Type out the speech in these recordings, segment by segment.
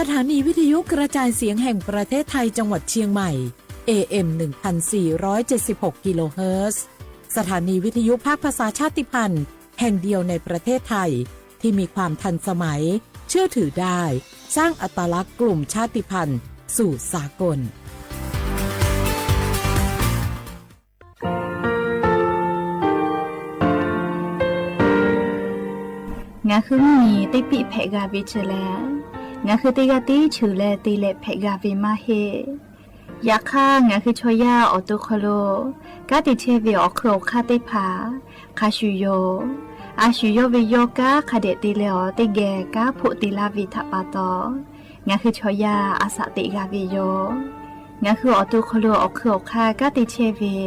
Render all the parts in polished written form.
ถานีวิทยุกระจายเสียงแห่งประเทศไทยจังหวัดเชียงใหม่ AM 1476 กิโลเฮิรตซ์สถานีวิทยุภาคภาษาชาติพันธุ์แห่งเดียวในประเทศไทยที่มีความทันสมัยเชื่อถือได้สร้างอัตลักษณ์กลุ่มชาติพันธุ์สู่สากลงาคือมีติปิเพกาวิเชลงาคือติกาติชูเลติเลเพกาวิมาเฮยาค่างาคือชอยาออตุคโลกาติเชวิออโครคาติผาคาชูโยอาชูโยวิโยกาคาเดติเลอติเกกาพุติลาวิทัปาโตงาคือชอยาอาสติกาวิโยงาคือออตุคโลออโครคากาติเชวิ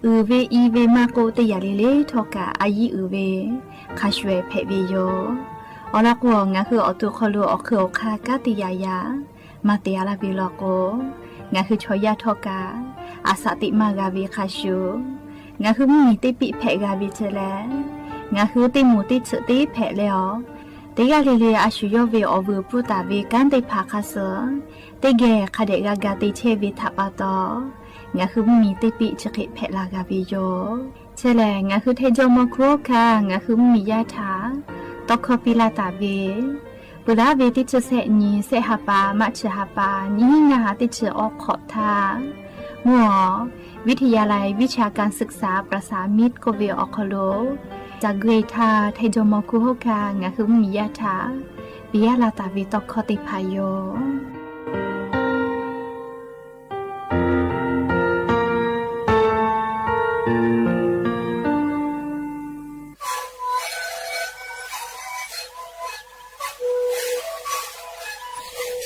อือเวอีเวมาโกติยาลิเลทอกาอายีอือเวคาชเวเพวิโยอลักวงาคือออตุคโลออโครคากาติยายามาเตียลาบิโลโกงาคือชอยาทอกาอาสติมากาวิคาชูงาคือมีติปิเพกาวิเจเลงาคือติมูติสุติเพเลอติกาลิเลอาชูโยเวอวูปุตาเวกันติภาคาเสติเกคาเดกากาติเชวิทัปาโตงาคือมีติปิจกิเพลากาวิโยเชเลงาคือเทโจโมโครคางาคือมียาถาตอคปิลาตาเวปุระเวติเชเสนีเสหปามัชหปานิงาติเชออกขอบทามัววิทยาลัยวิชาการศึกษาประสานมิตรโกเวออคโลจากเกรทาไทโจโมคุโฮกางาคือมียาถาปิยาลาตาวิตอคติพายโย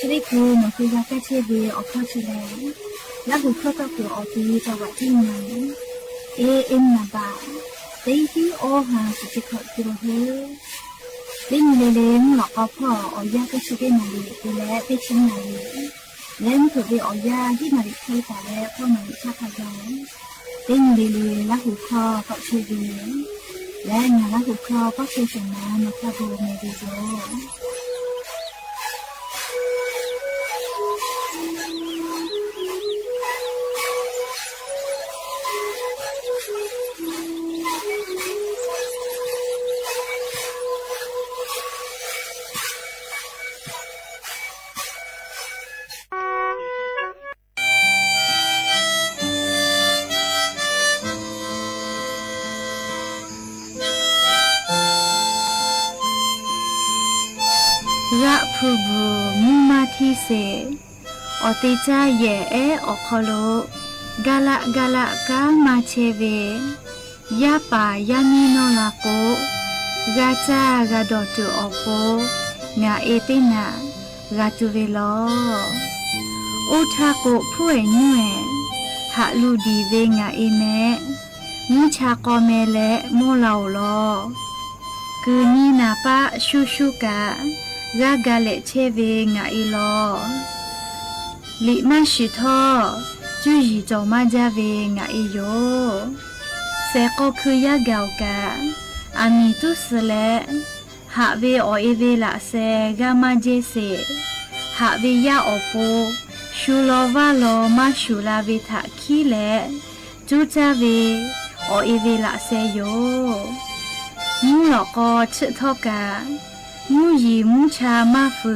ชลิคูมันคือยาแก้เชื้อเวออกข้อเฉลยและหุข้อตะกัวออกทีจังหวัดที่ไหนเอ็มนาบาเตที่โอหาสุจิขอกิโลเฮเล่นเล่นหลอกเอาพ่อออยาก็ชิเกนาลีกูและไปชิงนาลีเล่นถูกเวออยาที่นาลีเทตาและพ่อนาลีชาพยองเล่นเล่นและหุข้อก็เชื่อเวและงานและหุข้อก็เชื่อชนะมาคาโบเมดิโซระพูบูมุมาทีเสอติจาเยเออคโลกาละกาละกามาเชเวยาปายานีโนลาโกกาจากาดอตุอโปงาเอตินากาตุเวโลอุทาโกผู้เอนุ่เอหะลูดีเวงาเอเนมิชาโกเมเลโมลาวโลคือนีนาปะชูชูกากากาเลเชเวงาอีโลลิมาชิทอจูยีจอมาจาเวงาอีโยเซโกคือยากาวกาอามีตุสเลหะเวอเอเวละเซกามาเจเซหะเวยาอโปชูโลวาโลมาชูลาเวทะคีเลจูจาเวอเอเวละเซโยมูหลอกอชึทอกามูยีมูชามาฟื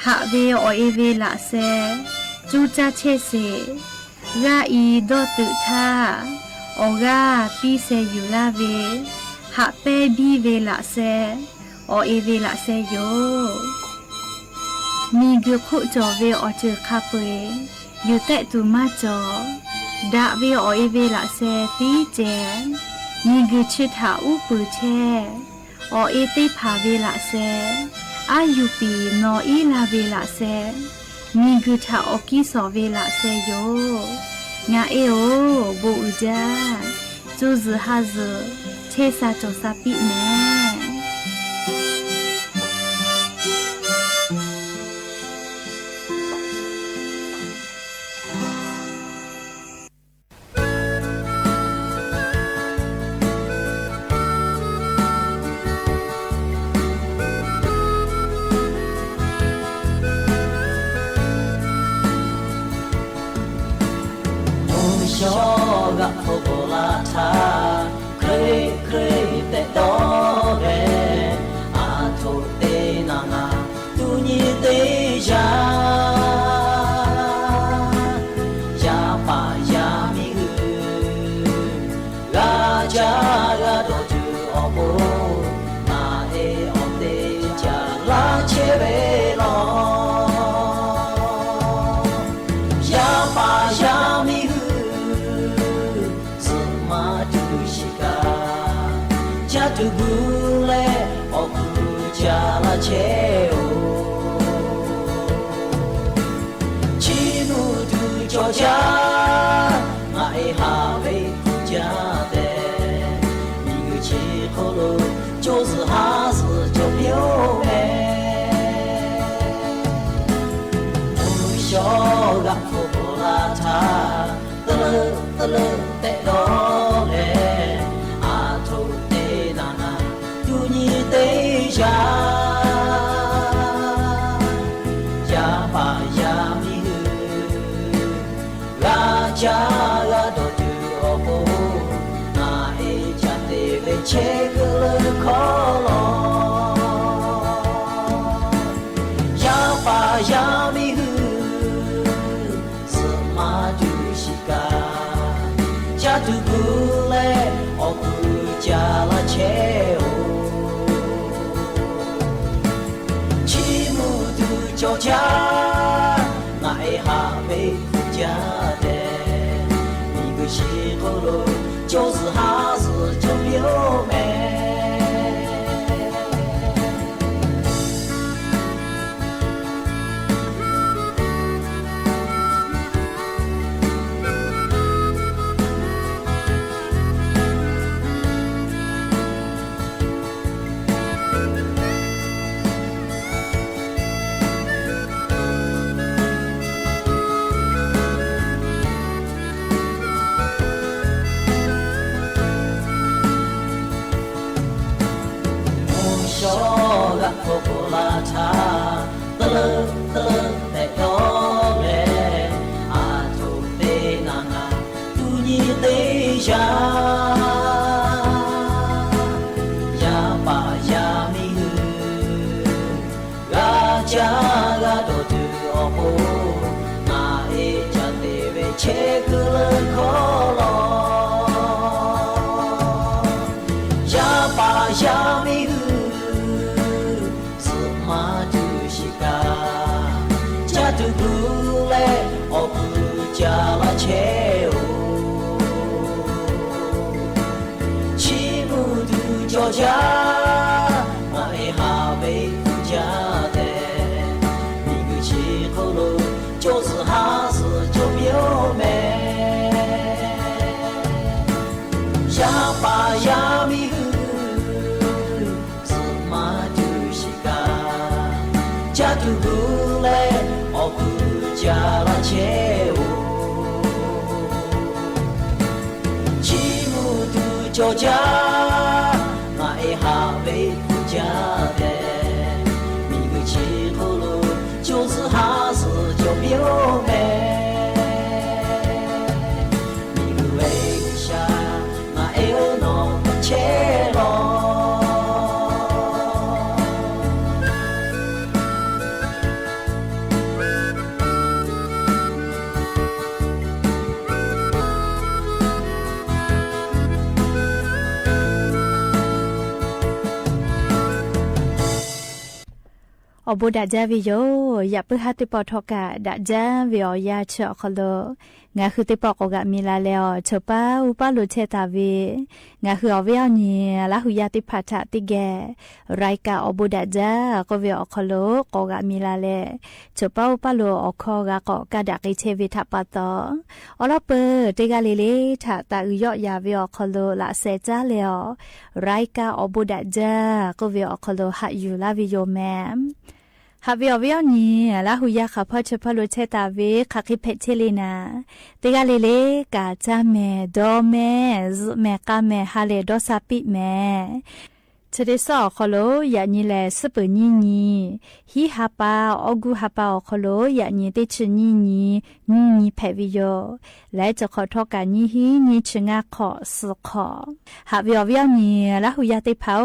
หะเวอเอเวละเซจูจาเชเซกาอีดอตุทาโอกาปีเซยูลาเวหะเปบีเวละเซอเอเวละเซโยมีกึคุจอเวอเจคาเปอยู่แต่ตุมาจอดาเวอเอเวละเซตีเจมีกึชิทาอุปุเชอเอติภาเวละเซอายุปีนออีลาเวละเซมีกึทาอกิสอเวละเซโยงาเอโอบูอุจาจูซฮาซเชซาโจซาปิเนがこぼらたくれくれてどれあとでながどにでじゃやばやみうがじゃがどじゅおぼなえおでじゃらちべろtu bule oku jala cheo chimu tu chocha mai ha ve ja de ni gu chi holo jiuzi ha si jiu biu me wu xiao ga fu la ta de le de do le a tu tây ra ya ba ya mi ga cha ga do tu obo na e cha te ve che ke le ko lo ya ba ya mi se ma du shi ga cha tu bu le obu cha la che cho cha ngại hà về gia đề你个时候了就是哈是就有美โคโคลาชาตะลึตะลึแต่โยเลอาทุเตนานาตุญีเตชายาปายามิหืกาจากาโดตุโอโปนาเอจัเตเวเชกุลโคโลยาปายามิหืtu bule oku jala cheo chimu tu joja mai ha ve ja de ni gu chi holo jiuzi ha si jiu biu me ya ba ya mi hu si ma tu shi ga ja tu bule oku jala cheo chimu tu joja mai ha ve ja de ni gu chi holo jiuzi ha si jiu biu me ni gu wei gu sha ma e no che loอบูดาจาวิโยอย่าเพิ่งหาติปอทอกะดาจาวิโอยาเชอคอโลงาคือติปอกกะมีลาแล้วเชป้าอุปาลุเชตาวีงาคืออเวียนี่ละหุยาติพัทะติแกรายกาอบูดาจาก็วิโอคอโลกกะมีลาเลเชป้าอุปาลุอคอกะกกะดากิเชวิทัปปะตออลอเปติกาเลเลทะตาอุยอยาวิโอคอโลละเซจาเลอรายกาอบูดาจาก็วิโอคอโลหะอยู่ลาวิโยแมฮาวิอเวียนี่ละหุยาค่ะพ่อเฉพาะโลเชตาเวค่ะคิเพเชลีนาเตกาเลเลกาจาเมดอเมซเมกาเมฮาเลดอซาปิเม จะได้สอคอโลอย่านี้แลสเปนี่นี่ฮีฮาปาอกูฮาปาคอโลอย่านี้ได้ชนี่แพวิโยและจะขอทอการนี้ฮีนี่ชงาขอสุขอหาวิอวิอนี่ละหุยาเตเผา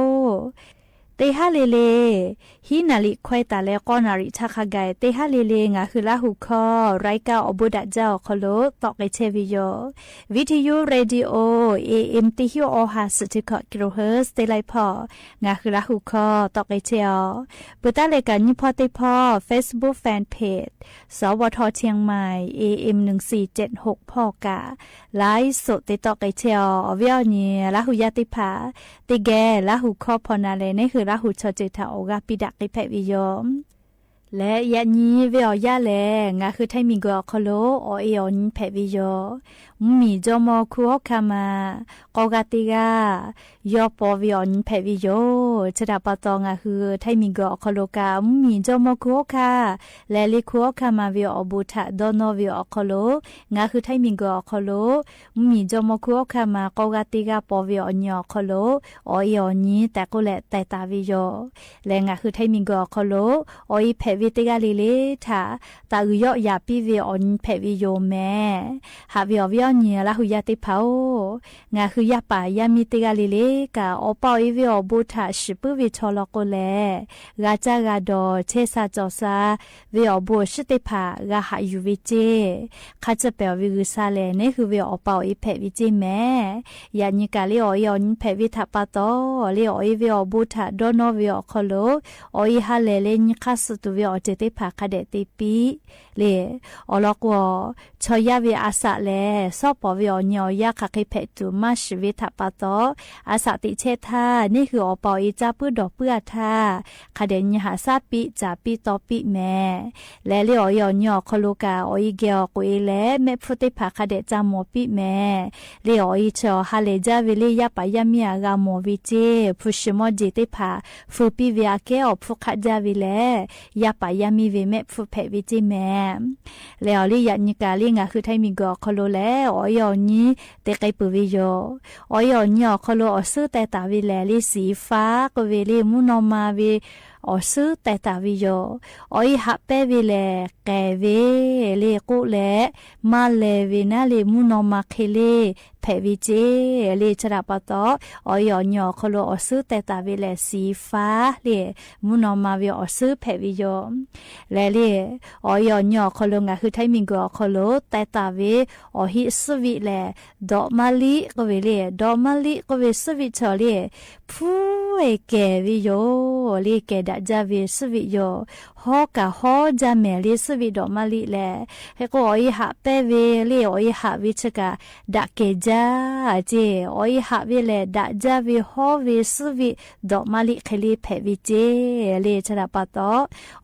เตฮาเลฮีนาลิควายตาเลกอนาริทักไกเตฮาเลงาคือละหุคอไรกาอบุดะเจ้าคอโลตอกไอเชวิโยวิทยุเรดิโอ AM ติฮิโอฮาสติคกิโลเฮิรตซ์เตไลพองาคือละหุคอตอกไอเชอปุตตะเลกันนิพอเตพอ Facebook Fan Page สวทเชียงใหม่ AM 1476พอกาไลฟ์สดเตตอกไอเชออวิอนีละหุยาติภาเตแกละหุคอพอนาเลนี่คือละหุชอจิตาโอกาปิดักไอแพวิโยและยะนี้เวียยะแลงาคือไทมิกอคโลอเอออนแพวิโยมีจอมอคูอคามากอกาติกายอปอวิออนแพวิโยชะดาปะตองาคือไทมิกอคโลกามีจอมอคูอคาและลิคูอคามาวิออบุทะดอนอวิอคโลงาคือไทมิกอคโลมีจอมอคูอคามากอกาติกาปอวิออนยอคโลอเออนีแต่ก็แลแต่ตาวิโยและงาคือไทมิกอคโลออีแพวิติกาลิเลทาตาอุยอยาปิวิออนแพวิโยแม่หาวิอวิอนีละหุยาติเผางาคือยาป่ายามิติกาลิเลกาอปออีวิอบุทาชิปุวิชอลโกเลกาจากาดอเชซาจอซาวิอบุชิติภากาหายูวิเจคาจะเปวิกุซาเลนี่คือวิอปออีแพวิจิแม่ยานิกาลิออยอนแพวิทัปโตลิออีวิอบุทาดอนอวิอคโลออีฮาเลเลนิคาสตุวิอเจติภาคาเดติปีเลอลอกวชอยาวิอาสะเลซอปอวิอญอยาคาคิเพตุมาชวิทัปโตอาสะติเชธานี่คืออปออีจาปื้อดอกเปื้อธาคาเดญหาซาปิจาปิตอปิแม่และลิออยญอคโลกาออีเกอกุเอเลเมฟุติภาคาเดจามอปิแม่ลิออีชอฮาเลจาวิลิยาปายามีอากามอวิเจพุชมอจิติภาฟูปิวิอาเกอพุคาจาวิเลยาปายามีเวเมฟุเพวิจิแม่แล้วลิยานิกาลิงาคือไทมิกอคโลแลออยอนี้เตไกปุวิโยออยอญอคโลอซื้อแต่ตาวิแลลิสีฟ้าก็เวลิมุนอมาเวอซื้อแต่ตาวิโยออยหับเปวิแลแกเวเลกุแลมาเลวินาเลมุนอมาเคเลแพวิเจเลชราปตออยอญอคโลอซื้อแต่ตาวิแลสีฟ้าเลมุนอมาเวอซื้อแพวิโยและเลออยอญอคโลงาคือไทมิงกอคโลแต่ตาเวอหิสวิแลดอกมะลิก็เวเลดอกมะลิก็เวสวิชอเลผู้เอแกวิโยเลแกดะจาเวสวิโยฮอกะฮอจาเมเลสวิดอกมะลิแลเฮก็ออยหะเปเวเลออยหะวิชกะดะเกจาเจออยหะเวเลดะจาเวฮอเวสวิดอกมะลิเคลีเพวิเจเลชะระปะตอ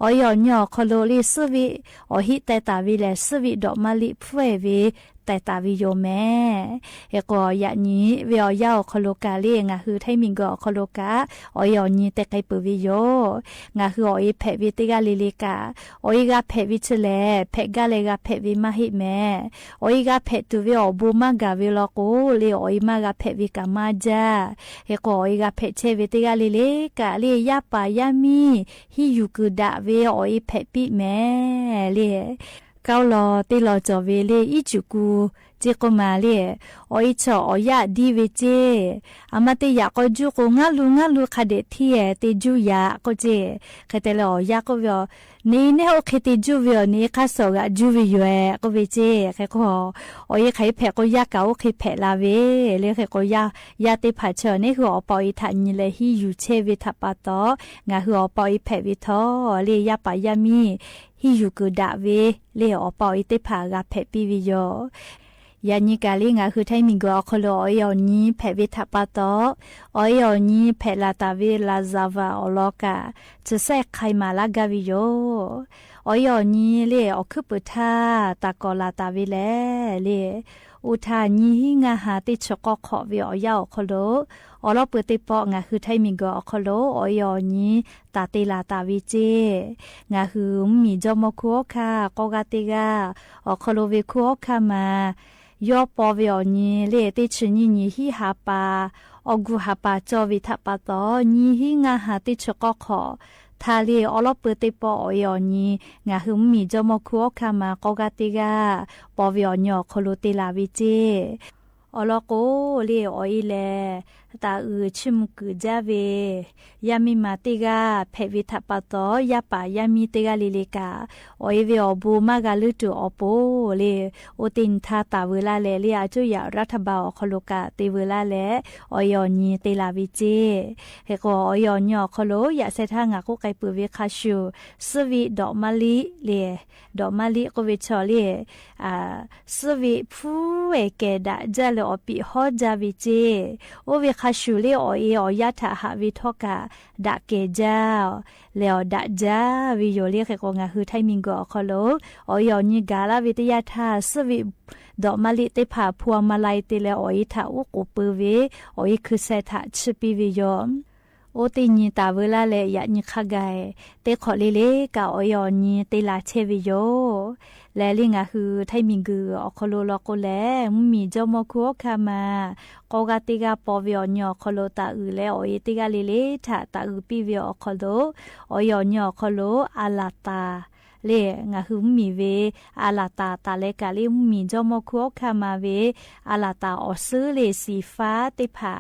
ออยญอคโลลิสวิอหิแต่ตาวิแลสวิดอกมะลิพเวเวแต่ตาวิโยแม่เฮก็ยะนี้เวียวยาวคโลกาเลงาคือไทมิงกอคโลกาออยอนี้แต่ไกปวิโยงาคือออยแพวิติกาลิลิกาออยกาแพวิชเลแพกาเลกาแพวิมาหิแม่ออยกาแพตุวิอบูมากาวิลโกเลออยมากาแพวิกามาจาเฮก็ออยกาแพเชวิติกาลิลิกาเลยาปายามีฮิยูกุดะเวออยแพปิแม่เลเกาลอติลอจอเวเลอิจุกูเจโกมาเลออิชออยะดีเวเจอามาเตยะก็จุโกงาลูคาเดทีเอเตจุยะก็เจคเตลอยะก็เวนี่เนโอเคเตจุเวนี่คาสอกะจุวิโยก็เวเจเคก็ออยไคเพก็ยะกะโอเคเพลาเวเลเคก็ยะเตผาเชนี่คืออปอยทันนี่เลฮิยูเชวิทัปปะตองาคืออปอยเพวิทอเลยะปายามีฮิยูกุดะเวเลอปอยเตผากะเพปิวิโยยานิกาลิงาคือไทมิงกอคโลออยอนี้แพวิทัปปะตออยอนี้แพลาตาเวลาซาวาอลอกาจะแซกไคมาลากาวิโยออยอนี้เลอคุปุทาตากอลาตาเวเลเลอุทานีงาหาติชกอขอวิออยาคโลอลอเปติปองาคือไทมิงกอคโลออยอนี้ตาเตลาตาวิเจงาคือมีจอมคุโอคากอกาติกาอคโลเวคุโอคามา ยอปอเวอนีเลติชนีนีฮิฮาปาอกูฮาปาจอวิทปาตอนีฮิงาหาติชกอขอทาเลอลอเปติปออยอนีงาหึมมีจอมคัวคามากอกาติกาปอเวอญอคโลติลาวิเจอลอโกเลออยเลตาชิมกุจาเวยามิมาติกาเพวิทปาตอยาปายามิติกาลิเลกาออยเวอบูมากาลุตุอโปเลโอตินทาตาเวลาเลเลียจุยารัฐบาลคโลกาติเวลาเลออยอนีติลาวิเจเฮโกออยอญอคโลยาเซทางาโกไกปุเวคาชูสวิดอกมะลิเลดอกมะลิโกเวชอเลสวิพูเอเกดาจาเลอปิฮอจาวิเจโอเวคาชูเลอเออยาทาหาวิทอกาดะเกจาแล้วดะจาวิโยเลเกโกงาฮือไทมิงโกคโลออยอญิกาลาวิทยาทาสวิดอกมะลิเตผาพวงมาลัยเตเลออยทาอุกุปเวออยคือเซทาชปิวิโยโอตินีตาเวลาเลยยะนิขะไกเตขอเลกาออยอนีเตลาเชวิโยและลิงาคือไทมิงกืออคโลลอโกแลมีจอมคัวคามากอกาติกาปอวิอญอคโลตาอือและออยติกาเลทาตาอือปิวิอคโลออยอญอคโลอาลาตาเลงาคือมีเวอาลาตาตาเลกาเลมีจอมคัวคามาเวอาลาตาออซื้อเลสีฟ้าติผา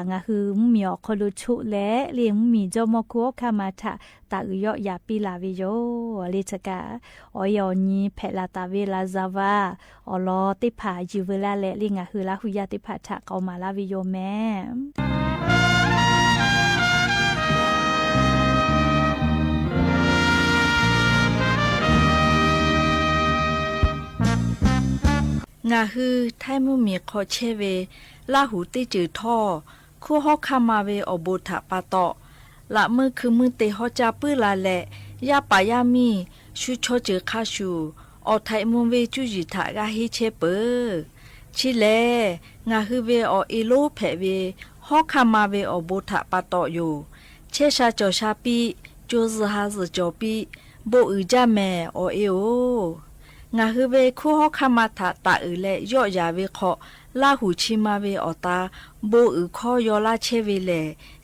งาคือมีอคโลชุและเลียงมีจอมคัวคามาทะตาอือยอยาปิลาวิโยเลชกาออยอนีเพลาตาเวลาซาวาอลอติผาจิเวลาและลิงาคือลาหุยาติผาทะเกามาลาวิโยแม่งาฮือไทมุมีขอเชเวลาหูติจือท่อคู่ฮอกคามาเวอโบถะปาตอละมือคือมือเตฮอจาปื้อลาแหละยาปายามีชูชอจือคาชูออไทมุเวจุจิทะกาฮิเชเปอชิเลงาฮือเวออีโลเพเวฮอกคามาเวอโบถะปาตออยู่เชชาจอชาปีโจซฮาซจอปีโบอือจาแม่อเอโองาฮือเวคู่ฮอกคามาทะตาอือและยอยาเวขอลาหูชิมาเวอตาโบอือขอยอลาเชเวเล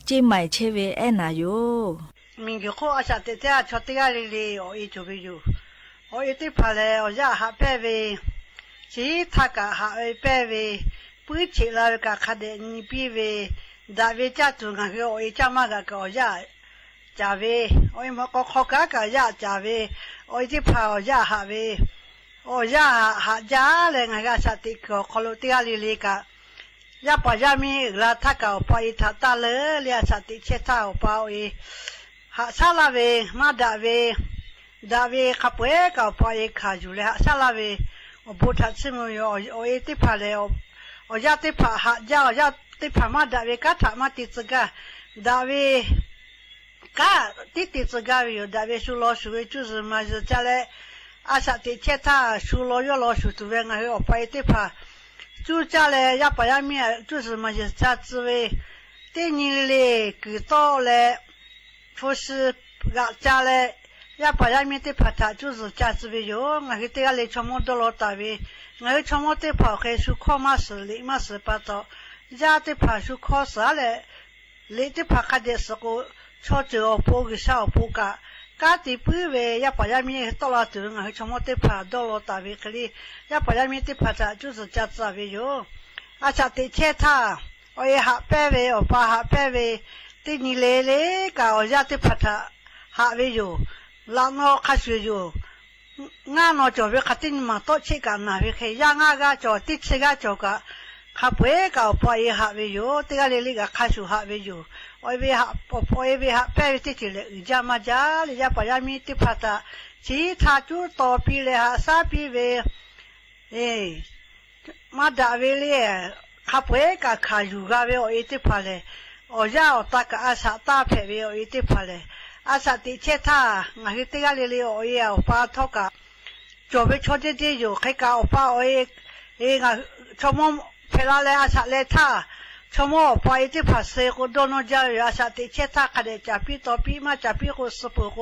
จิใหม่เชเวแอนาโยมิงก็อาจจะเตะชดที่อะไรเลยโอ้ยจูบิจูโอ้ยที่พาเลยโอ้ยหาเป้เวชีทักหาเป้เวปุ๊บชีลาวก็ขัดนิปีเวดาเวจัตุงก็โอ้ยจามาก็โอ้ยจาเวโอ้ยมันก็ขอกะก็ยาจาเวโอ้ยที่พาโอ้ยหาเวโอ้ยหาจ้าเลยไงก็สัตย์ก็ขลุที่อะไรเลยก็ยาปายามีลาทักเอาไปทัดตาเลยเลียสัตย์เชต้าเอาไปหาซาลาเวมาดาเวขับเวกับไปขาจุเลยหาซาลาเวอบุตรชิมยโอเอติพาเลโอยาติพาหาจ้าโอยาติพามาดาเวกัดมาติดสกาดาเวกัดติดสกาวิโอดาเวสุโลสุเวจุสมาจะเจเลอาสัตย์เชต้าสุโลยโลสุตุเวงไงอไปติพาจูเจเลยาปายามีจุสมาจะจัดเวตีนิเลกุโตเล富士个家嘞，也把人民的拍他就是价值为有，我给这个来全部都老大位，我全部的跑开是考马试哩，马试不到，家的拍是考啥嘞？来的拍看的时候，超着包个小包个，家的不为也把人民到了头，我全部的拍到老大位去哩，也把人民的拍他就是价值为有，而且的切他，我也下百位，我把下百位。ที่นี่เลยก็เอาญาติพัฒนาหาวิจูลานอข้าศึกอยู่งานอจอบขัดตินมาโตเชกันนะวิเคยังงาจอติดเชกจอกะขับเวก็เอาไปหาวิจูที่ก็เลยก็ข้าศึกหาวิจูโอ้ยวิหาโอ้ยวิหาเป้ติดเลยจามาจ้าเลยจะพยายามติพัฒนาชีท้าจูต่อปีเลยหาซาปีเวมาดาวิเลยขับเวก็ข้าศึกก็เวโอ้ยติพัฒนาโอ้ยเอาตากอาสาตาเพ่เวโอ้ยที่พาเลยอาสาติเชต้างาฮิติกาเลยโอ้ยเอาป้าทอกะจบไปชดที่อยู่ใครก็เอาป้าโอ้ยงาชมเพลาเลยอาสาเลยท่าชมป้าที่พาเสกโดนจ่ายอาสาติเชต้าคันจับปีต่อปีมาจับปีก็สปุก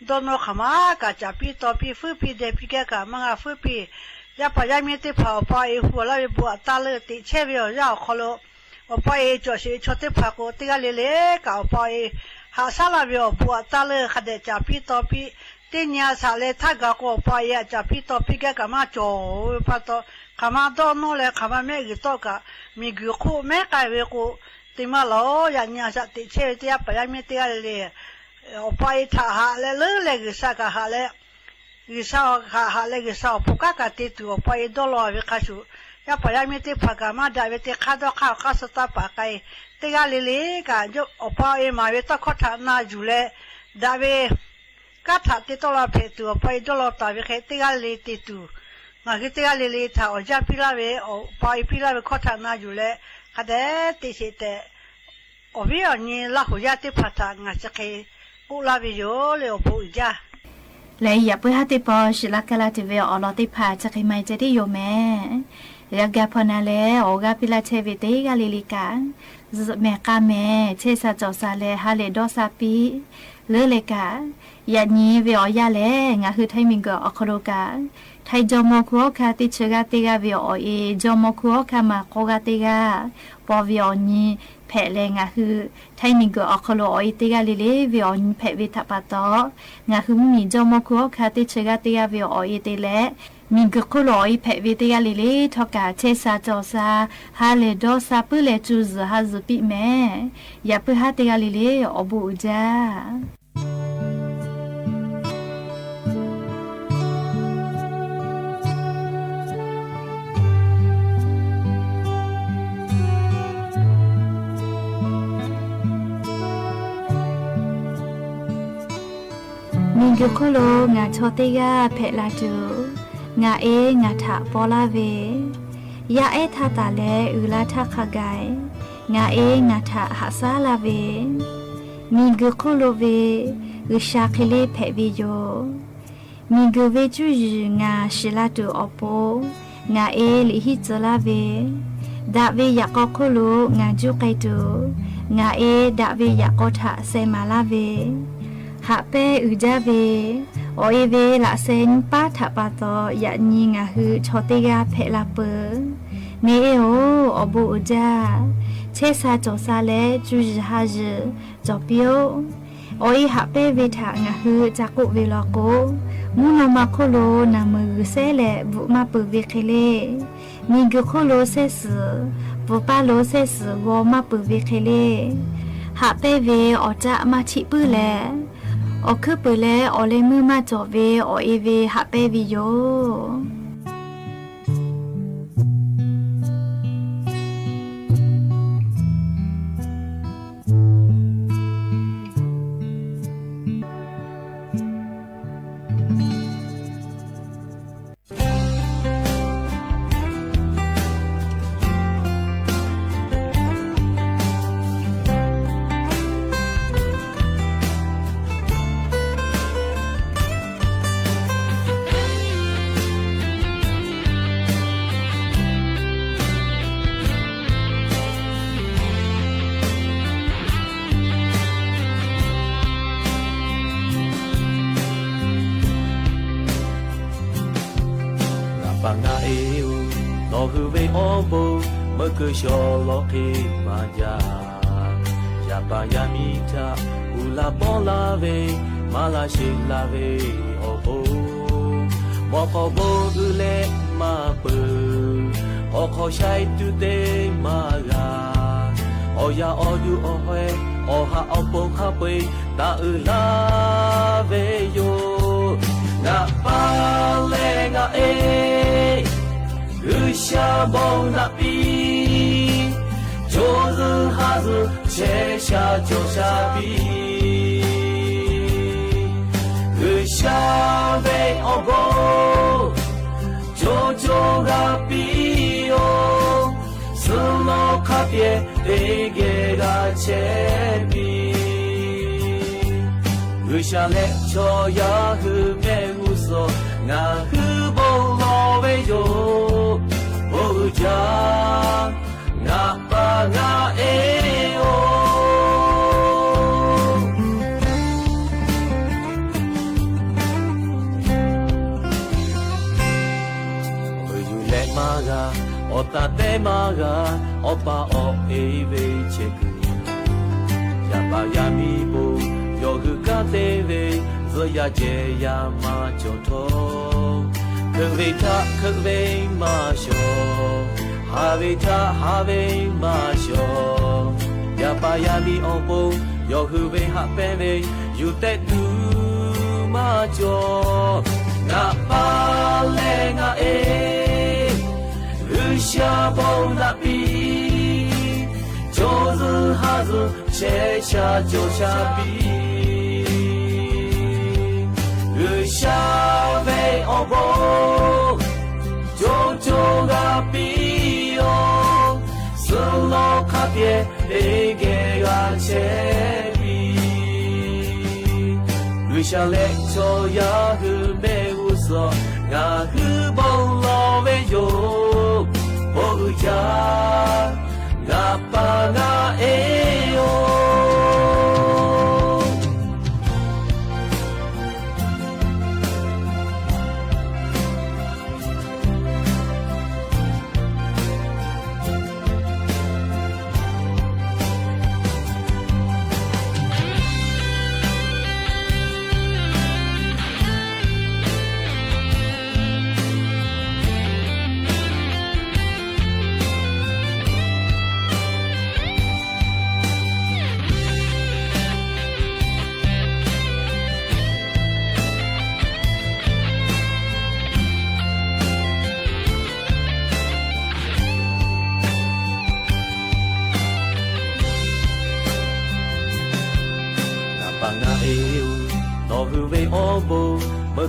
โดนขมากจับปีต่อปีฟื้นปีเดปีแกก็มังฟื้นปี要把下面的跑把一户那一步打了的前面绕好了，我把一就是确定跑过这个里来搞把一下山那边步打了还得加皮到皮，第二下来他搞过把一加皮到皮个干嘛做把到干嘛到弄来干嘛没个到个没个苦没改为苦，对嘛老人家说的前面的把下面这个里，我把一他下来了那个啥个下来。Risau ha lagi risau puka kati tu apa itu loh kasu ya payah mesti pagama dah mesti kado kau seta pakai tiga lili kan jo apa mahu tak kota na jule dah be kata itu loh petu apa itu loh tapi tiga lili itu magi tiga lili tahu jah pila be apa pila be kota na jule kada tisite obi ni lah hujan tu patah ngasih pula be jo le obu jah เลยอย่าเพื่อให้ติปอชิลักกะลาติเวออลอติพาจะใครไม่จะได้โยแม่อยากแกพอนาเลโอกาพิลาเชวิเตกาลิลิกาแม่กาแม่เชซาจอซาเลฮาเลดอซาปีเลเลกาอย่านี้เวอยาเลงาคือไทมิงกอคโรกาไทจอมอคัวคาติเชกาติกาเวอเอจอมอคัวคามาโคกาติกาปอเวอนี้แผ่แรงคือไทมิงกอคโลอติกาลิเลเวอนี้แผ่วิทัปตองาคือมีจอมอคัวคาติเชกาติกาเวอเอติเลมีกคโลอแผ่วิติกาลิเลทอกาเชซาจอซาฮาเลดอซาปุเลจูซฮาซุปิแม่อย่าเพื่อหาติกาลิเลอบูจามีกคโลงาโชติกาเพลาจูงาเองาถาปอลาเวยาเอทาตาเลอุลาทาคากายงาเองาถาหาซาลาเวมีกคโลเวอุชาเคเลเพวิโยมีกเวจูงาชิลาตูอโปงาเอลิฮิจลาเวดาเวยากคโลงาจูไกตูงาเอดาเวยากถาเซมาลาเวหาเปอุจาเวโอเอเวละเซนป้าถัปาตอยะนีงาฮือชอติกาเพลาเปเนเอโออบูอุจาเชซาจอซาเลจูจฮาจจอปิโอโอเอหาเปเวทางาฮือจักุเวลอโกมูโนมาโคโลนามือเซเลบุมาเปเวเคเลมีกโคโลเซสบุปาโลเซสวอมาเปเวเคเลหาเปเวอจะมาชิปืแลโอคือไปแล้วโอเลมือมาจอเวโอเอเวหาเปวิโยMaka syoloki maja Yapa yamita Ula polave Malashilave Obo Moko bogule mape Oko shaitu de maga Oya odu ohe Oha opong hape Ta ulave yo Nga pale ngaうしゃぼなぴ上手はずチェシャジョシャビうしゃべおぼジョジョがぴよそのかぴえでげがチェビうしゃれちょやふめうそがふぼろべよUja ngapa ngae o おたてまがおぱおえいべチェクやばやみぼよぐかてべずやjeやまちょとくべたくべましょはべたはべましょやばやみおぼよふべはべべゆてtu ma cho nga pa le nga e u sha bo na pi jo zu ha zu che sha jo sha pi u sha ve o bo jo jo ga pi o su lo ka pie e ge ga che为啥来做呀？和没无所，俺和帮老为有，不家，俺把俺爱哟。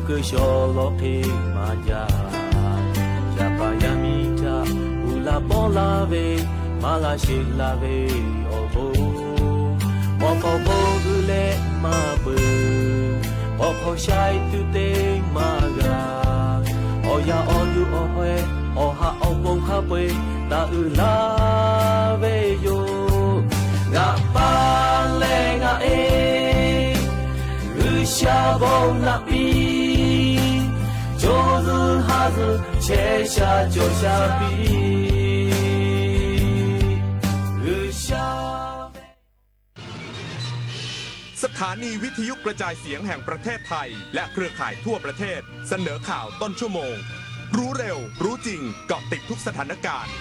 cứ cho lo khi mà ya pa ya mi cha u la po la ve ma la shi la ve o bo gu le ma bu po shai tu te ma ga o ya o du o hwe o ha o bong ha pe ta u la ve yo nga pa le nga e u sha bo na pi就是哈子切下就下笔สถานีวิทยุกระจายเสียงแห่งประเทศไทยและเครือข่ายทั่วประเทศเสนอข่าวต้นชั่วโมงรู้เร็วรู้จริงเกาะติดทุกสถานการณ์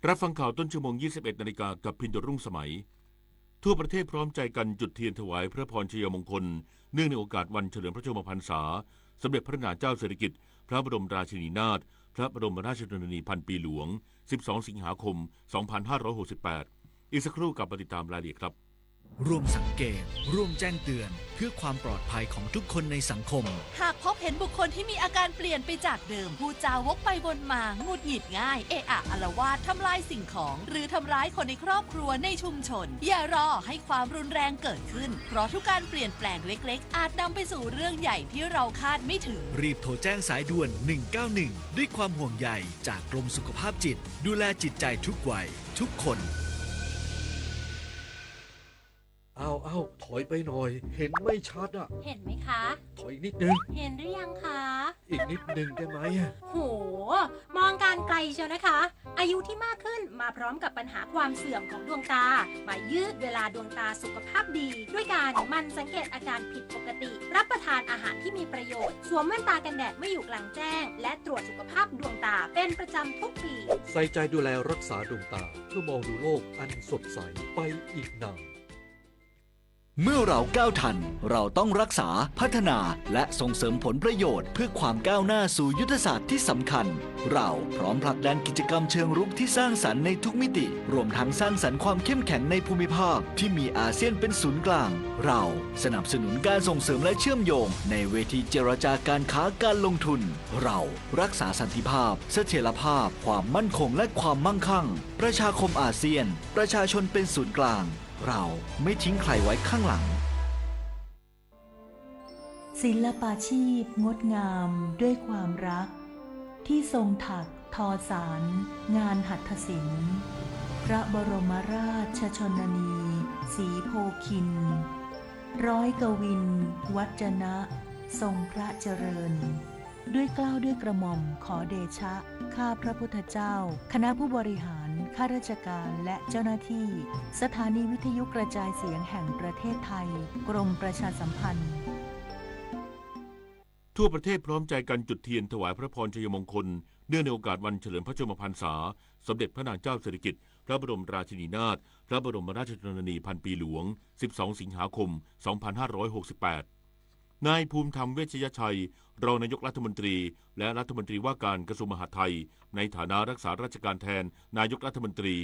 รับฟังข่าวต้นชั่วโมง 21 นาฬิกากับพินโยรุ่งสมัยทั่วประเทศพร้อมใจกันจุดเทียนถวายพระพรชัยมงคลเนื่องในโอกาสวันเฉลิมพระชนมพรรษาสมเด็จพระนางเจ้าสิริกิติ์พระบรมราชินีนาถพระบรมราชชนนีพันปีหลวง12 สิงหาคม 2568อีกสักครู่กับติดตามรายละเอียดครับร่วมสังเกตร่วมแจ้งเตือนเพื่อความปลอดภัยของทุกคนในสังคมหากพบเห็นบุคคลที่มีอาการเปลี่ยนไปจากเดิมพูดจาวกไปวนมาหงุดหงิดง่ายเอะอะอาละวาดทำลายสิ่งของหรือทำร้ายคนในครอบครัวในชุมชนอย่ารอให้ความรุนแรงเกิดขึ้นเพราะทุกการเปลี่ยนแปลงเล็กๆอาจนำไปสู่เรื่องใหญ่ที่เราคาดไม่ถึงรีบโทรแจ้งสายด่วน191ด้วยความห่วงใยจากกรมสุขภาพจิตดูแลจิตใจทุกวัยทุกคนเอาถอยไปหน่อยเห็นไม่ชัดอ่ะเห็นไหมคะถอยนิดนึงเห็นหรือยังคะอีกนิดนึงได้ไหมโหมองการไกลเชียวนะคะอายุที่มากขึ้นมาพร้อมกับปัญหาความเสื่อมของดวงตามายืดเวลาดวงตาสุขภาพดีด้วยการมันสังเกตอาการผิดปกติรับประทานอาหารที่มีประโยชน์สวมแว่นตากันแดดไม่อยู่กลางแจ้งและตรวจสุขภาพดวงตาเป็นประจำทุกปีใส่ใจดูแลรักษาดวงตาเพื่อมองดูโลกอันสดใสไปอีกนานเมื่อเราก้าวทันเราต้องรักษาพัฒนาและส่งเสริมผลประโยชน์เพื่อความก้าวหน้าสู่ยุทธศาสตร์ที่สำคัญเราพร้อมผลักดันกิจกรรมเชิงรุกที่สร้างสรรค์ในทุกมิติรวมทั้งสร้างสรรค์ความเข้มแข็งในภูมิภาคที่มีอาเซียนเป็นศูนย์กลางเราสนับสนุนการส่งเสริมและเชื่อมโยงในเวทีเจรจาการค้าการลงทุนเรารักษาสันติภาพเสถียรภาพความมั่นคงและความมั่งคั่งประชาคมอาเซียนประชาชนเป็นศูนย์กลางเราไม่ทิ้งใครไว้ข้างหลังศิลปาชีพงดงามด้วยความรักที่ทรงถักทอสารงานหัตถศิลป์พระบรมราชชนนีศรีโพคิน ร้อยกวินวัจนะ ทรงพระเจริญ ด้วยเกล้าด้วยกระหม่อมขอเดชะข้าพระพุทธเจ้าคณะผู้บริหารข้าราชการและเจ้าหน้าที่สถานีวิทยุกระจายเสียงแห่งประเทศไทยกรมประชาสัมพันธ์ทั่วประเทศพร้อมใจกันจุดเทียนถวายพระพรชัยมงคลเนื่องในโอกาสวันเฉลิมพระชนมพรรษาสมเด็จพระนางเจ้าสิริกิติ์พระบรมราชินีนาถพระบรมราชชนนีพันปีหลวง12สิงหาคม2568นายภูมิธรรมเวชยชัยรองนายกรัฐมนตรีและรัฐมนตรีว่าการกระทรวงมหาดไทยในฐานะรักษาราชการแทนนายกรัฐมนตรี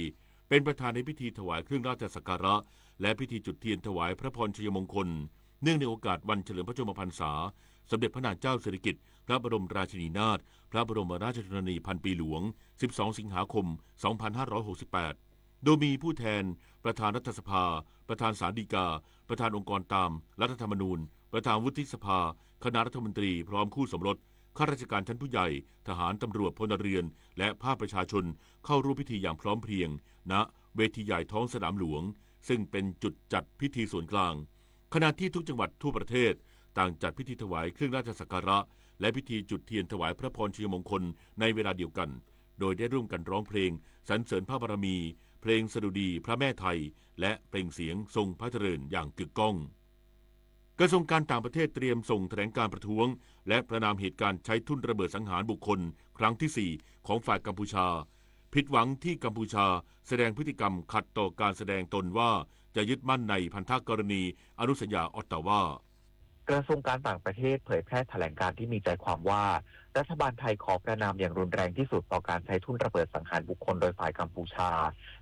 เป็นประธานในพิธีถวายเครื่องราชสักการะและพิธีจุดเทียนถวายพระพรชัยมงคลเนื่องในโอกาสวันเฉลิมพระชนมพรรษาสมเด็จพระนางเจ้าสิริกิติ์พระบรมราชินีนาถพระบรมราชชนนีพันปีหลวง12สิงหาคม2568โดยมีผู้แทนประธานรัฐสภาประธานศาลฎีกาประธานองค์กรตามรัฐธรรมนูญประธานวุฒิสภาคณะรัฐมนตรีพร้อมคู่สมรสข้าราชการชั้นผู้ใหญ่ทหารตำรวจพลเรือนและภาคประชาชนเข้าร่วมพิธีอย่างพร้อมเพรียงณเวทีใหญ่ท้องสนามหลวงซึ่งเป็นจุดจัดพิธีส่วนกลางขณะที่ทุกจังหวัดทั่วประเทศต่างจัดพิธีถวายเครื่องราชสักการะและพิธีจุดเทียนถวายพระพรชัยมงคลในเวลาเดียวกันโดยได้ร่วมกันร้องเพลงสรรเสริญพระบารมีเพลงสดุดีพระแม่ไทยและเปล่งเสียงทรงพระเจริญอย่างกึกก้องกระทรวงการต่างประเทศเตรียมส่งแถลงการประท้วงและประณามเหตุการณ์ใช้ทุ่นระเบิดสังหารบุคคลครั้งที่4ของฝ่ายกัมพูชาผิดหวังที่กัมพูชาแสดงพฤติกรรมขัดต่อการแสดงตนว่าจะยึดมั่นในพันธกรณีอนุสัญญาออตตาวากระทรวงการต่างประเทศเผยแพร่แถลงการณ์ที่มีใจความว่ารัฐบาลไทยขอประณามอย่างรุนแรงที่สุดต่อการใช้ทุ่นระเบิดสังหารบุคคลโดยฝ่ายกัมพูชา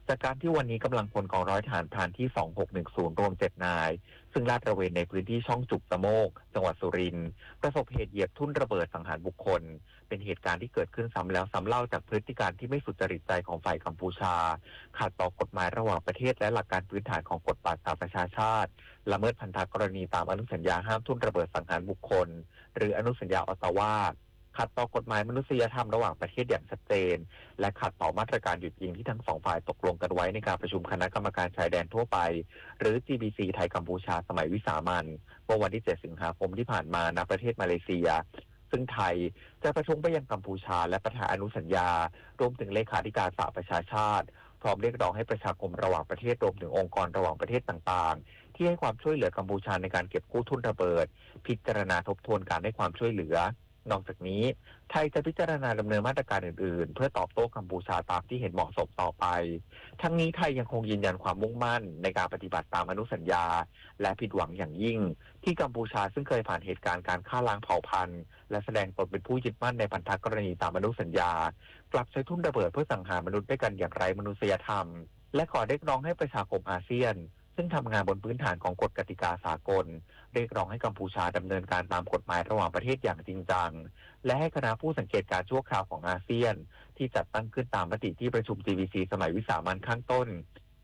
จากการที่วันนี้กำลังพลกองร้อยทหารพรานที่2610รวม7นายซึ่งลาดตระเวนในพื้นที่ช่องจุกตะโมกจังหวัดสุรินทร์ประสบเหตุเหยียบทุ่นระเบิดสังหารบุคคลเป็นเหตุการณ์ที่เกิดขึ้นซ้ำแล้วซ้ำเล่าจากพฤติการที่ไม่สุจริตใจของฝ่ายกัมพูชาขัดต่อกฎหมายระหว่างประเทศและหลักการพื้นฐานของกฎบัตรสหประชาชาติละเมิดพันธกรณีตามอนุสัญญาห้ามทุ่นระเบิดสังหารบุคคลหรืออนุสัญญาออตตาวาขัดต่อกฎหมายมนุษยธรรมระหว่างประเทศอย่างชัดเจนและขัดต่อมาตรการหยุดยิงที่ทั้งสองฝ่ายตกลงกันไว้ในการประชุมคณะกรรมการชายแดนทั่วไปหรือ GBC ไทยกัมพูชาสมัยวิสามัญเมื่อวันที่7สิงหาคมที่ผ่านมาณประเทศมาเลเซียซึ่งไทยจะประท้วงไปยังกัมพูชาและประธานอนุสัญญารวมถึงเลขาธิการสหประชาชาติพร้อมเรียกร้องให้ประชาคมระหว่างประเทศรวมถึงองค์กรระหว่างประเทศต่างๆที่ให้ความช่วยเหลือกัมพูชาในการเก็บกู้ทุ่นระเบิดพิจารณาทบทวนการให้ความช่วยเหลือนอกจากนี้ไทยจะพิจารณาดำเนินมาตรการอื่นๆเพื่อตอบโต้กัมพูชาตามที่เห็นเหมาะสมต่อไปทั้งนี้ไทยยังคงยืนยันความมุ่งมั่นในการปฏิบัติตามอนุสัญญาและผิดหวังอย่างยิ่งที่กัมพูชาซึ่งเคยผ่านเหตุการณ์การฆ่าล้างเผ่าพันธุ์และแสดงตนเป็นผู้ยึดมั่นในพันธกรณีตามอนุสัญญากลับใช้ทุ่นระเบิดเพื่อสังหารมนุษย์ด้วยกันอย่างไร้มนุษยธรรมและขอเรียกร้องให้ประชาคมอาเซียนซึ่งทำงานบนพื้นฐานของกฎกติกาสากลเรียกร้องให้กัมพูชาดำเนินการตามกฎหมายระหว่างประเทศอย่างจริงจังและให้คณะผู้สังเกตการณ์ชั่วคราวของอาเซียนที่จัดตั้งขึ้นตามมติที่ประชุม GBC สมัยวิสามัญข้างต้น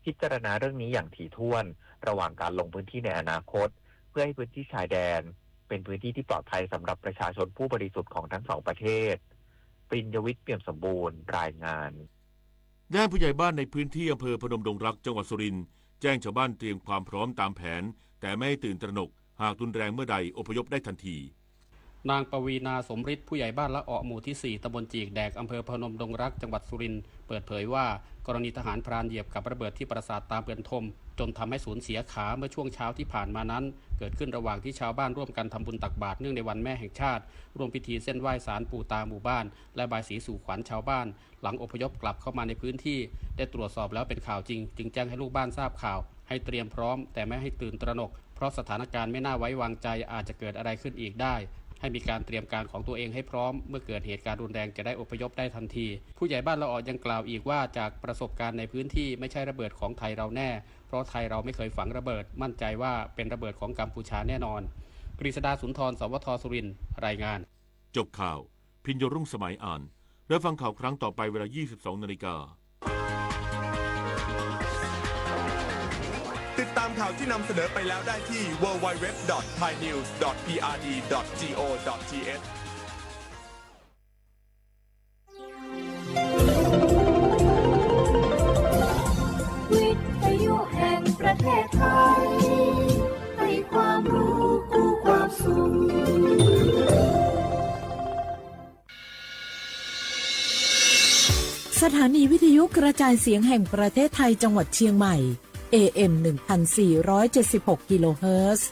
พิจารณาเรื่องนี้อย่างถี่ถ้วนระหว่างการลงพื้นที่ในอนาคตเพื่อให้พื้นที่ชายแดนเป็นพื้นที่ที่ปลอดภัยสำหรับประชาชนผู้บริสุทธิ์ของทั้งสองประเทศปริญญวิทย์เปี่ยมสมบูรณ์รายงานด้านผู้ใหญ่บ้านในพื้นที่อำเภอพนมดงรักจังหวัดสุรินทร์แจ้งชาวบ้านเตรียมความพร้อมตามแผนแต่ไม่ให้ตื่นตระหนกหากรุนแรงเมื่อใดอพยพได้ทันทีนางปวีณาสมฤทธิ์ผู้ใหญ่บ้านละออหมู่ที่4ตำบลจีกแดกอำเภอพนมดงรักจังหวัดสุรินทร์เปิดเผยว่ากรณีทหารพรานเหยียบกับระเบิดที่ปราสาทตาเปือนทมจนทำให้สูญเสียขาเมื่อช่วงเช้าที่ผ่านมานั้นเกิดขึ้นระหว่างที่ชาวบ้านร่วมกันทำบุญตักบาตรเนื่องในวันแม่แห่งชาติร่วมพิธีเส้นไหว้ศาลปู่ตาหมู่บ้านและบายสีสู่ขวัญชาวบ้านหลังอพยพกลับเข้ามาในพื้นที่ได้ตรวจสอบแล้วเป็นข่าวจริงจึงแจ้งให้ลูกบ้านทราบข่าวให้เตรียมพร้อมแต่ไม่ให้ตื่นตระหนกเพราะสถานการณ์ไม่น่าไว้วางใจอาจจะเกิดอะไรขึ้นอีกได้ให้มีการเตรียมการของตัวเองให้พร้อมเมื่อเกิดเหตุการณ์รุนแรงจะได้อพยพได้ทันทีผู้ใหญ่บ้านละออยังกล่าวอีกว่าจากประสบการณ์ในพื้นที่ไม่ใช่ระเบิดของไทยเราแน่เพราะไทยเราไม่เคยฝังระเบิดมั่นใจว่าเป็นระเบิดของกัมพูชาแน่นอนกฤษดาสุนทรสวทสุรินทร์รายงานจบข่าวพิญโยรุ่งสมัยอ่านแล้วฟังข่าวครั้งต่อไปเวลา 22:00 น.ติดตามข่าวที่นำเสนอไปแล้วได้ที่ www.thainews.prd.go.th วิทยุแห่งประเทศไทยให้ความ สถานีวิทยุกระจายเสียงแห่งประเทศไทยจังหวัดเชียงใหม่ AM 1476 กิโลเฮิรตซ์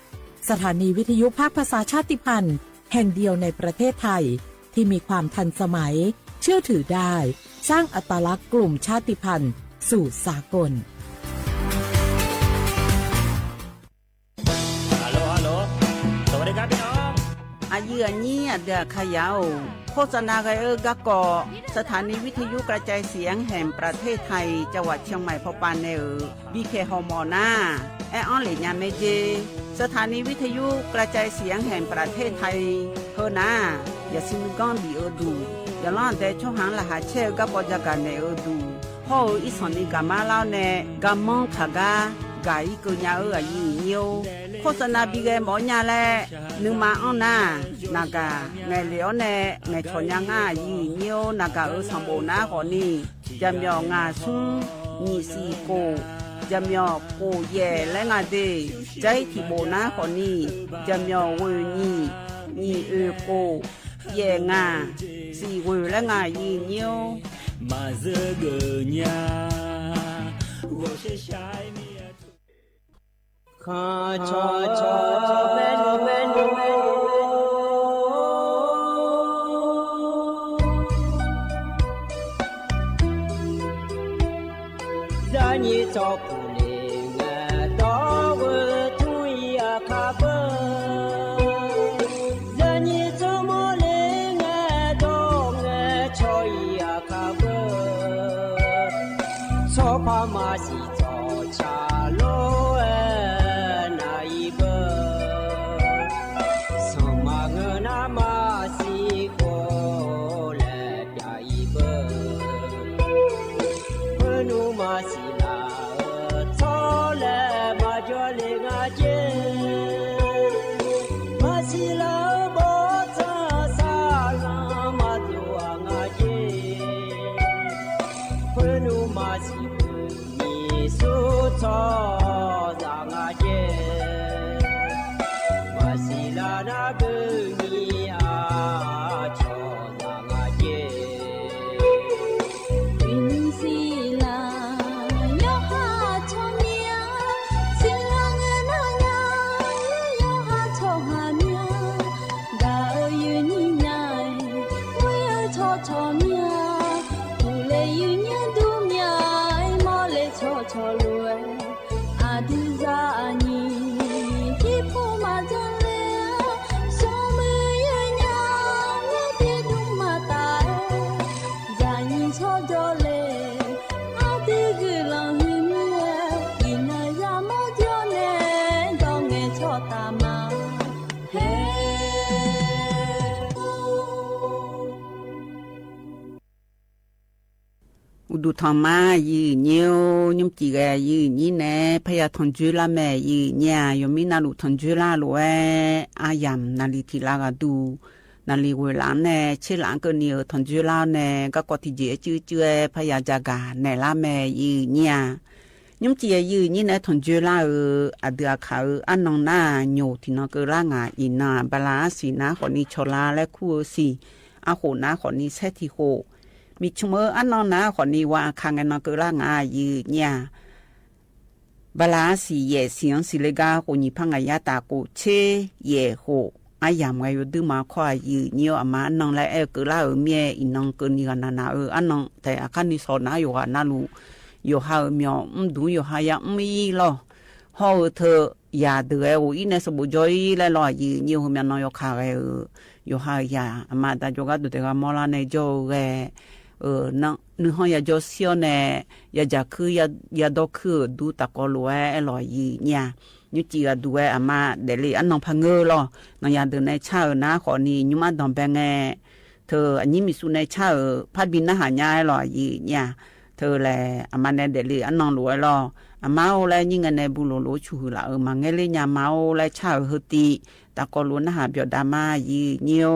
สถานีวิทยุภาคภาษาชาติพันธุ์แห่งเดียวในประเทศไทยที่มีความทันสมัยเชื่อถือได้สร้างอัตลักษณ์กลุ่มชาติพันธุ์สู่สากลอายุอันนี้เดือขยาวโฆษณาไกกะกอสถานีวิทยุกระจายเสียงแห่งประเทศไทยจังหวัดเชียงใหม่พอปานเนบีเคฮอมอนาแอออนเหลียเมเจสถานีวิทยุกระจายเสียงแห่งประเทศไทยเฮนาอย่าซิมกอนบีดูอย่าล้อนแต่ช่องหางละหาเชกะปอจักานเนดูฮออีสอนีกามาลาวเนกามองขากากาอีกุญาอายุเนียวโฆษณาบีเกหมอญาแลนึงมาอ้อนนานากาไงเหลียวเนไงชอนยังอายีเนียวนากาสัมโบนาขอนี่จำยองาซุงนีสีโกจำยอโกเยและงาเดใจที่โบนาขอนี่จำยอเวนี่นีโกเยงาสีเวและงายีเนียวมาเจอเกญา我是下面看cha cha menu menu za ni cho pu le nga do wo tu ya kha ba za ni cho mo le nga do nga cho ya kha ba so pa ma si cho cha loดูทอมายืเนียวยุมจีแกยืนี่แน่พยาทนจุลาแม่ยืเนี่ยยมีนาลุทนจุลาลวยอายามนาลีทีลากดูนาลีเวลาแน่เชลานก็เนียวทนจุลาแน่ก็กอที่เจจื้อพยาจากาแน่ละแม่ยืเนี่ยยุมจียืนี่แน่ทนจุลาอเดือเขาอันนองหน้าโยที่นกร่างอินาบาลาสีนาขอนี้ชลาและคู่สีอาโหนาขอนี้เซติโฮมีชมอันนอนนะขอนี้ว่าคังกันนกร่างยืเนี่ยบาลาสีเย่เสียงสิเลกาคนนี้พังยาตาโกเชเย่โหอายามไงอยู่ดื้อมาควายยืเนี่ยอามาอันนองและกลาเมียอินองเกินนี่กันนาอันนองแต่อาการนี้สอนนะอยู่ว่านาลูอยู่หาเมียดูอยู่หายไม่หรอฮอเธอยาเดือดอีเนี่ยสมุจอยและลอยยืเนี่ยหัวเมียนอยขาอยู่หายาอามาแต่จงก็ดูแต่ก็มอลาในโจเกนั่งนึกห้องยาโจเซียวเนี่ยยาจะคือยาดอกคือดูตะกอลัวลอยยีเนี่ยยุจีก็ดูอามาเดลีอันน้องพังเงอหรอนางยาเดินในชานะขอนี้ยุมาดอมแบงเธออันนี้มีสุในชาพัดบินนะหายาลอยยีเนี่ยเธอแลอามาในเดลีอันน้องรวยหรออามาโอแลยิ่งกันในบุโรโลชูละมาเงเลยยามาโอแลชาเฮตีตะกอลัวนะหาเบียวดามายีเนียว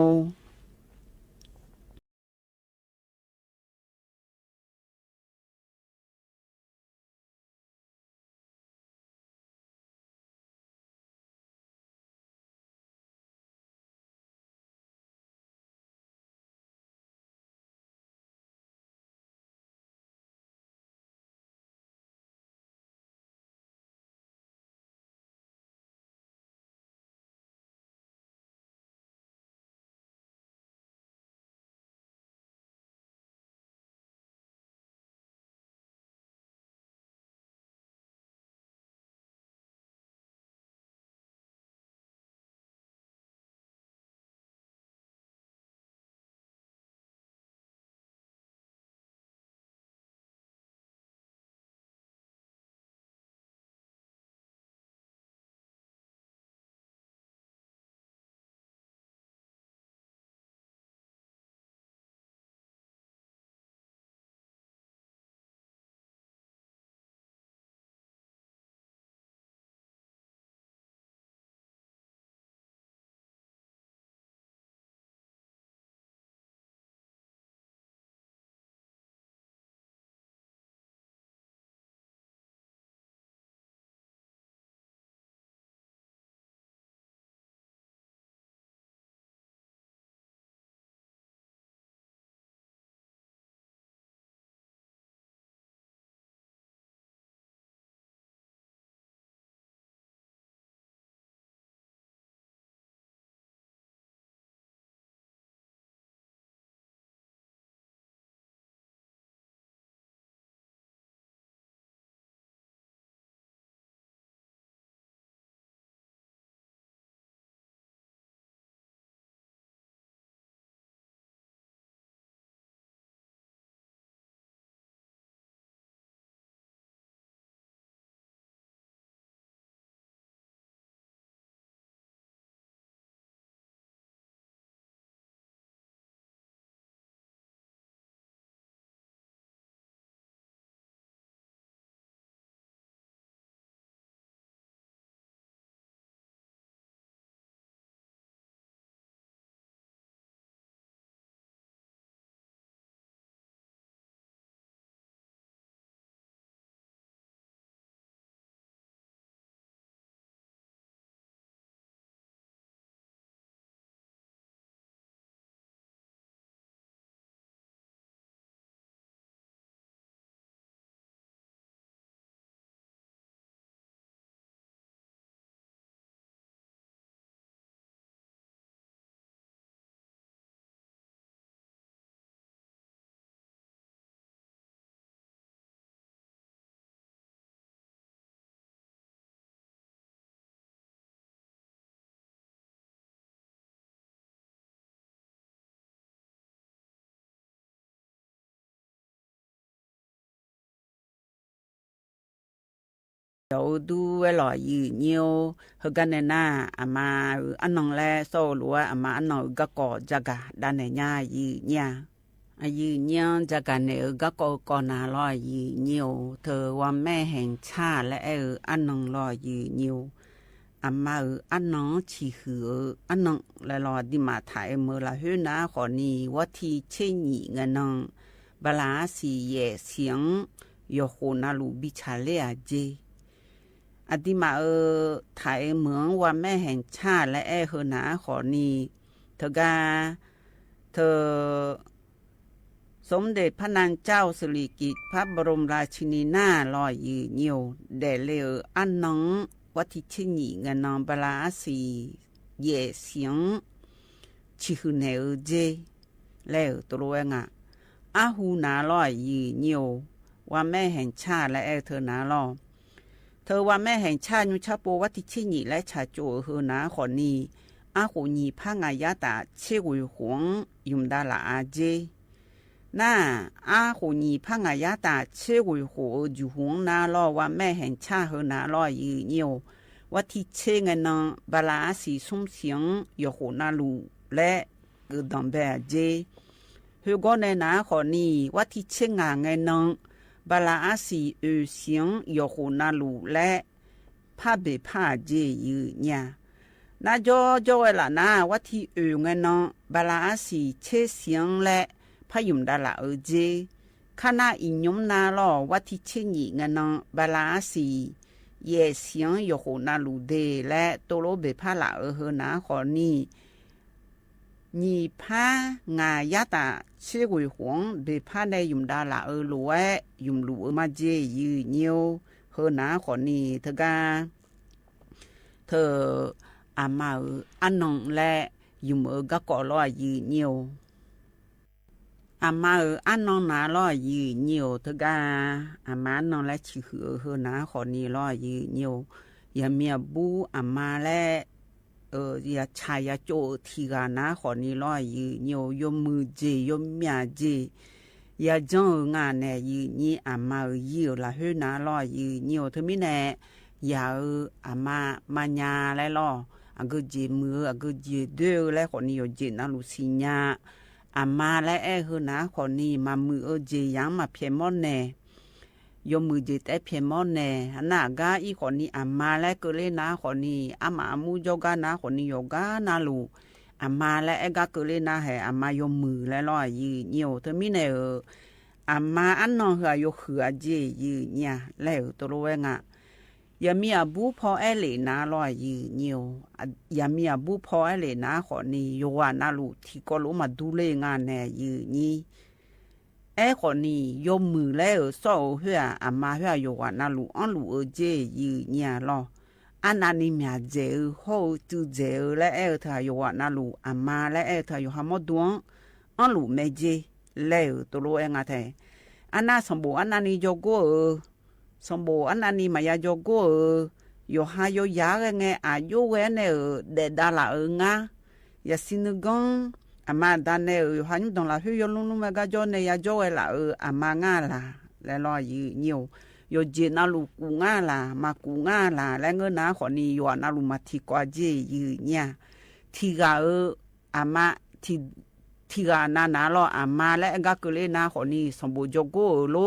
有都为了有和干的那阿妈安能来收罗阿妈安能个个这个但的呀呀这个呢个个拿了有เธอว่าแม่แห่งชาติและอันนงรออยู่อามาอันนงชีหืออันนงและรอดิมาถ่ายเมื่อละหื้อนะขอนี้ว่าที่เช่นนี้เงินงบลาสีเย่เสียงโยโคนาลูบิชาเลอาเจอดิมาถ่ายเหมืองว่าแม่แห่งชาติและเฮนะขอนี้เธอสมเด็จพระนางเจ้าสิริกิติ์พระบรมราชินีนาถลอยยืนเยียวเดเลออันน้องวัติชินีเงินนองบลาสีเย่เสียงชิฮุเนอเจแล้วตัวเองอาหูนาลอยยืนเยียวว่าแม่แห่งชาติและเธอนาลอเธอว่าแม่แห่งชาติยุชาโปวัติชินีและชาโจเฮนาขอนีอาหูนีพางายาตาเชกุยหวงยุมดาลาอาเจน่าอาหูนีพังอายาตาเชื่อกุยหัวอยู่หวงนาลอว่าแม่แห่งชาเฮนาลอยืนเยียวว่าที่เชงนองบาลาสีสุ่มเสียงยโหนาลูและดอมเบเจเฮก็ในนาขอนี้ว่าที่เชงงนองบาลาสีเสียงยโหนาลูและพาเบพาเจยืนเนี่ยนาจอเวลานาว่าที่เงินนองบาลาสีเชเสียงและพยุมดาลาเจขณะอินยมนาลอวัติเชญิงนองบาลาสีเยเสียงโยโหนาลูเดและโตโลเบพาลาเฮนาขอนีนีพางายาตาเชกุยหวงเบพาในยุมดาลาลวยยุมลูมาเจยืเนียวเฮนาขอนีเธออามาอันนองและยุมกะกอลอยืเนียวอามาอันนองนาลอยืนเนียวทกาอามาอันนองและชิหือเฮนาขอนีลอยืนเนียวยาเมียบูอามาและยาชายาโจทีกานาขอนีลอยืนเนียวยมมือเจยมเมียเจยาจังงานแนยืนนี่อามายืนละเฮนาลอยืนเนียวเธอไม่แน่ยาอามามัญญาและลออักเจมืออักเจเดอและขอนีโยเจนาลุสิญาอามาและเฮนะขอนี้มามือเจยังมาเพียมอนแน่ยมมือเจแต่เพียมอนแน่หน้ากาอีขอนี้อามาและก็เลยนะขอนี้อามามูโยกานะขอนี้โยกานาลูอามาและกาก็เลยนะให้อามายมมือและลอยยืนเนียวเธอมีเนอามาอันนองเฮโยเหือเจยืนเนี่ยแล้วตัวรู้ว่ายามีอาบูพอเลนาลอยยืนเนียวยามีอาบูพอเลนาขอนี้โยวานาลูที่ก็รู้มาดูเลงานแน่ยืนนี่ขอนี้ยมมือแล้วโซ่เหืออามาเหือโยวานาลูอันลูเจยืนเนี่ยลออันนั้นนี่มีเจอโฮจูเจอและเธอโยวานาลูอามาและเธอโยฮามดวงอันลูเมเจแล้วตัวรู้แท้อันนั้นสมบูรณ์อันนั้นนี่โยโกสมบูรณ์อันนั้นนี่มายาโยโกโยฮาโยยาเงอาโยเวเนเดดาลางายาซินกงอามาดานเนโยฮานุดงลาฮิโยลุนุมะกาโจเนยาโจเวลาอามางาลาและลอยเนียวโยเจนาลูกูงาลามากูงาลาและเงินนาขอนี้โยนาลูมาทิกว่าเจยืเนี่ยทีกาอามาทีกานาลออามาและกาเกเลนาขอนี้สมบูรณ์โยโกโล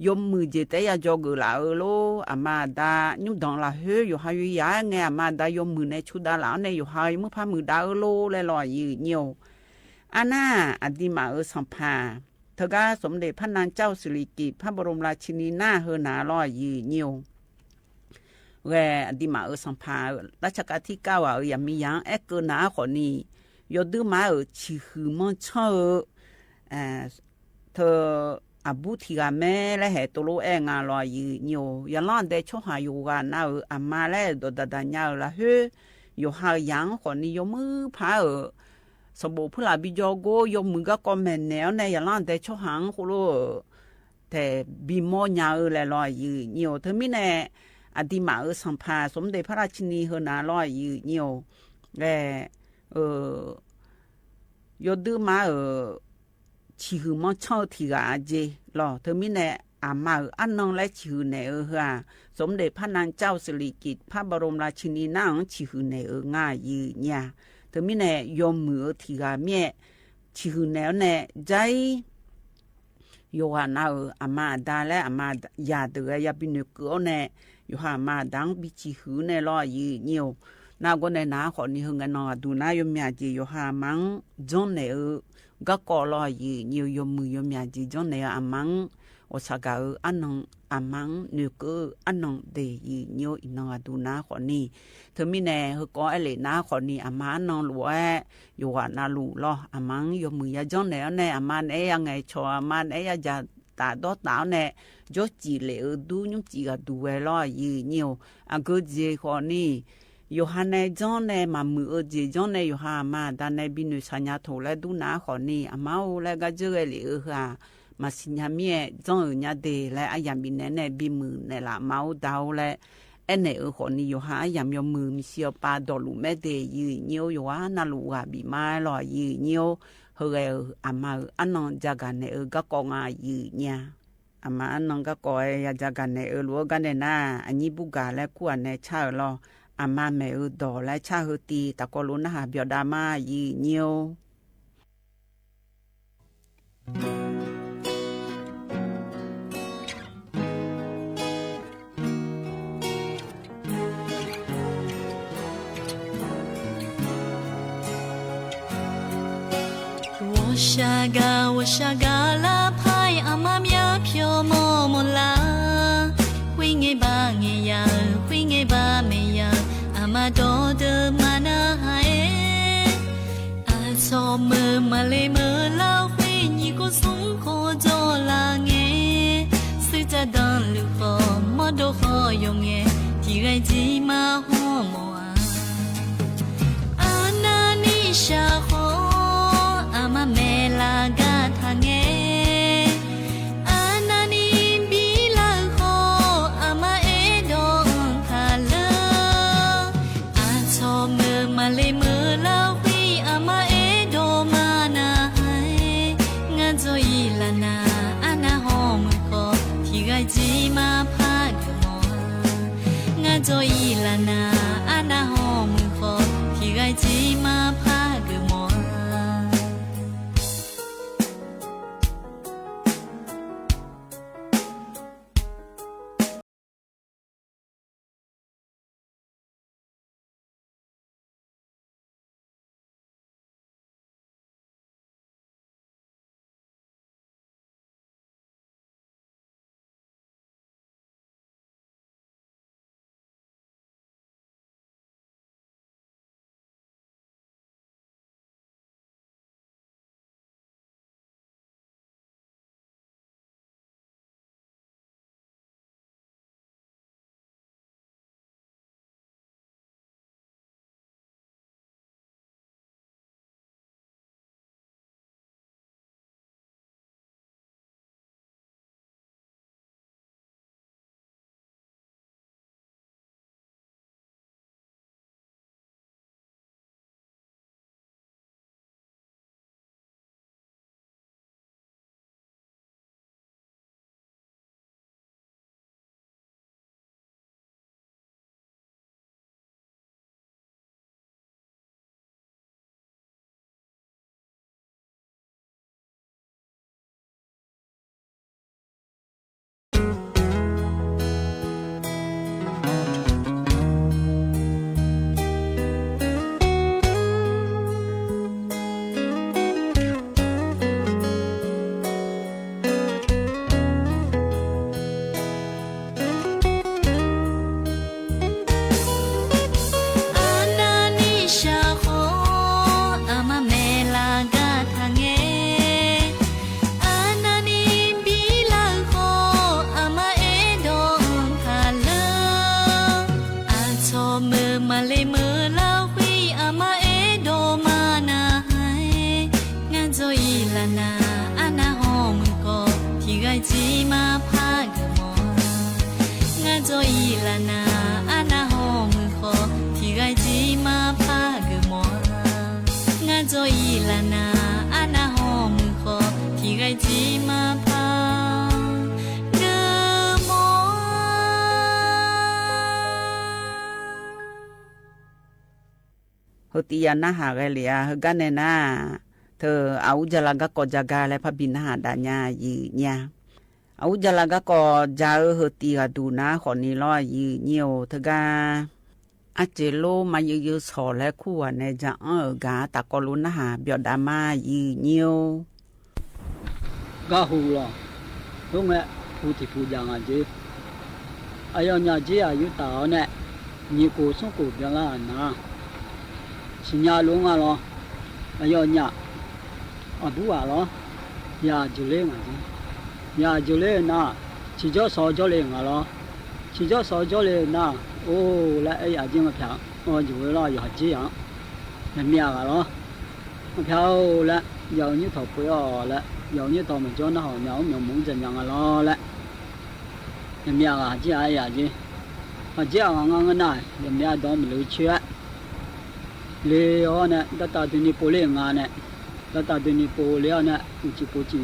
ยมมือเจแต่ยาจอกลาโลอามาดายุดองลาเฮอยู่หายยาไงอามาดายมมือในชุดดาลาในอยู่หายมือพามือดาโลและลอยยืนเนียวอาน่าอดีมาสัมภาเธอก็สมเด็จพระนางเจ้าสิริกิติ์พระบรมราชินีนาถเฮนาลอยยืนเนียวแวอดีมาสัมภารัชกาลที่9ยามียังเกนาขอนี้ยดื้อมาชิฮือมันเชเธออาบุทีกาแม่และเหตุโลงาลอยยืนอยู่ยันล้านเดชหาอยู่กันน่าอามาและดดดันยาละเฮอยู่หายังคนนี้ยมือพาสมบูรณ์พลาบิจโกยมือก็คอมเมนต์แนวในยันล้านเดชหางคุโลแต่บีมอยาและลอยยืนอยู่เธอไม่แน่อดีมาสัมภาสมเด็จพระราชินีเฮนาลอยยืนอยู่และยดื้อมาชิฮือมันเช่าทีกาเจหล่อเธอมีแน่ อามาอันนองและชื่อในฮะสมเด็จพระนางเจ้าสิริกิติ์พระบรมราชินีนางชื่อในง่ายยืเนี่ยถึงมีในยมมือที่กาเมียชื่อแนวในใจโยฮานาอามาดาและอามาญาเดือยาบินุกเนโยฮามาดังบิชิหือในรอยืเนี่ยวนาก็ในนาขอนี่หงกันนอดูนายมยาจีโยฮามังจงในก็กอรอยืเนี่ยมมือยมยาจีจงในอามังโอซากาอันนองอามังนึกอันนองเดยืเนี่ยวอินอดูนาขอนี่เธอมีแน่เฮก็ไอเลนาขอนี่อามังนองหลวโยฮานาลูรออามังยมมือยาจงในแน่อามันเอยังไงชออามันเอยาตาดอตาวเนี่ยจอจีเลดูยุ่งจีก็ดูเวลายืเนี่ยวอันก็เจขอนี่โยฮาในจอนในมามือเจจอนในโยฮามาดานในบินุสัญญาโทและดูนาขอนี่อามาโอและก็เจอเลยค่ะมาสิญญาเมียจอนญาเดและอายังบินในบิมือในละมาโอดาวและเอ็นในขอนี่โยฮายังยมือมิเชียวปาดอลูแม่เดยืเนี่ยวโยฮานาลูกาบิมาลอยืเนี่ยวเฮออามาอันนองจากกันในก็กองอายืเนี่ยอามาอันนองก็กอยจากกันในลัวกันในน่าอันนี้บุกาและกวนในชาลออามาแม่ดอและชาฮตีตะกอลุนะหาเบียดามายีเนียว我下个拉派阿妈苗飘么么啦，会爱吧爱呀，会爱吧没呀，阿妈多的嘛那哎，阿错么嘛嘞么啦，会你个松可做啦哎，谁在当路佛么都好用哎，提爱鸡嘛好么啊，阿那你下好。me la gata nge anani bila ho ama edo khala aso me male me la hui ama edo mana hai nga zo ilana ana ho me ko thi gai ji ma pha mo nga zo ilana ana ho me ko thi gai ji ma pha mo Lana ana ho mu kho thi gai ji ma pha ตียนาหากันเลยเฮกันเนน่าเธอเอาจะลังก็กอจากาและพบินหาดาญายืเนี่ยเอาจะลังก็กอจาเฮตีกดูนะขอนี้ล้อยืเนียวเธอกาอาเจโลมาเยอะๆสอและคู่ในจะกาตะกอลุนหาเบียดามายืเนียวกาหูล่ะตรงนี้ผู้ที่ผู้ยังอาเจอายอนยาเจอายุตาเนี่ยนี่กูส่งกูเบียละนะสิญญาลงอ่ะล่ะอายอนยาอบุอ่ะล่ะยาจุเลงอ่ะจียาจุเลนะชิจอสอจอเลงอ่ะล่ะชิจอสอจอเลนะโอ้และไอ้อาเจมาเพียงอยู่ละยาเจียนั่นเมียอ่ะล่ะมาเพียวและยาวนี้ถอดไปอ่ะและยาวนี้ถอดมันจ้อนะหอเหนียวเหนียวมุ้งจะยังอ่ะล่ะและนั่นเมียอ่ะจีไอ้อาเจอาเจ้าอ่างงั้นน่ะยังไม่ได้ไม่รู้เชื่อเลยอ๋อเนี่ยตัดตัดตัวนี้โปเล่งานเนี่ยตัดตัดตัวนี้โปเล่เนี่ยอุจิโปจิ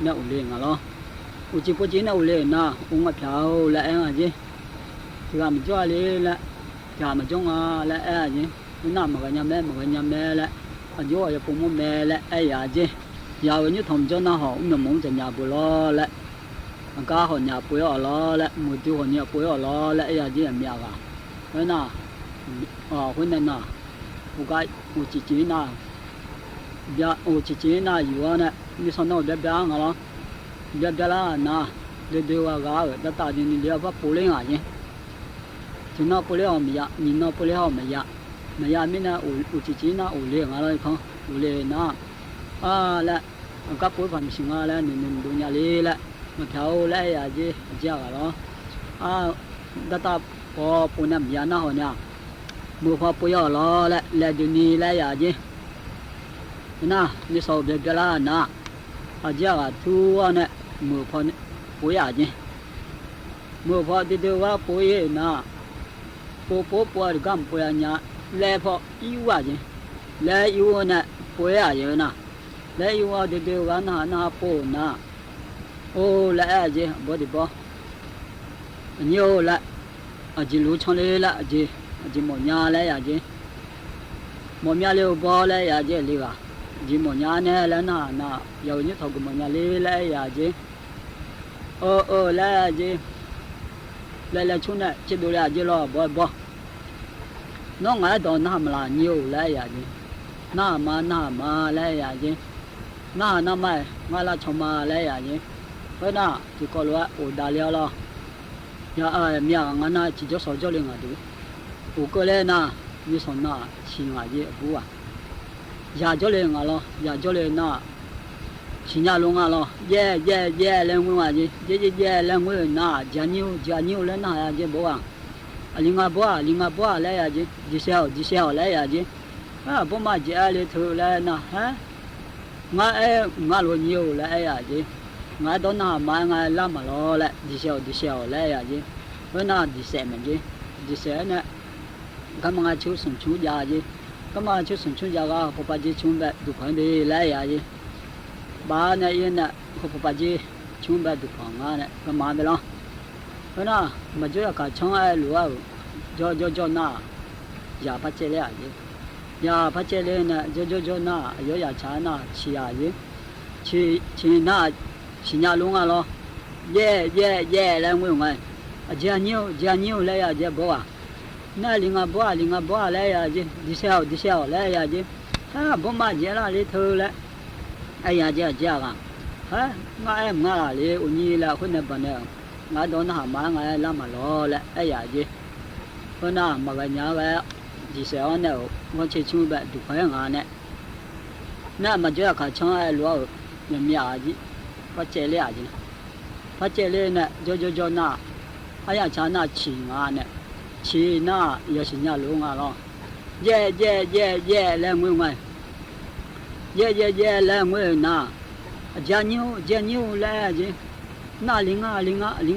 เนี่ยอุเล่งอ่ะล้ออุจิโปจิเนี่ยอุเล่น่ะอุ้งอ่ะเพียวและเอ็งอ่ะจีที่ว่ามันจ้าเลยและที่ว่ามันจ้องอ่ะและเอ็งอ่ะจีน่ะมันก็ยำแม่และอายุอ่ะปุ่มแม่และไอ้อ่ะจียาวนี้ทำจ้าน่ะหอมน้ำมันจะหยาบล้อและกาหอนยาปุยอ๋อล้อและมือที่หอนยาปุยอ๋อล้อและไอ้ยาจีนเมียกันเพราะน่ะคนนั้นน่ะอุกาอุจิจีน่ะเบียอุจิจีน่ะอยู่อ่ะเนี่ยมีสนองเบียงอ่ะล้อเบียละน่ะเดี๋ยวว่ากาแต่ตาจีนเดี๋ยวว่าปุเล่งอ่ะจีจีน่ะปุเล่งไม่ยานี่น่ะปุเล่งไม่ยามีน่ะอุจิจีน่ะอุเล่งอะไรเขาอุเล่น่ะและก็ปุยความสิ่งอะไรนี่ดูเนี่ยเลยและมาเท่าไรอาเจเจ้ากันล้อดัตตาพอปุ่นน้ำยาหน้าหัวเนี่ยมือพอปุยอ๋อล้อและดูนี่ไรอาเจน่ะนี่สอบเด็กละน่ะอาเจ้ากันทัวเนี่ยมือพอปุยอาเจมือพอที่เดียวว่าปุยน่ะปุยกำปุยเนี่ยแล้วพออีวาเจแล้วอีวเนี่ยปุยอาเจน่ะแล้วอีวาที่เดียวกันน่ะปุยน่ะโอ้ละอาเจบ่ได้บ่เนียวละอาเจรู้ช่องเลยละอาเจหมอญาละอาเจหมอญาเลยบ่ละอาเจเลยว่าอาเจหมอญาเนี่ยละน่ะยาวนี้เท่ากับหมอญาเลยละอาเจละอาเจละชุนน่ะจะดูละอาเจรอบ่น้องอ่ะตอนน่ะมาละเนียวละอาเจน่ะมาละอาเจน่ะไม่มาละชมาละอาเจเพราะน่ะที่ก็รู้ว่าโอดาเลียล่ะยาเมียงั้นน่ะจิจะสอนเจ้าเลี้ยงอ่ะดูโอก็เลยน่ะมีสอนน่ะชิงอ่ะเยอะบัวยาเจ้าเลี้ยงอ่ะล่ะยาเจ้าเลี้ยงน่ะชิงยาลงอ่ะล่ะเย่เลี้ยงมืออ่ะเย่เลี้ยงมือน่ะจานิวเลยน่ะอ่ะเยบัวลิงาบัวเลยอ่ะเยดิเซลเลยอ่ะเยบ่มาเจอเลยเธอเลยน่ะฮะงาโลนิวเลยอ่ะเยงาโดนน่ะมาไงลามาล้อแหละดิเซลเลยอ่ะจีเพราะน่ะดิเซลมันจีดิเซลเนี่ยก็มันชูส่งชูยาจีก็มันชูส่งชูยาก็พอปะจีชูแบบดูพันดีเลยอ่ะจีบ้านเนี่ยยันเนี่ยพอปะจีชูแบบดูพังอ่ะเนี่ยก็มาไปแล้วเพราะน่ะมาช่วยกันช่องไอ้หลัวจ่อน่ะยาพัชเจเลยอ่ะจียาพัชเจเลยเนี่ยจ่อน่ะยอยาชาน่ะชีอ่ะจีชีน่ะชิญญาลงอ่ะล้อเย่แล้วมึงไงเจ้านิ้วเลยอ่ะเจ้าบัวน่าลิงาบัวเลยอ่ะจีดิเซลเลยอ่ะจีบ่มาเจ้าละเลยเธอละไอ้ยาเจ้ากันงาเลยอุนี่ละคนเนี่ยบ้านเนี่ยงาโดนหามาไงลามาล้อละไอ้ยาจีคนน่ะมากันยาแล้วดิเซลเนี่ยวันเช้าชูแบบดูพังงานเนี่ยน่ามาเจ้าข้าช่างไอ้หลัวยังมีอาจีพัชเจเลยอ่ะจีพัชเจเลยเนี่ยจ่อน่ะไอ้ยาชาน่ะชิงอ่ะเนี่ยชิน่ะยาชิญญาลงอ่ะล้อเย่แล้วมึงไงเย่แล้วมึงน่ะจานิวแล้วจีน่ะลิง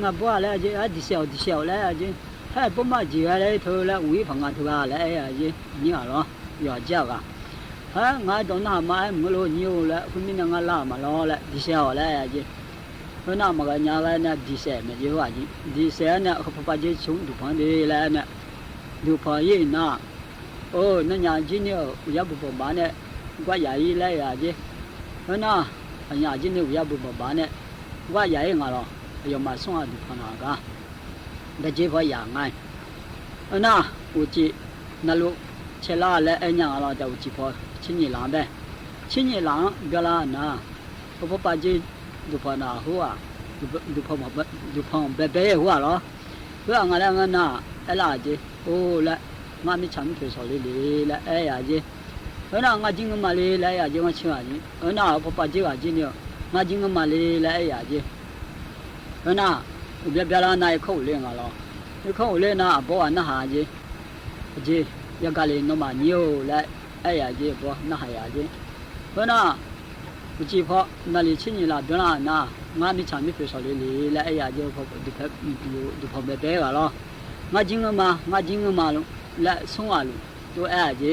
าบัวแล้วจีดิเซลแล้วจีให้ปุ๊บมาจีอะไรเธอแล้ววิ่งพังงานเธอแล้วอ่ะจีนี่อ่ะล้อยาเจ้าอ่ะงาโดนน่ะมาไม่รู้นิวแล้วคุณมีนางลามาล้อแล้วดิเซลแล้วอ่ะจีเพราะน่ะมากันยาแล้วเนี่ยดิเซลไม่เยอะอ่ะจีดิเซลเนี่ยเขาพอจะชุ่มดูพันดีแล้วเนี่ยดูพอยี่น่ะ โอ้นั่นยาจีเนี่ยยาบุบบ้านเนี่ยว่าใหญ่เลยอ่ะจีเพราะน่ะยาจีเนี่ยยาบุบบ้านเนี่ยว่าใหญ่งาหรอยามาส่งอาดูพนักงานแต่จีพออย่างไงน่ะอุจินั่นลูกเชล่าและไอ้ยังเราจะอุจิพอชิ้นยี่หลังเด้ชิ้นยี่หลังเวลาน่ะพอป้าจีดูพนักหัวดูพอเบะหัวหรอเพื่ออะไรงั้นน่ะไอ้ล่ะจีโอ้ละงาไม่ฉันเผยสอนเลยละไอ้ยาจีน่ะงาจริงมาเลยละยาจีมาเชื่อจีน่ะพอป้าจีว่าจีเนี่ยงาจริงมาเลยละไอ้ยาจีน่ะเบียร์ละนายเข้าเรื่องอะไรเข้าเรื่องน่ะบอกว่าน่าหาจียังกะเลยน้องมาเนียวและไอ้ยาจีบอกน่าหายาจีน่ะจีพอนั่นเลยชิ้นนี้ละเดี๋ยวน่ะงาไม่ฉันไม่เผยสอนเลยละไอ้ยาจีพอดูพอเบะกันหรองาจริงมาลุและส่งอาลุตัวไอ้จี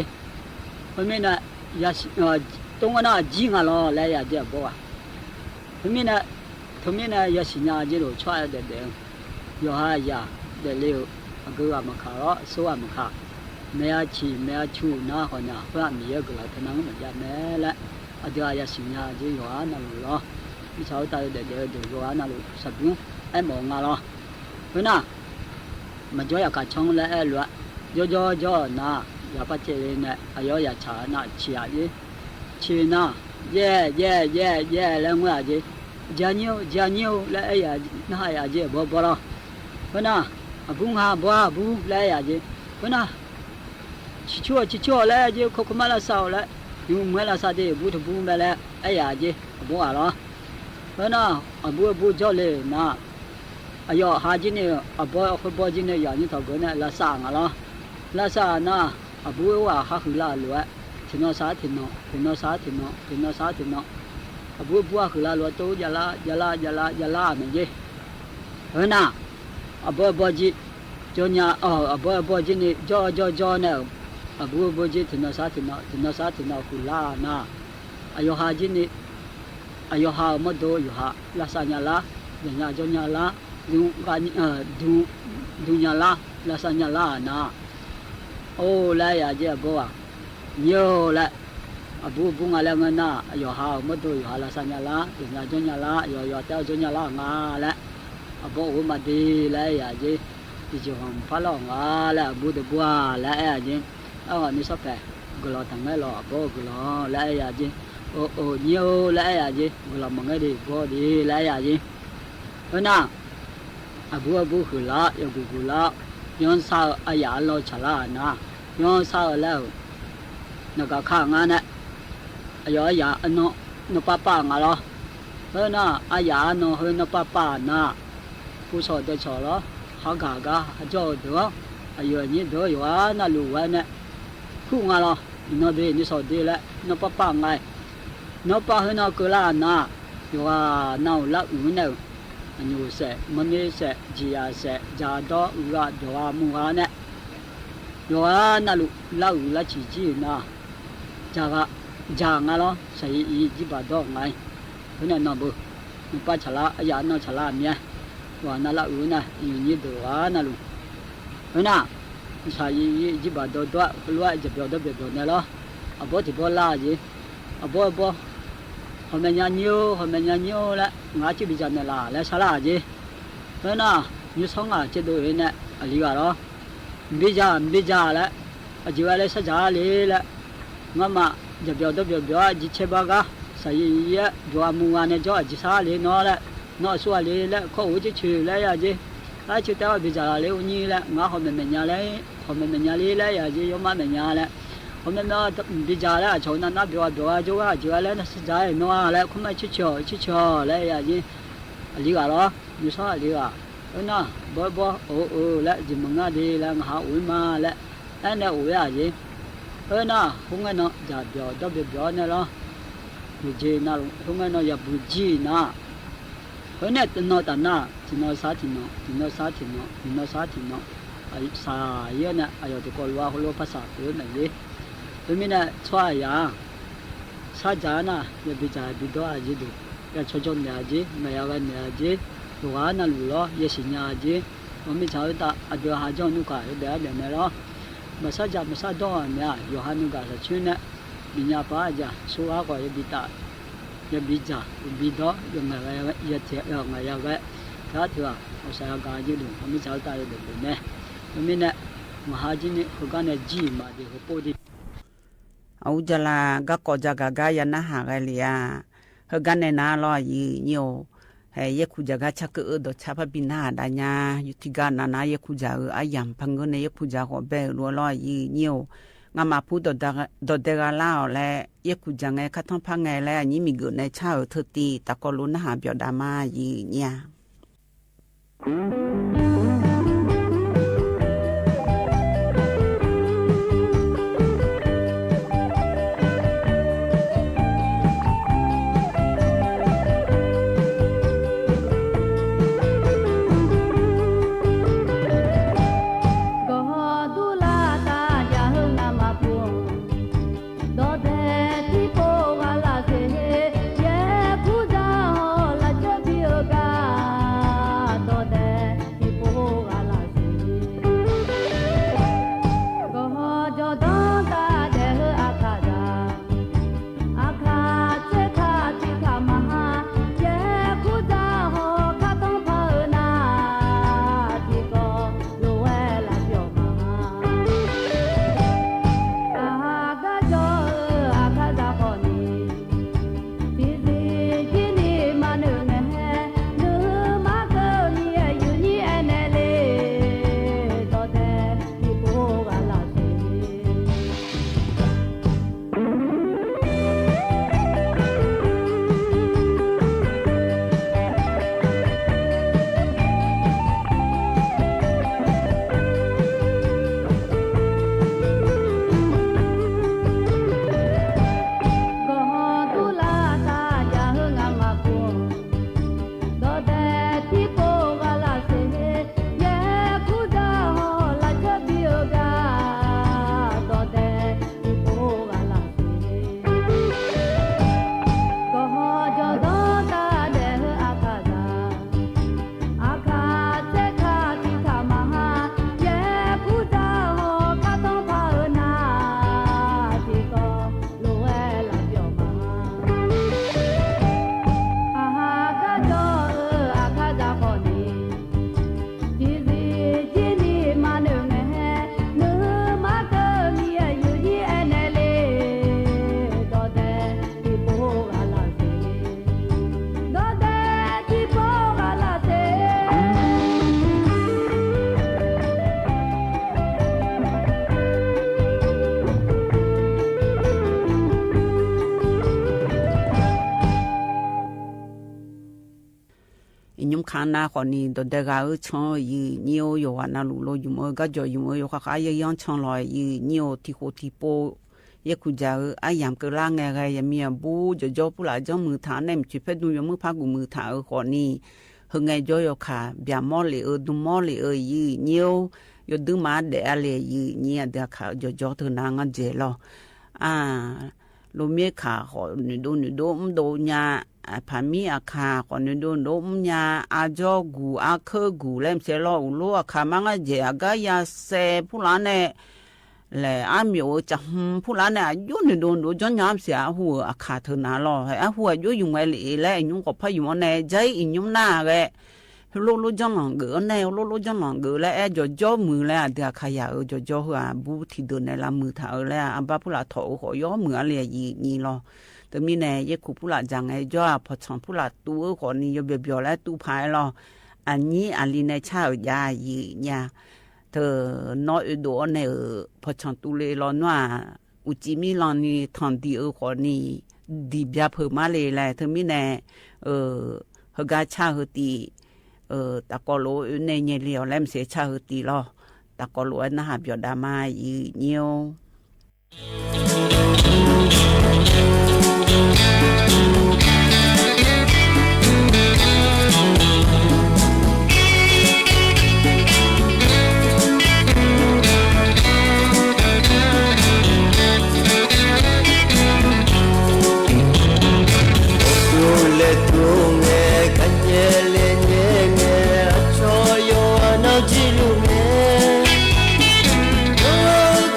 เพราะไม่น่ะยาตรงนั้นจีงาลอและยาจีบอกว่าเพราะไม่น่ะยาสิญาจีเราช่วยเด็กๆอยู่หายาเดี๋ยวเลี้ยวก็ว่ามาขาล้อสู้มาขาแม่ชูน่าคนน่ะเพื่อมีเยอะก็เลยทั้งนั้นเหมือนกันแม่และเดี๋ยวยาสิญาจีอยู่หานั่นล้อที่ชาวตาเด็กๆอยู่หานั่นล้อสับยุไอ้หมองาล้อเพราะน่ะมาจ่อยากช่องและไอ้ล้วนย่อน่ะอย่าไปเจริญเนี่ยอายุอย่าช้าน่ะเชียร์จีน่ะแย่แล้วเมื่อจีจานิวและไอ้ยาน่าอยากจีบ่ละเพราะน่ะบุ้งหาบุ้และอยากจีเพราะน่ะชิชัวและจีคุกมาละสาวและยูเมื่อละสาวดีบุ้งไปแล้วไอ้ยาจีบุ้งอะไรเพราะน่ะบุ้เจ้าเลยน่ะอายุหาจีเนี่ยบุ้จีเนี่ยอย่างนี้ทั้งคนเนี่ยละสางอะไรละสางน่ะบุ้ว่าหาขึ้นละล้วนถึงนอสาถึงนอบัวคือลาลัวโตยาลาเหมือนจีน่ะบัวจีจนยาบัวจีนี่จอเนี่ยบัวจีถึงนอสาถึงนอคือลาน่ะอายุหาจีนี่อายุหาหมดโดอยู่หาลาสัญญาลาอย่างจนยาลาดูยาลาลาสัญญาลาน่ะโอ้แล้วอยากจะบัวเยอะแล้วบุ้งอะไรเงี้ยน่ะอยู่หาหมดอยู่หาละสัญญาละอย่างจนยาละอยู่เต้าจนยาละงาและบุ้งมาดีแล้วอย่างจีที่จะห้องพะล้องาและบุตรบัวและอย่างจีนี่ชอบแปะกุหลาบทั้งนั้นหรอบุ้งกุหลาบและอย่างจีโอ้เนียวและอย่างจีกุหลาบมังเงดีบุ้งดีและอย่างจีน่ะบุ้งกุหลาบอยู่กุหลาบย้อนสาวอายาโลชลานะย้อนสาวแล้วนักข้างนั้นอายุยาโนป้างาล้อเฮ้ยน่ะอายาโนเฮ้ยโนป้าน่ะผู้สอนเด็กสอนล้อหากากะเจ้าเด้ออายุนี้เด้ออยู่ว่าน่ะรู้ว่าเนี่ยคู่งาล้อโนเดนี่สอนดีแล้วโนป้าไงโนป้าเฮ้ยโนกุลาน่ะอยู่ว่าน่าละเนี่ยอันนี้เสมันนี่เสจีอาเสจาดออุระเดี๋ยวมุงาเนี่ยอยู่ว่าน่ะรู้ละจีน่ะจางล้อใส่จีบดอกไงเพราะนั่นน่ะบุป้าฉลาอยากน่าฉลาเนี่ยว่าน่าละน่ะอยู่นี่ดูว่าน่ะลุเพราะน่ะใส่จีบดอกตัวล้วนจะเบียวเนี่ยล้อบ่ที่บ่ลาจีบ่เขาไม่ยานิวละงาจีบิจันเนี่ยละและฉลาจีเพราะน่ะยูสองจะดูเนี่ยอะไรกันล้อบิจาละจีว่าเลยสัจจาเลยละงั้นมาจะเบียวจิเชบากะใส่เยอะบัวมุงานเนี่ยจ่อจิซาเลยนอละนอสัวเลยละเขาอุจิชื่อเลยอะจีไอ้ชื่อแต่ว่าบิจาเลยวันนี้ละงาเขาไม่ยาเลยละอะจียอมไม่ยาละเขาไม่น่าบิจาละชาวนั้นน่าเบียวจ้าจีว่าเลยน่าสนใจนอละเขาไม่ชิชอเลยอะจีลีกาล้อยูซาลีกาน่ะบ่โอ้ละจิมังงาดีละงาอุยมาละไอ้เนี่ยอุยอะจีน่ะพวกนั้นจะเบียวเนี่ยล้อบุจีน่ะพวกนั้นอย่าบุจีน่ะเนี่ยน่ะแต่น่ะที่น่ะสาธิน่ะไอ้สายเนี่ยไอ้ตัวก็ว่าเขาภาษาตัวนั่นเลยตัวนี้เนี่ยช่วยอย่างสาจาน่ะอย่าบิจาบิดอาจีดูอย่าชนเนี่ยจีไม่เอากันเนี่ยจีตัวน่ะรู้ล้ออย่าสิญญาจีผมไม่ชอบแต่เดี๋ยวหาเจ้าหนุ่มก็เดี๋ยวเนี่ยล้อ มาซาจามาซาดอนเนี่ยยูฮันนุกาสชุนเนี่ยมีญาป้าจ้ะสุอาก็ยบิตายบิจ่าบิดอยงไงยะเทยงไงยะเวถ้าถือว่าเอาสายกาจิดุมีสาวตายดุเนี่ยมีเนี่ยมหาจินี่เขากันเนี่ยจีมาดีเขาพูดดีเอาจะลาก็กอจะกากายนะหากันเลยเขากันเนี่ยน่ารอยีเนียวเฮ้ยคุจักชักดชาพบินาดาญายุติการนาเยคุจักอายัมพังเงินเยคุจักเบลรอยีเนียวงามาพูดดเดกาลาวและเยคุจังไงคัดท้องพังไงแล้วนี่มีเกิดในชาเธอตีตะกอลุนหาเบียดามายีเนี่ยคานาคนนี้ตัวเด็กอาชงยีเนียวอยู่วันนั้นลูอยู่มือก็จะอยู่มืออยู่ข้ายังชงลอยยีเนียวที่โคที่โปยคุจาอายามกลางไงไงยังมีบูจะผู้หลายจมือฐานเนี่ยจุดเพชรดูยังมือพักมือฐานคนนี้เฮงไงจะอยู่ค่ะเบียมอเลยดูมอเลยยีเนียวอยู่ดูมาเดอะไรยีเนี่ยเด็กค่ะจะเธอนางเจลลูเมียขาขอหนูดูดูเนี่ยพามีอาคาขอหนูดูเนี่ยอาจอกูอาเคกูเล่มเสลอลูอาคามังเจอากายาเซผู้หลานเนี่ยและอามีโอจะผู้หลานเนี่ยยุ่งดูจนยามเสียหัวอาคาเธอหนาลอให้หัวยุ่งไงเลยและยุ่งกับพายุมันเนี่ยใจยุ่งหน้าเลยลูจังหลังเกอเนี่ยลูจังหลังเกอแล้วจ่อมือแล้วเดี๋ยวขยะจ่อหัวบูที่เดินในลำมือเท้าแล้วอันบ้าผู้หลานถอยหัวย่อมืออะไรยี่ลอแต่มีเนี่ยยี่ขู่ผู้หลานจังไงจ่อพอช่างผู้หลานตัวคนนี้ยเบียวแล้วตู้พายลออันนี้อันนี้ในเช้ายายี่เนี่ยเธอน้อยดูเนี่ยพอช่างตัวเลยลอว่าอุจิมีลอนี่ทอนดีคนนี้ดีแบบเพิ่มมาเลยแหละเธอมีเนี่ยฮกาชาฮตีตะกอโลในเงี้ยเลียวแลมเสียชาหืตีลอตะกอโลนะหาเบียดามาอีเนียวก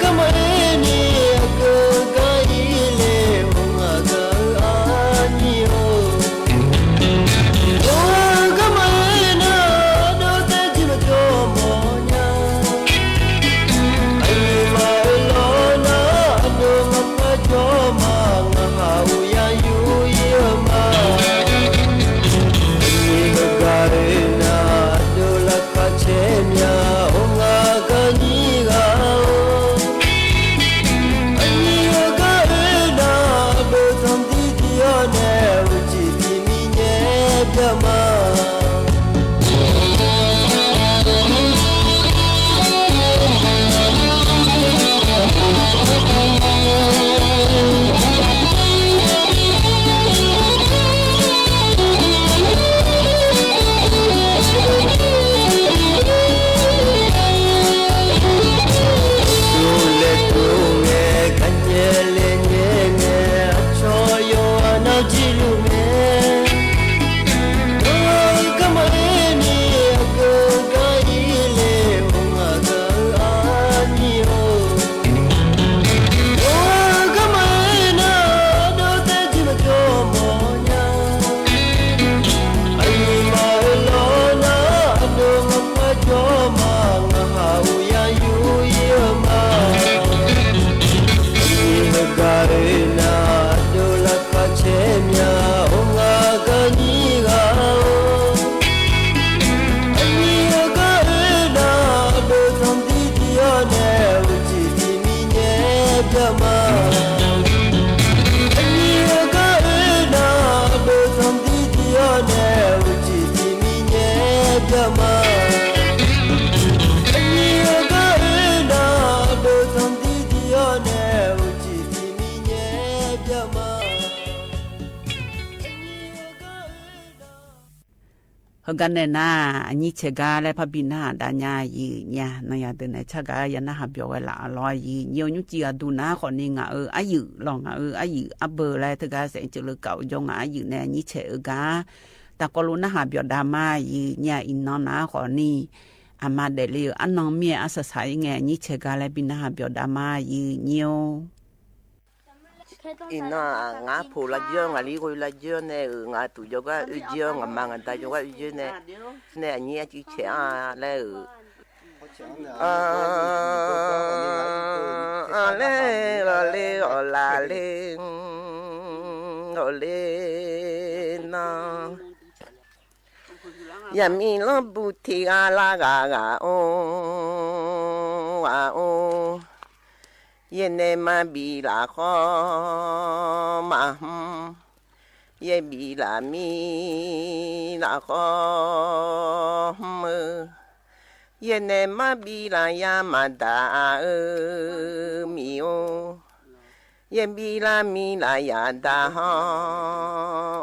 ပြမအညီကအေးနာဒုသံတီတီယောနဲ့ဦးကြည်တီမီညဲပြမဟကန်နေနာအညီချေကလည်းဖပိနာဒါညာยีညာနရတဲ့နဲ့ချက်ကားယနာဟာပြောဝဲလာအလောยีညုံညူကြီးအဒူနာခေါနေငါအယူလောငါအယူအဘလဲတကားစင်ကျလကောက်ကြောငါအယူနဲ့ညီချေကตะกอลุนะหาเปียดามายีญาอินนอนาขอนี่อามาเดลีอันนองเมียอาสสายแงนี่เชกาและบินะหาเปียดามายีเนียวอินนางาผูละเยอะงาลีกุยละเยอะเนี่ยงาตุโยก็เยอะงามังกันตาโยก็เยอะเนี่ยเนี่ยเนี่ยจีเชอาแล้วเลเลลาเลเลนะยามีลบุติอาลากากาโอวาโอเยเนมาบีลาขอมาเยบีลามีลาขอมือเยเนมาบีลายามาดามีโอเยบีลามีลายาดาฮ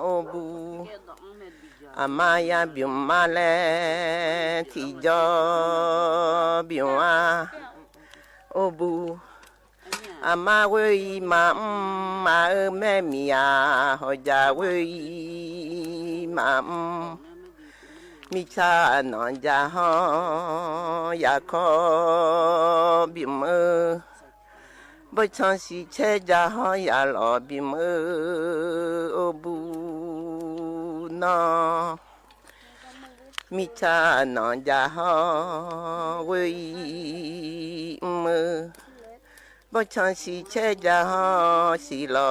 โอบูอามายาบิวมาเลทิจอบิวอาโอบูอามาเวยีมาแม่มียาฮอจาเวยีมามิชานอนจาฮอยาขอบิวมือบ่ชันสิเชจาฮอยาลอบิวมือโอบูนามิชานอนจาฮอเวยีมือบ่ชันสิเชจาฮอสิลอ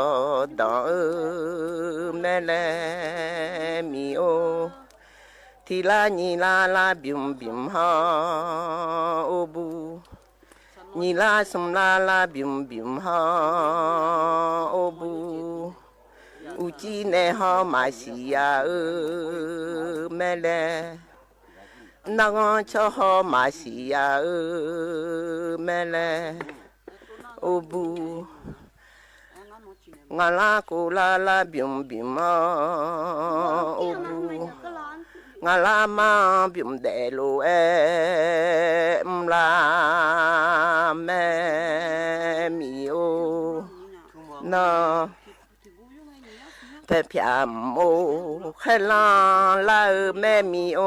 ดอแม่แลมีโอทีลานีลาลาบิมบิมฮอโอบูนีลาสมลาลาบิมบิมฮอโอบูอุจีเนฮอมาสิยาแม่แลนางชอฮอมาสิยาแม่แลโอบูงาลาโกลาลาบิมบิมฮอโอบูงาลามาบิมเดโลมลาแม่มีโอนาเพ่พิามโอแค่ลาลาแม่มีโอ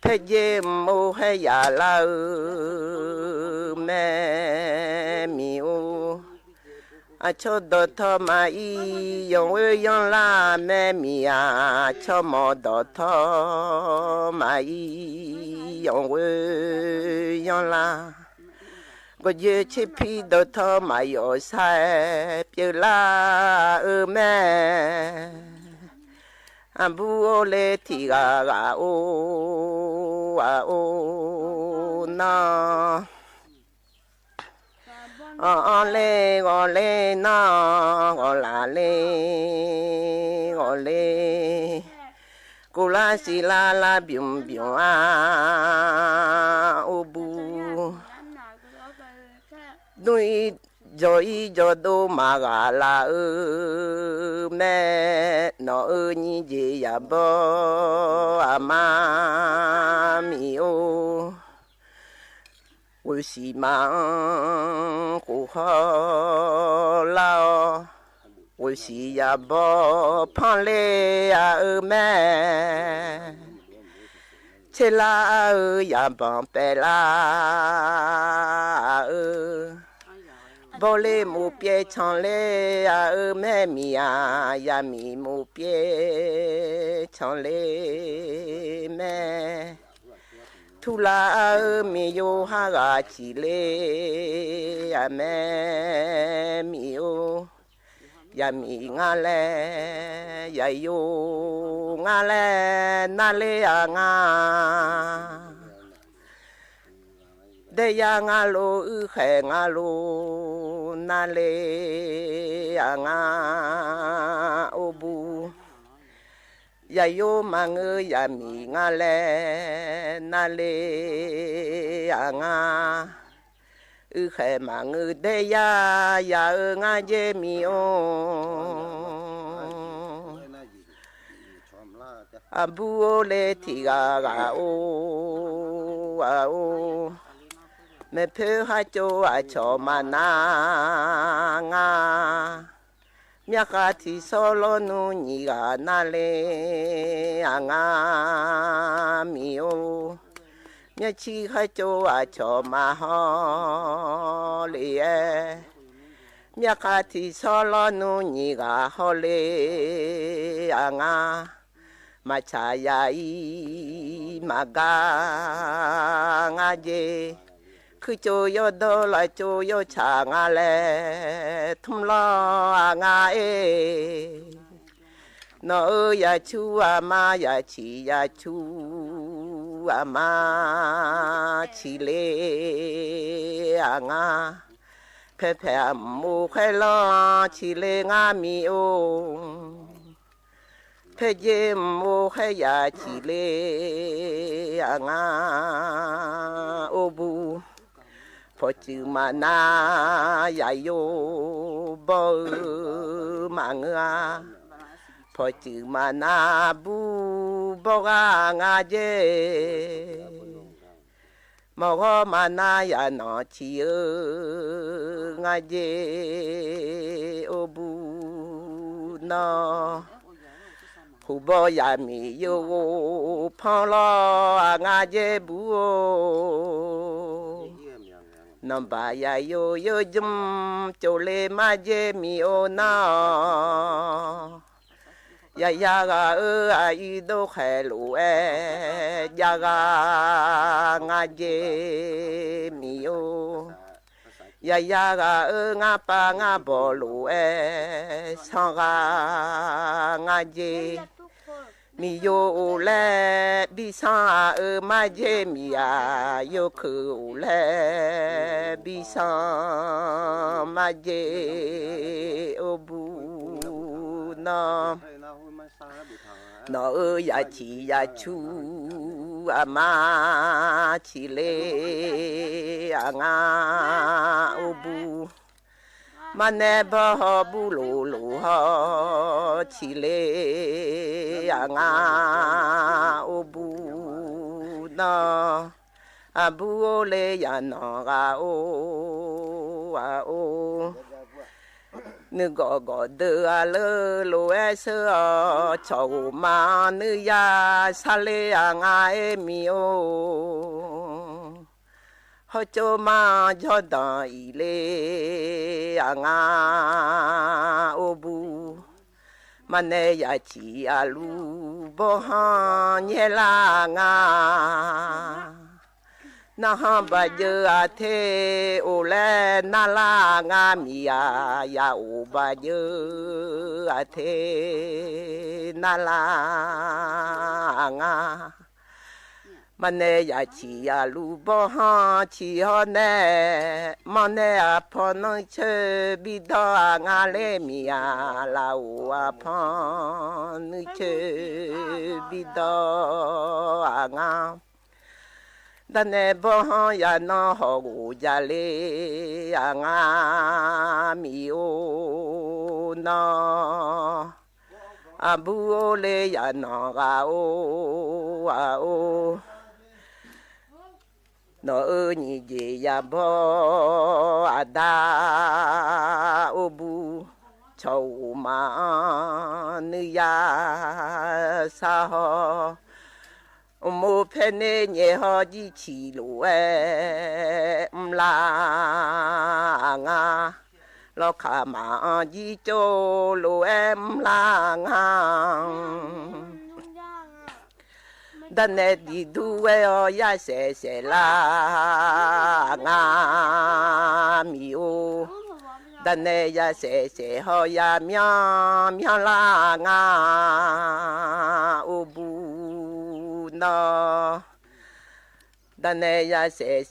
เพ่เยมโอให้ยาลาแม่มีโออาชดดทอมาอียองเวยองลาแม่มีอาชอมอดทอมาอียองเวยองลาก็เยชิพีดทอมาโยไซเปียลาแม่อันบูโอเลติกากาโออาโอนาเลนาลาเลกูลาสิลาลาบิมบิมอาโอบูดุยจอยจอโดมากาลาแม่นอนี่เจียบอามามิโอ我是忙古好老，我是也无胖嘞呀妹，切啦也帮白啦，无嘞木别唱嘞呀妹咪呀，呀咪木别唱嘞妹。图拉咪有哈个起嘞呀妹咪有呀咪俺嘞呀有俺嘞那嘞呀俺的呀俺路海俺路那嘞呀俺哦不 ya yo mangu ya mi nga le na le nga u khe mangu de ya nga je mi o abu o le ti ga o me pe ha cho a cho mana nga Miakati solo nu niga nale anga mio Miachi hacho acho maho le Miakati solo nu niga hole anga Machaya i maga ngaje cứ cho yo đô lại cho yo cha ngà lệ thum lo ngà nó ya chu ama ya chi ya chu ama chi lệ ngà phe phe mu khai lo chi lệ ngà mi o phe je mu khai ya chi lệ ngà o bu Phật chữ mà na dạy vô bơ mà ngà Phật chữ mà na bu bơ ngà dê Mà gõ mà na ya nó chi ơ ngà dê ô bu nó Hù bơ ya mi yo phong lo ngà dê bu ô Namba ya yo jum chole ma je mi o na ya ga ai do khelu ya ga nga je mi o ya ga nga pa nga bo lu sa ga nga je mi yo le bi sa ma je mi ya yo ku le bi sa ma je obu na no ya chi ya chu ama chi le nga obu Mane ba bu lu ha chi le nga obu na abu le ya na ga o nu go de a le lo so chou ma nu ya sa le nga mi o Hô chô ma cho đà y lê nga ô bu Mà nê ya chi a lu bô ha nhê la nga Na ha ba dơ a thê ô lê na la nga mi ya ô ba dơ a thê na la nga Mà nè ya chi ya lu bô ha chi ho nè Mà nè a phô nâng chê bi đô ngà lê mi ya la u a phô nâng chê bi đô ngà Đà nè bô ha ya nô hô u ya lê ngà mi ô nô A bu ô lê ya nô ga ô a ô Nó ni je ya bo ada obu chou ma nu ya sa ho mo phene nye ho ji chi lu la nga lo kha ma ji cho lu la nga Đà nè đi đu o ya se la nga mi o Đà nè ya se ho ya mia la nga o bu na Đà nè ya se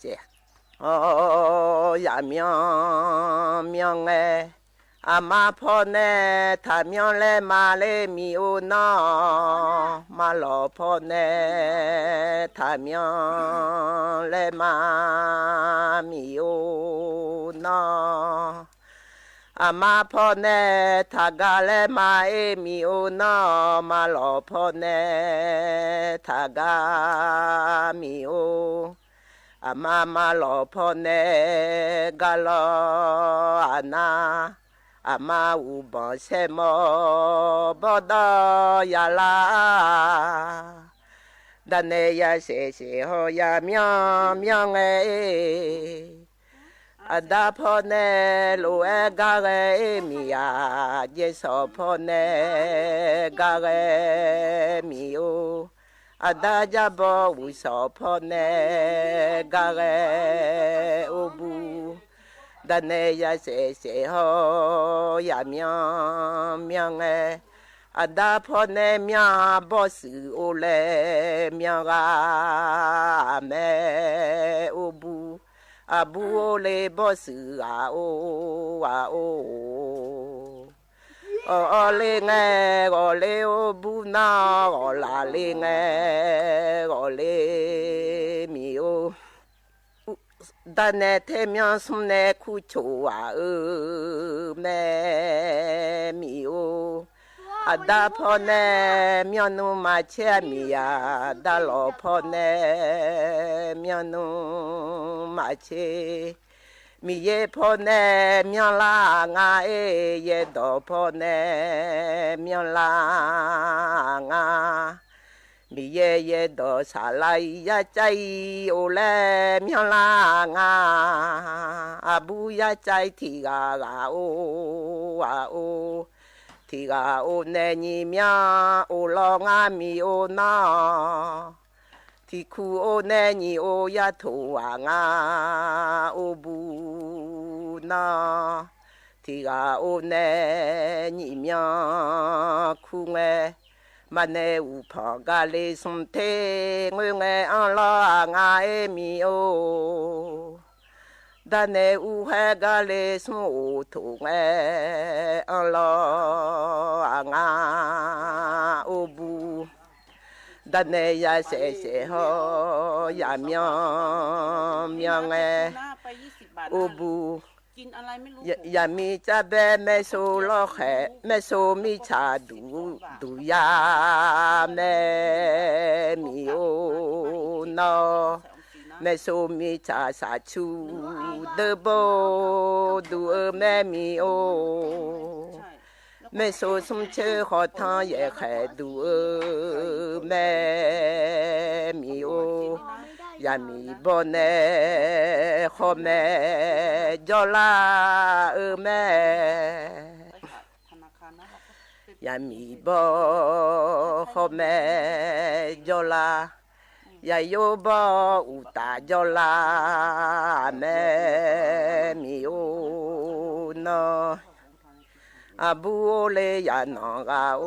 ho ya mia อามาพ่อแน่ถ้าเมียแลมาเลมีโอนามาหล่อพ่อแน่ถ้าเมียแลมามีโอนาอามาพ่อแน่ถ้ากาแลมามีโอนามาหล่อพ่อแน่ถ้ากามีโออามาหล่อพ่อแน่กาลออานาอามาอุบอนเสมอบอดอยาลาดันเนยาเสเสหอยาเมียเมียเออาดาพ่อแน่ลูเอกาเอมียาเยสอพ่อแน่กาเอมีโออาดาจับอุสอพ่อแน่กาเอโอบูดันเนยาเสเสหอยาเมียเมียเออาดาพ่อแน่เมียบอสือโอเลเมียกาแม่โอบูอาบูโอเลบอสืออาโออาโอโอเลงโอเลโอบูนาโอลาเลงโอเลมีโอดันเนเทเมียสมเนคุโชอาแม่มีโออาดาพ่อแน่เมียนุมาเชมียาดาลอพ่อแน่เมียนุมาเชมีเยพ่อแน่เมียลางาเยดอพ่อแน่เมียลางามีเยดอสาลายยาใจโอเลเมียลางาอาบูยาใจที่กาโออาโอที่กาโอเนญิเมียโอลองามีโอนาที่คูโอเนญิโอยาโทวางาโอบูนาที่กาโอเนญิเมียคูเงมาเนอุพอกาเลสมเทงเงอันลางามีโอดันเนอุเฮกาเลสมโอทุงอันลางาโอบูดันเนยาเสเสหอยาเมียเมียเงโอบูยามีจะเบเมโซโลเขเมโซมิชาดูยาเมมีโอนอเมโซมิชาสาชูเดโบดูแม่มีโอเมโซสมเชขอทานเยแค่ดูแม่มีโอยามีบนเนขอแม่จอลาแม่ยามีบ่ขอแม่จอลายาโยบ่อุตาจอลาแม่มีโอนออาบูโอเลยานองาโอ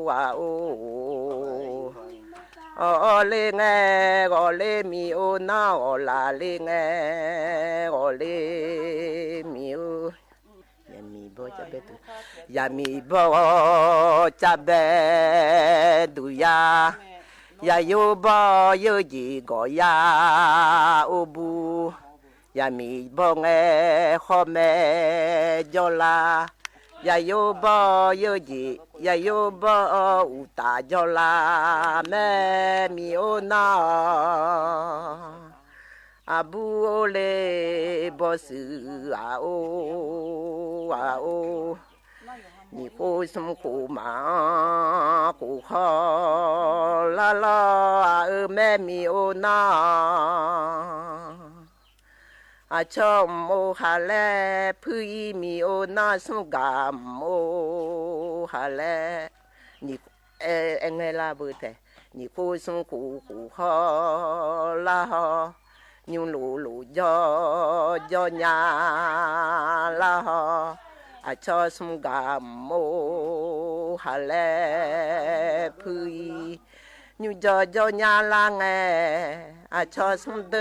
อาโอโอเลงโอเลมีโอนาโอลาเลงโอเลมีโอยามีบ่จะเบตุยามีบ่จะเบดูยายาโยบ่โยจีก็ยาโอบูยามีบ่เงขอแม่จอลายาโยบ่โยจียาโยบ่อุตาจอลาแม่มีโอนาอาบูโอเลบ่สืออาโออาโอนี่โคสมโคมาโคขอลาลาแม่มีโอนาอาชอมโมฮาเลพุยมีโอนาสมกามโมฮาเลนี่เงลาบุเตนี่โคสมโคขอลาฮยูลูจอญาลาฮอาชอสมกามโมฮาเลพุยยูจอญาลาเงอาชอสมเด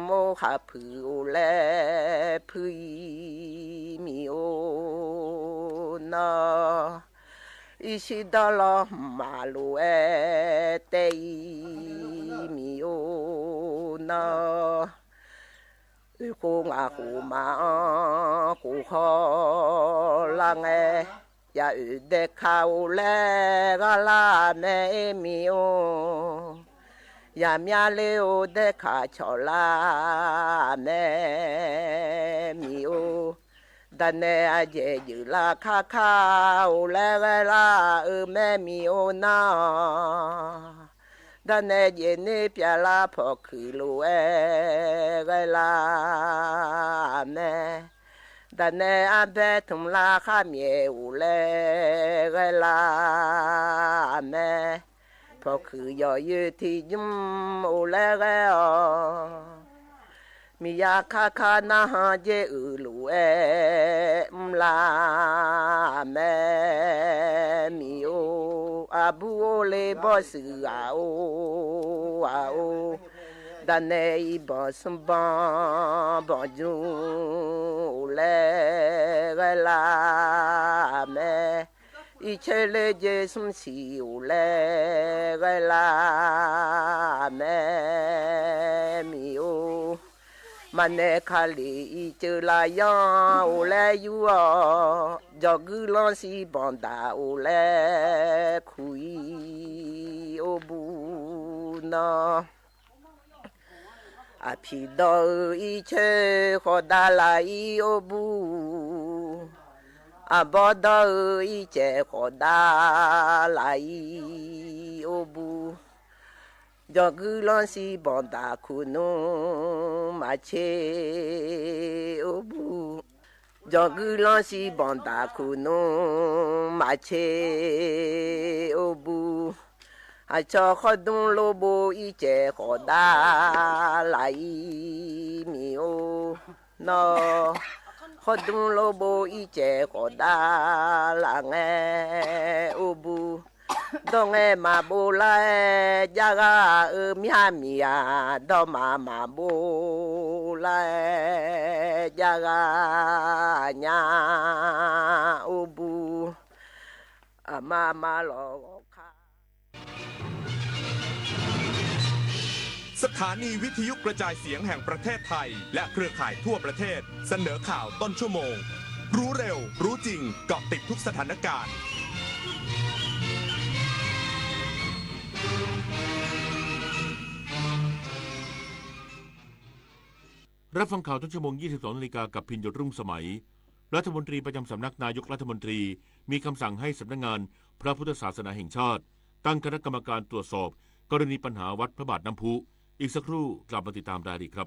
โมฮาพุเลพุยมีโอ no Isidolo malue te mio no Ko ngā ko maa ko holange Ya ude kaule gala ne mio Ya miale o de ka chola ne mio Dane aje yula kaka o levela me mio na Dane jene piala pokulu la ne Dane abetum la kamie ule la ne Poku yo yuti jum ule Miya kaka na haje ulu mla me mio abu ole bosu ao Dane i bosum bonju ule la me Ichele jesum si ule la me mio Mane kali ichela ya ule yuo Jogulan si bonda ule kui obu na Apido iche kodala i obu Abodo iche kodala i obu Jogulan si bonda kuno mache obu Jogulan si bonda kuno mache obu Acho khodun lobo iche kodala i mio no Khodun lobo iche kodala nge obu Donge mabola jaga mia do mabola jaga nya ubu mama lo สถานีวิทยุกระจายเสียงแห่งประเทศไทยและเครือข่ายทั่วประเทศเสนอข่าวต้นชั่วโมงรู้เร็วรู้จริงเกาะติดทุกสถานการณ์รับฟังข่าวต้นชั่วโมง 22 นาฬิกากับพินโยรุ่งสมัยรัฐมนตรีประจำสำนักนายกรัฐมนตรีมีคำสั่งให้สำนักงานพระพุทธศาสนาแห่งชาติตั้งคณะกรรมการตรวจสอบกรณีปัญหาวัดพระบาทน้ำพุอีกสักครู่กลับมาติดตามรายละเอียดครับ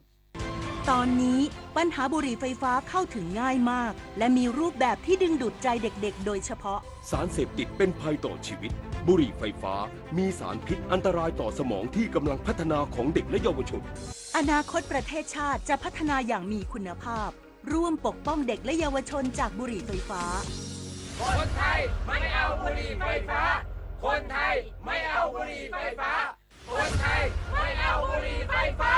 ตอนนี้ปัญหาบุหรี่ไฟฟ้าเข้าถึงง่ายมากและมีรูปแบบที่ดึงดูดใจเด็กๆโดยเฉพาะสารเสพติดเป็นภัยต่อชีวิตบุหรี่ไฟฟ้ามีสารพิษอันตรายต่อสมองที่กำลังพัฒนาของเด็กและเยาวชนอนาคตประเทศชาติจะพัฒนาอย่างมีคุณภาพร่วมปกป้องเด็กและเยาวชนจากบุหรี่ไฟฟ้าคนไทยไม่เอาบุหรี่ไฟฟ้าคนไทยไม่เอาบุหรี่ไฟฟ้าคนไทยไม่เอาบุหรี่ไฟฟ้า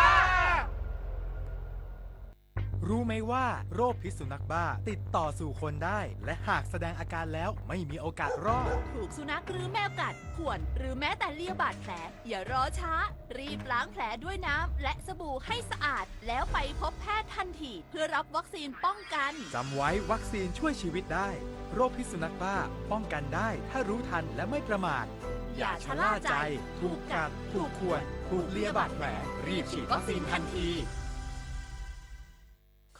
รู้ไหมว่าโรคพิษสุนัขบ้าติดต่อสู่คนได้และหากแสดงอาการแล้วไม่มีโอกาสรอดถูกสุนัขหรือแมวกัดข่วนหรือแม้แต่เลียบาดแผลอย่ารอช้ารีบล้างแผลด้วยน้ำและสบู่ให้สะอาดแล้วไปพบแพทย์ทันทีเพื่อรับวัคซีนป้องกันจำไว้วัคซีนช่วยชีวิตได้โรคพิษสุนัขบ้าป้องกันได้ถ้ารู้ทันและไม่ประมาทอย่าชะล่าใจถูกกัดถูกข่วนถูกเลียบาดแผลรีบฉีดวัคซีนทันที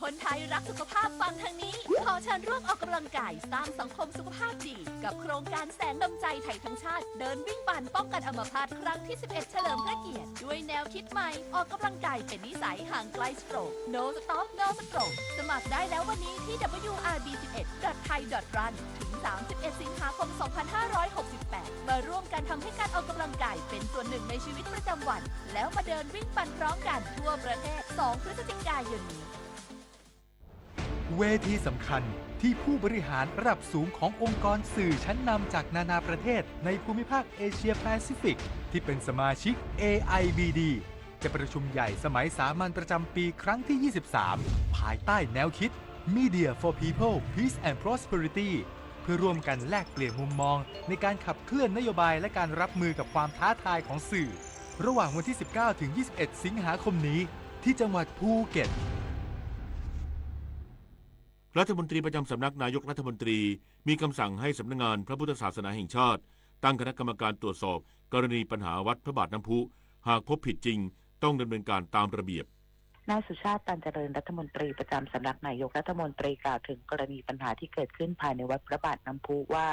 คนไทยรักสุขภาพฟังทางนี้ขอเชิญร่วมออกกำลังกายสร้างสังคมสุขภาพดีกับโครงการแสงดำใจไทยทั้งชาติเดินวิ่งปั่นป้องกันอัมพาตครั้งที่ 11 เฉลิมพระเกียรติด้วยแนวคิดใหม่ออกกำลังกายเป็นนิสัยห่างไกลสโตรก No Stop No Stroke สมัครได้แล้ววันนี้ที่ wrb11.thai.run ถึง 31 สิงหาคม 2568 มาร่วมกันทำให้การออกกำลังกายเป็นส่วนหนึ่งในชีวิตประจำวันแล้วมาเดินวิ่งปั่นพร้อมกันทั่วประเทศ 2 พฤศจิกายนนี้เวทีสำคัญที่ผู้บริหารระดับสูงขององค์กรสื่อชั้นนำจากนานาประเทศในภูมิภาคเอเชียแปซิฟิกที่เป็นสมาชิก AIBD จะประชุมใหญ่สมัยสามัญประจำปีครั้งที่ 23 ภายใต้แนวคิด Media for People Peace and Prosperity พื่อร่วมกันแลกเปลี่ยนมุมมองในการขับเคลื่อนนโยบายและการรับมือกับความท้าทายของสื่อระหว่างวันที่ 19 ถึง 21 สิงหาคมนี้ที่จังหวัดภูเก็ตรัฐมนตรีประจำสำนักนายกรัฐมนตรีมีคำสั่งให้สำนักงานพระพุทธศาสนาแห่งชาติตั้งคณะกรรมการตรวจสอบกรณีปัญหาวัดพระบาทน้ำพุหากพบผิดจริงต้องดำเนินการตามระเบียบนายสุชาติ ตันเจริญรัฐมนตรีประจำสำนักนายกรัฐมนตรีกล่าวถึงกรณีปัญหาที่เกิดขึ้นภายในวัดพระบาทน้ำพุว่า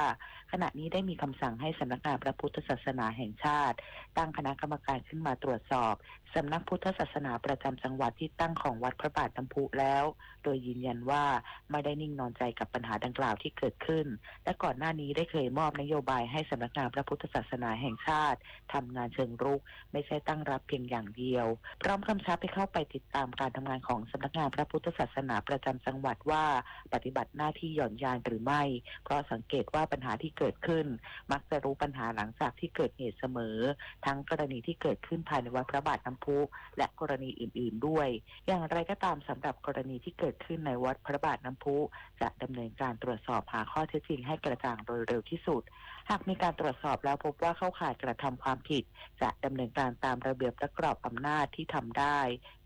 ขณะนี้ได้มีคำสั่งให้สำนักงานพระพุทธศาสนาแห่งชาติตั้งคณะกรรมการขึ้นมาตรวจสอบสำนักพุทธศาสนาประจำจังหวัดที่ตั้งของวัดพระบาทน้ำพุแล้วโดยยืนยันว่าไม่ได้นิ่งนอนใจกับปัญหาดังกล่าวที่เกิดขึ้นและก่อนหน้านี้ได้เคยมอบนโยบายให้สำนักงานพระพุทธศาสนาแห่งชาติทำงานเชิงรุกไม่ใช่ตั้งรับเพียงอย่างเดียวพร้อมกำชับให้เข้าไปติดตามการทำงานของสำนักงานพระพุทธศาสนาประจำจังหวัดว่าปฏิบัติหน้าที่หย่อนยานหรือไม่เพราะสังเกตว่าปัญหาที่เกิดขึ้นมักจะรู้ปัญหาหลังจากที่เกิดเหตุเสมอทั้งกรณีที่เกิดขึ้นภายในวัดพระบาทน้ำพุและกรณีอื่นๆด้วยอย่างไรก็ตามสำหรับกรณีที่เกิดขึ้นในวัดพระบาทน้ำพุจะดำเนินการตรวจสอบหาข้อเท็จจริงให้กระจ่างโดยเร็วที่สุดหากมีการตรวจสอบแล้วพบว่าเข้าข่ายกระทำความผิดจะดำเนินการตามระเบียบและกรอบอำนาจที่ทำได้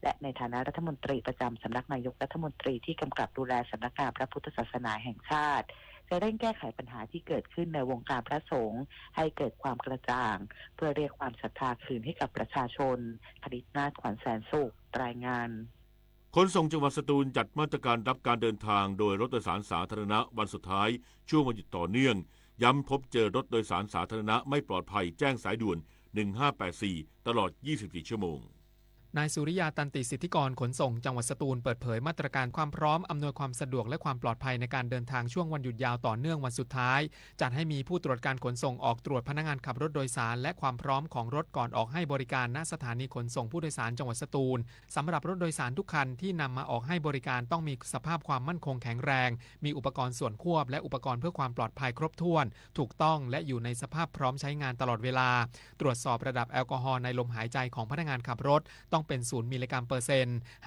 และในฐานะรัฐมนตรีประจำสำนักนายกรัฐมนตรีที่กำกับดูแลสำนักงานพระพุทธศาสนาแห่งชาติจะเร่งแก้ไขปัญหาที่เกิดขึ้นในวงการพระสงฆ์ให้เกิดความกระจ่างเพื่อเรียกความศรัทธาคืนให้กับประชาชนผลิตนาถขวัญแสนสุขรายงานขนส่งจังหวัดสตูลจัดมาตรการรับการเดินทางโดยรถโดยสารสาธารณะวันสุดท้ายช่วงวันหยุดต่อเนื่องย้ำพบเจอรถโดยสารสาธารณะไม่ปลอดภัยแจ้งสายด่วน1584ตลอด24ชั่วโมงนายสุริยาตันติสิทธิกรขนส่งจังหวัดสตูลเปิดเผยมาตรการความพร้อมอำนวยความสะดวกและความปลอดภัยในการเดินทางช่วงวันหยุดยาวต่อเนื่องวันสุดท้ายจัดให้มีผู้ตรวจการขนส่งออกตรวจพนักงานขับรถโดยสารและความพร้อมของรถก่อนออกให้บริการณสถานีขนส่งผู้โดยสารจังหวัดสตูลสำหรับรถโดยสารทุกคันที่นำมาออกให้บริการต้องมีสภาพความมั่นคงแข็งแรงมีอุปกรณ์ส่วนควบและอุปกรณ์เพื่อความปลอดภัยครบถ้วนถูกต้องและอยู่ในสภาพพร้อมใช้งานตลอดเวลาตรวจสอบระดับแอลกอฮอล์ในลมหายใจของพนักงานขับรถต้องเป็น0 มิลลิกรัม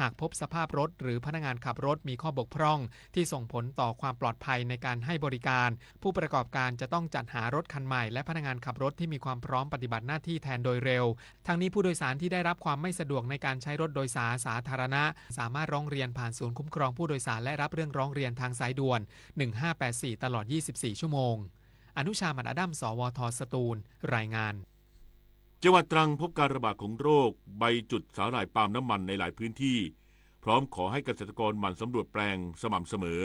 หากพบสภาพรถหรือพนักงานขับรถมีข้อบกพร่องที่ส่งผลต่อความปลอดภัยในการให้บริการผู้ประกอบการจะต้องจัดหารถคันใหม่และพนักงานขับรถที่มีความพร้อมปฏิบัติหน้าที่แทนโดยเร็วทั้งนี้ผู้โดยสารที่ได้รับความไม่สะดวกในการใช้รถโดยสารสาธารณะสามารถร้องเรียนผ่านศูนย์คุ้มครองผู้โดยสารและรับเรื่องร้องเรียนทางสายด่วน1584ตลอด24ชั่วโมงอนุชา หมั่นอดัม สวท.สตูลรายงานจังหวัดตรังพบการระบาดของโรคใบจุดสาหร่ายปาล์มน้ำมันในหลายพื้นที่พร้อมขอให้เกษตรกรหมั่นสำรวจแปลงสม่ำเสมอ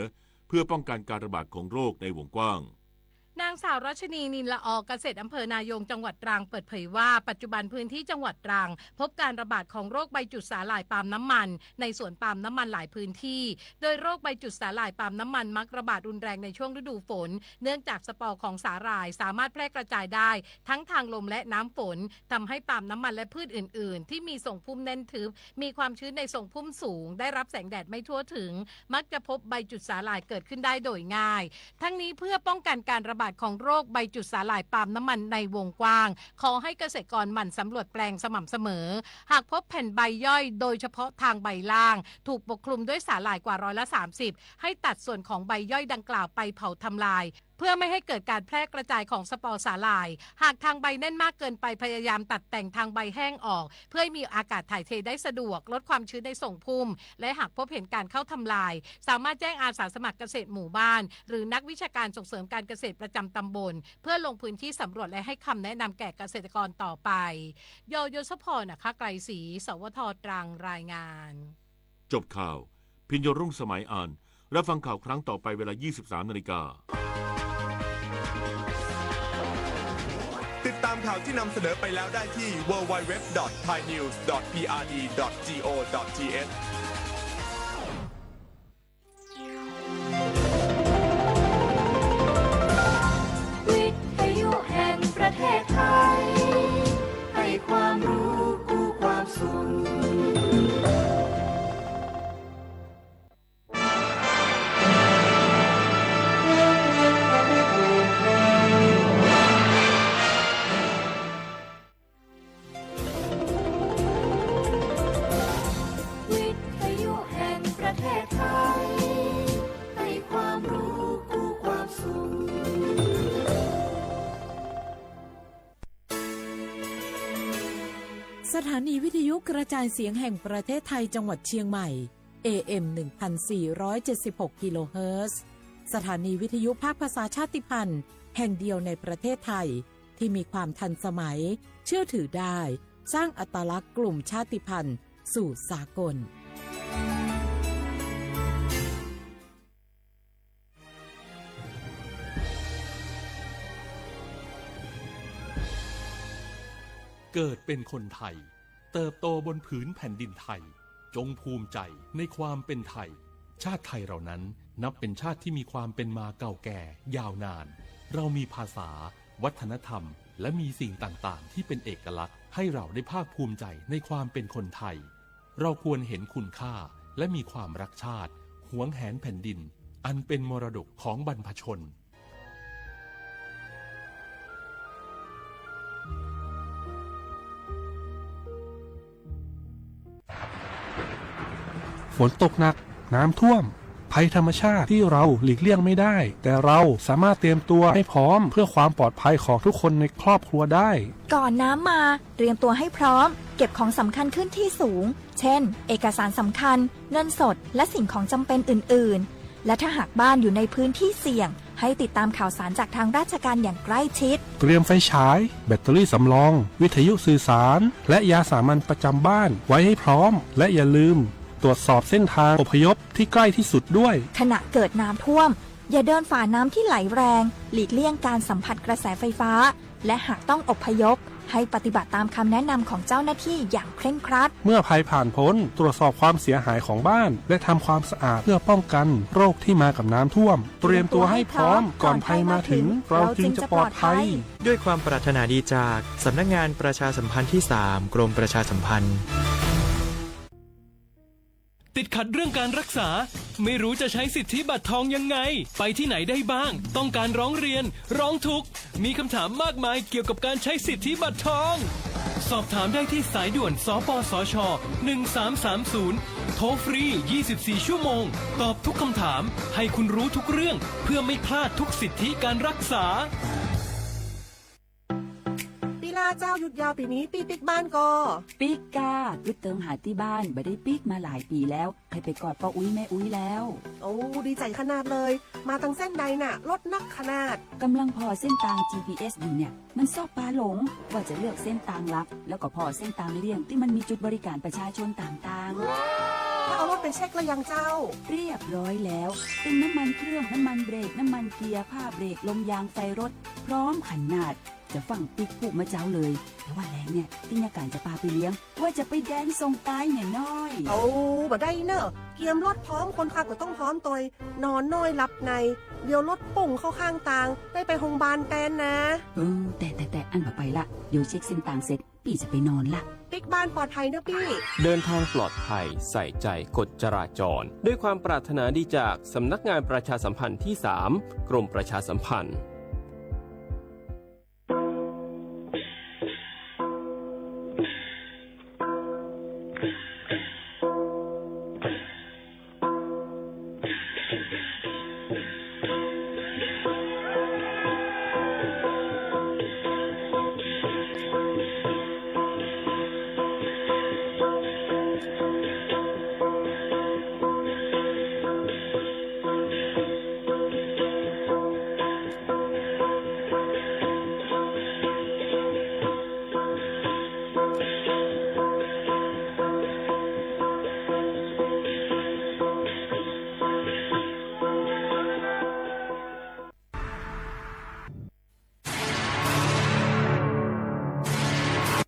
เพื่อป้องกันการระบาดของโรคในวงกว้างนางสาวรัชนีนินละอเกษตรอำเภอนายงจังหวัดตรังเปิดเผยว่าปัจจุบันพื้นที่จังหวัดตรังพบการระบาดของโรคใบจุดสาหร่ายปาล์มน้ำมันในสวนปาล์มน้ำมันหลายพื้นที่โดยโรคใบจุดสาหร่ายปาล์มน้ำมันมักระบาดรุนแรงในช่วงฤดูฝนเนื่องจากสปอร์ของสาหร่ายสามารถแพร่กระจายได้ทั้งทางลมและน้ำฝนทำให้ปาล์มน้ำมันและพืชอื่นๆที่มีทรงพุ่มแน่นทึบมีความชื้นในทรงพุ่มสูงได้รับแสงแดดไม่ทั่วถึงมักจะพบใบจุดสาหร่ายเกิดขึ้นได้โดยง่ายทั้งนี้เพื่อป้องกันการระบาดของโรคใบจุดสาหร่ายปาล์มน้ำมันในวงกว้างขอให้เกษตรกรหมั่นสำรวจแปลงสม่ำเสมอหากพบแผ่นใบย่อยโดยเฉพาะทางใบล่างถูกปกคลุมด้วยสาหร่ายกว่า30%ให้ตัดส่วนของใบย่อยดังกล่าวไปเผาทำลายเพื่อไม่ให้เกิดการแพร่กระจายของสปอร์สาหร่ายหากทางใบแน่นมากเกินไปพยายามตัดแต่งทางใบแห้งออกเพื่อให้มีอากาศถ่ายเทได้สะดวกลดความชื้นในส่งพุ่มและหากพบเห็นการเข้าทำลายสามารถแจ้งอาสาสมัครเกษตรหมู่บ้านหรือนักวิชาการส่งเสริมการเกษตรประจำตำบลเพื่อลงพื้นที่สำรวจและให้คำแนะนำแก่เกษตรกรต่อไปโยศพรนะคะไกรศรีสวท.ตรังรายงานจบข่าวพิญโยรุ่งสมัยอ่านรับฟังข่าวครั้งต่อไปเวลา 23:00 น.ติดตามข่าวที่นำเสนอไปแล้วได้ที่ www.thainews.prd.go.thวิทยุแห่งประเทศไทยให้ความรู้กู้ความสุข สถานีวิทยุกระจายเสียงแห่งประเทศไทยจังหวัดเชียงใหม่ AM 1476 กิโลเฮิรตซ์ สถานีวิทยุภาคภาษาชาติพันธุ์แห่งเดียวในประเทศไทยที่มีความทันสมัยเชื่อถือได้สร้างอัตลักษณ์กลุ่มชาติพันธุ์สู่สากลเกิดเป็นคนไทยเติบโตบนผืนแผ่นดินไทยจงภูมิใจในความเป็นไทยชาติไทยเรานั้นนับเป็นชาติที่มีความเป็นมาเก่าแก่ยาวนานเรามีภาษาวัฒนธรรมและมีสิ่งต่างๆที่เป็นเอกลักษณ์ให้เราได้ภาคภูมิใจในความเป็นคนไทยเราควรเห็นคุณค่าและมีความรักชาติหวงแหนแผ่นดินอันเป็นมรดกของบรรพชนฝนตกหนักน้ำท่วมภัยธรรมชาติที่เราหลีกเลี่ยงไม่ได้แต่เราสามารถเตรียมตัวให้พร้อมเพื่อความปลอดภัยของทุกคนในครอบครัวได้ก่อนน้ำมาเตรียมตัวให้พร้อมเก็บของสำคัญขึ้นที่สูงเช่นเอกสารสำคัญเงินสดและสิ่งของจำเป็นอื่นๆและถ้าหากบ้านอยู่ในพื้นที่เสี่ยงให้ติดตามข่าวสารจากทางราชการอย่างใกล้ชิดเตรียมไฟฉายแบตเตอรี่สำรองวิทยุสื่อสารและยาสามัญประจำบ้านไว้ให้พร้อมและอย่าลืมตรวจสอบเส้นทางอพยพที่ใกล้ที่สุดด้วยขณะเกิดน้ำท่วมอย่าเดินฝ่าน้ำที่ไหลแรงหลีกเลี่ยงการสัมผัสกระแสไฟฟ้าและหากต้องอพยพให้ปฏิบัติตามคำแนะนำของเจ้าหน้าที่อย่างเคร่งครัดเมื่อภัยผ่านพ้นตรวจสอบความเสียหายของบ้านและทำความสะอาดเพื่อป้องกันโรคที่มากับน้ำท่วมเตรียมตัวให้พร้อมก่อนภัยมาถึงเราจึงจะปลอดภัยด้วยความปรารถนาดีจากสำนักงานประชาสัมพันธ์ที่ 3 กรมประชาสัมพันธ์ติดขัดเรื่องการรักษาไม่รู้จะใช้สิทธิบัตรทองยังไงไปที่ไหนได้บ้างต้องการร้องเรียนร้องทุกข์มีคำถามมากมายเกี่ยวกับการใช้สิทธิบัตรทองสอบถามได้ที่สายด่วนสปสช1330โทรฟรี24ชั่วโมงตอบทุกคำถามให้คุณรู้ทุกเรื่องเพื่อไม่พลาดทุกสิทธิการรักษาเจ้าหยุดยาวปีนี้ปีปิกบ้านก็ปิกกาอึดเติงหาที่บ้านไม่ได้ปิกมาหลายปีแล้วใครไปกอดป้าอุ้ยแม่อุ้ยแล้วโอ้ดีใจขนาดเลยมาทางเส้นใดน่ะรถนักขนาดกำลังพอเส้นทาง GPS อยู่เนี่ยมันซอกปลาหลงว่าจะเลือกเส้นทางลับแล้วก็พอเส้นทางเลี่ยงที่มันมีจุดบริการประชาชนต่างๆถ้าเอารถไปเช็คแล้วยังเจ้าเรียบร้อยแล้วเป็นน้ำมันเครื่องน้ำมันเบรกน้ำมันเกียร์ผ้าเบรกลมยางไฟรถพร้อมขนาดจะฟังปิ๊กปุ๊มาเจ้าเลยแต่ว่าแรงเนี่ยที่นาการจะพาไปเลี้ยงว่าจะไปแดนส่งตายเนี่ยน้อยเอาบ่ได้เนอะเกียมรถพร้อมคนขับก็ต้องพร้อมตัวนอนน้อยหลับในเดี๋ยวรถปุ่งเข้าข้างทางได้ไปโรงพยาบาลแตนนะแต่อันบ่ไปละเดี๋ยวเช็คเส้นทางเสร็จพี่จะไปนอนละปิ๊กบ้านปลอดภัยนะพี่เดินทางปลอดภัยใส่ใจกฎจราจรด้วยความปรารถนาดีจากสำนักงานประชาสัมพันธ์ที่ 3 กรมประชาสัมพันธ์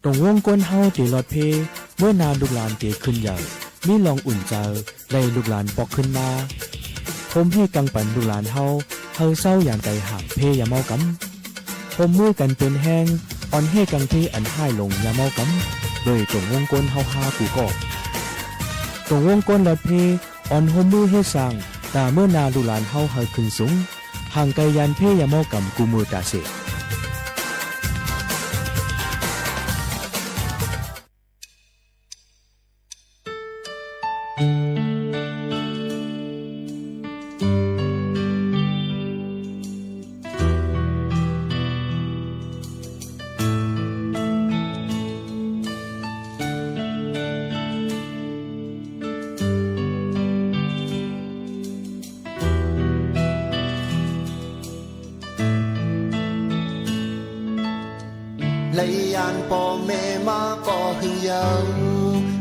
ตรงวงก้นเฮาเตลอดเพเมื่อนานลูกหลานเตขึ้นใหญ่มีลองอุ่นใจได้ลูกหลานปอกขึ้นมาผมให้กังปันลูกหลานเฮาเศร้าอย่างใจห่างเพอย่าเมากำผมมือกันเป็นแห้งอ่อนให้กังเพอันห้ายลงอย่าเมากำโดยตรงวงก้นเฮาหากูก็ตรงวงก้นลอดเพอ่อนห่มมือให้สั่งตาเมื่อนาลูกหลานเฮาขึ้นสูงห่างไกลยันเพอย่าเมากำกูมือตาเส lấy an bò mẹ má có hương dâu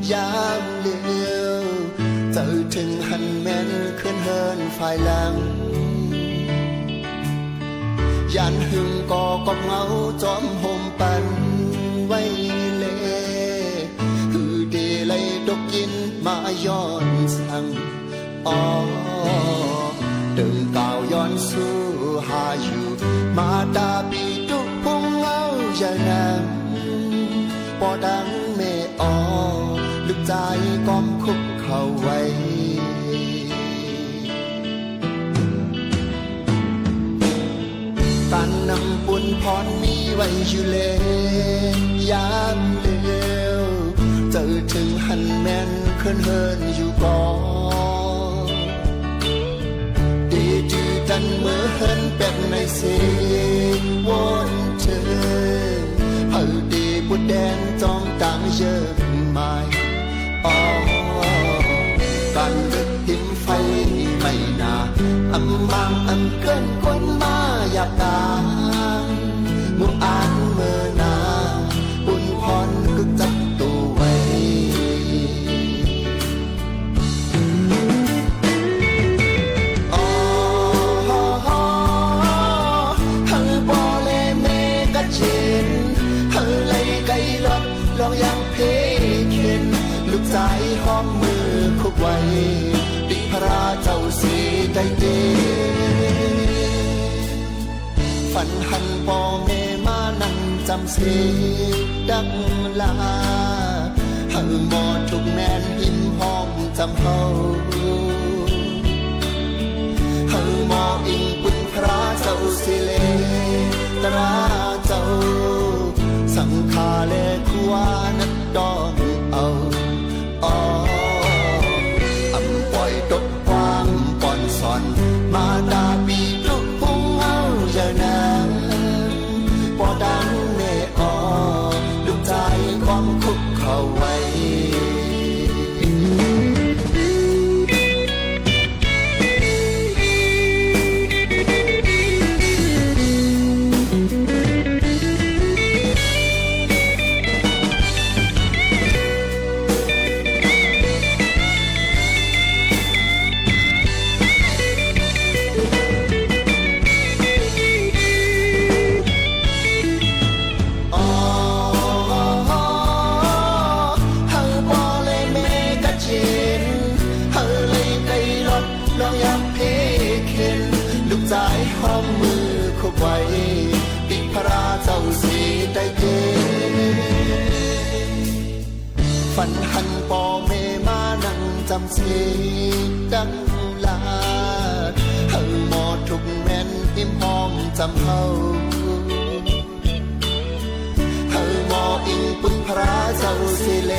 dám liêu tựถึงหันแม่นขึ้นเฮินฝ่ายหลังยันหึงก็กอบเงาจอมห่มปันไว้เล่คือดีเลยดกกินมาย้อนสั่งอ๋อดึงก่าวย้อนสู้หาอยู่มาดาบีตุกพงเงาอย่างนั้นปอดังเมออลึกใจก้อมคุกเข้าไว้การนำบุญพรมีไว้อยู่เลยยามเดียวเจอถึงหันแม่นขึ้นเฮินอยู่ก่อนดีจือจันเมื่อเฮินเป็ดในเสียงวนเธอเฮาดีบุดแดงจอมต่างเยอะไม่อ๋อการดึกหิมไฟไม่นาอำบางอำเกินคนมาอยากตามมุอ่านเมื่อนาบุญพรกึกจับตัวไว้อ๋อเฮาบ่เลยเมกะเจนเฮาเลยไกลรถลองยังเพเข็นลูกสายห้องมือคุกไว้ดิพระเจ้าสีได้เดฝันหันปอเมมานั่งจำเสดังลาเฮาหมอทุกแม่นหิมห้องจำเฮาเฮาหมออิงปุณพระเจ้าสิเลตราเจ้าสังฆาเลขัวนัดดอนเอาอ๋ออำปล่อยตกความก่อนสอนมาดาบีลุกพุงเอาอย่างนั้นปอดังเมออลูกใจความคุกเข้าไว้ไว้ปิพระเจ้าสีได้เกฝันหันปอเมมานั่งจำเสดังลาเฮาหมอทุกแม่นหิมห้องจำเฮาเฮาหมออิงปุณพระเจ้าสิเล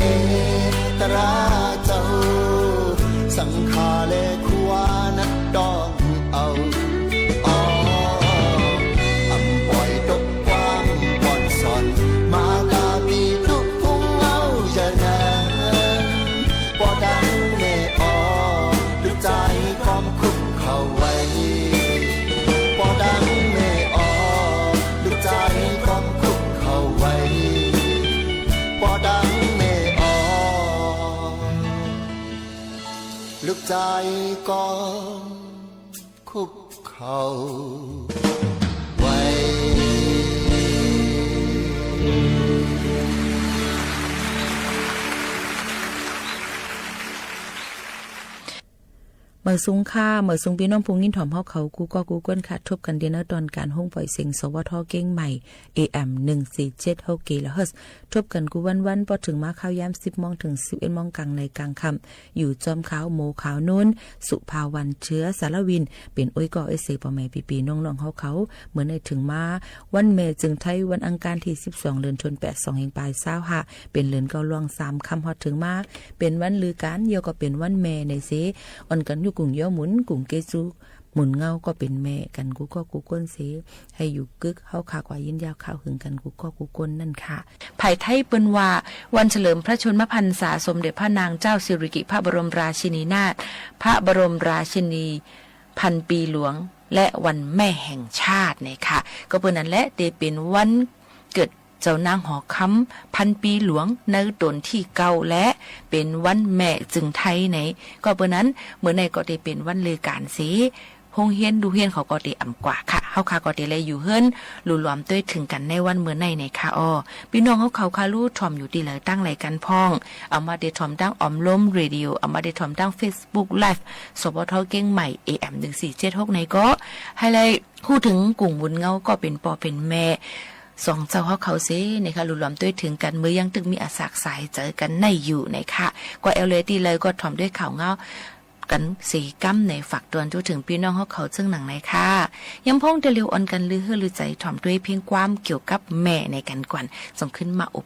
ตราเจ้าสังฆาเลขัวนัดดองเอาลึกใจก็คุกเข่าไว้ เมื่อสูงค่าเมื่อสูงพี่น้องพุงยินถ่อมเฮาเขากูก็กูก้นค่ะทบกันเดียนตอนการห้องปล่อยเสียงสวทเก้งใหม่ AM 147กิโลเฮิรตซ์ทบกันกูวันพอถึงมาข้าวยาม 10 โมงถึง 11 โมงกลางในกลางค่ำอยู่จอมขาวโมขาวนู้นสุภาวันเชื้อสารวินเป็นอ้อยก่อไอเสปอแม่ปีๆน้องๆเฮาเขาเหมือนในถึงมาวันเมจึงไทยวันอังคารที่12เดือนธันวาคม2แห่งปลาย25เป็นเดือนเก้าล่วง3ค่ำฮอดถึงมาเป็นวันลือการเยาก็เป็นวันแม่ในเสอ่อนกันอยู่กรุงย่อหมุนกรุงเกซูหมุนเงาก็เป็นแม่กันกูก็กูก้นเสให้อยู่กึกเฮาขากว่ายินยาวข่าวหึงกันกูก็กูก้นนั่นค่ะภายไทยเปิ้นว่าวันเฉลิมพระชนมพรรษาสมเด็จพระนางเจ้าสิริกิติ์พระบรมราชินีนาถพระบรมราชินีพันปีหลวงและวันแม่แห่งชาติเนี่ยค่ะก็เปิ้นนั่นแหละเตเป็นวันเกิด เจ้านางหอคำพันปีหลวงในตนที่เก่าและเป็นวันแม่จึงไทยไหนก็เบอร์นั้นเมื่อในก็ได้เป็นวันลือการสีโรงเรียนดูเรียนเขาก็ได้อ่ำกว่าค่ะเฮาค่ะก็ได้เลยอยู่เฮิรนหลู่หลอมด้วยถึงกันในวันเมื่อในค่ะอ้อพี่น้องเขาค่ะรู้ถ่อมอยู่ดีเลยตั้งรายการพ้องเอามาได้ถ่อมตั้งออมล้มเรดิโอเอามาได้ถ่อมตั้ง Facebook Live สบทเก้งใหม่ AM 1476ในก็ให้เลยพูดถึงกลุ่มบุญเงาก็เป็นปอเป็นแม่สองเจ้าเขาเซนะคะหลุดหลอมด้วยถึงกันเมื่อยังตึกมีอาสากสายเจอกันในอยู่นะคะก็เอลเลตีเลยก็ถ่อมด้วยข่าวเงากันสีกั้มในฝักตวนจนถึงพี่น้องเขาซึ่งหนังในค่ะยังพ้องเดลิวออนกันลือลือใจถ่อมด้วยเพียงความเกี่ยวกับแม่ในกันก่อนส่งขึ้นมาอบ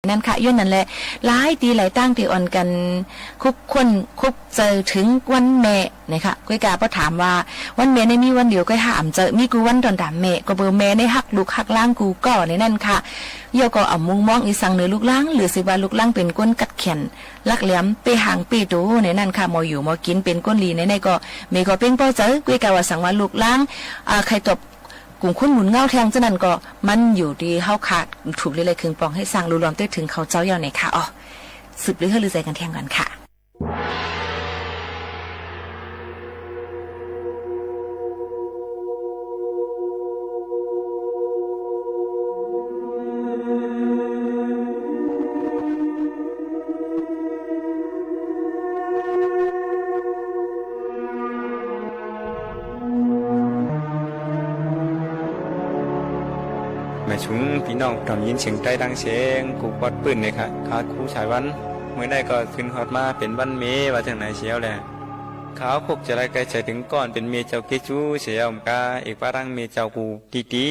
นั่นค่ะย้อนนั่นแหละหลายตีหลายตั้งที่อ่อนกันคุบคนคุบเจอถึงวันแม่นะคะก้อยกาพอถามว่าวันแม่ในมีวันเดียวก็หามเจอมีกูวันตอนดามแม่ก็เบอร์แม่ในหักลูกหักล่างกูก่อในนั่นค่ะเยี่ยวก็เอามุงมองอีสังเนื้อลูกล่างหรือสิว่าลูกล่างเป็นก้นกัดแขนลักแหลมไปหางปีตูในนั่นค่ะมออยู่มอกินเป็นก้นลีในก็เมก็เป้งป้อเจอก้อยกาว่าสั่งว่าลูกล่างใครตบกลุ่มคุณหมุนเงาแทงเจ้านั่นก็มันอยู่ดีเฮาขาดถูกเลยคืนปองให้สร้างรูรอมเต้ถึงเขาเจ้าเยาไหนค่ะอ๋อสืบหรือเฮลือใจกันแทงกันค่ะชุงพี่น้องทำยินเสียงใจดังเสียงกูปอดปืนเลยค่ะขาครูสายวันเมื่อได้ก็ขึ้นฮอดมาเป็นวันเมว่าจังไหนเชียวแหละขาวพกจะได้ไกลใจถึงก่อนเป็นเมเจ้าเกจูเสียวกาเอกปารังเมเจ้ากูตี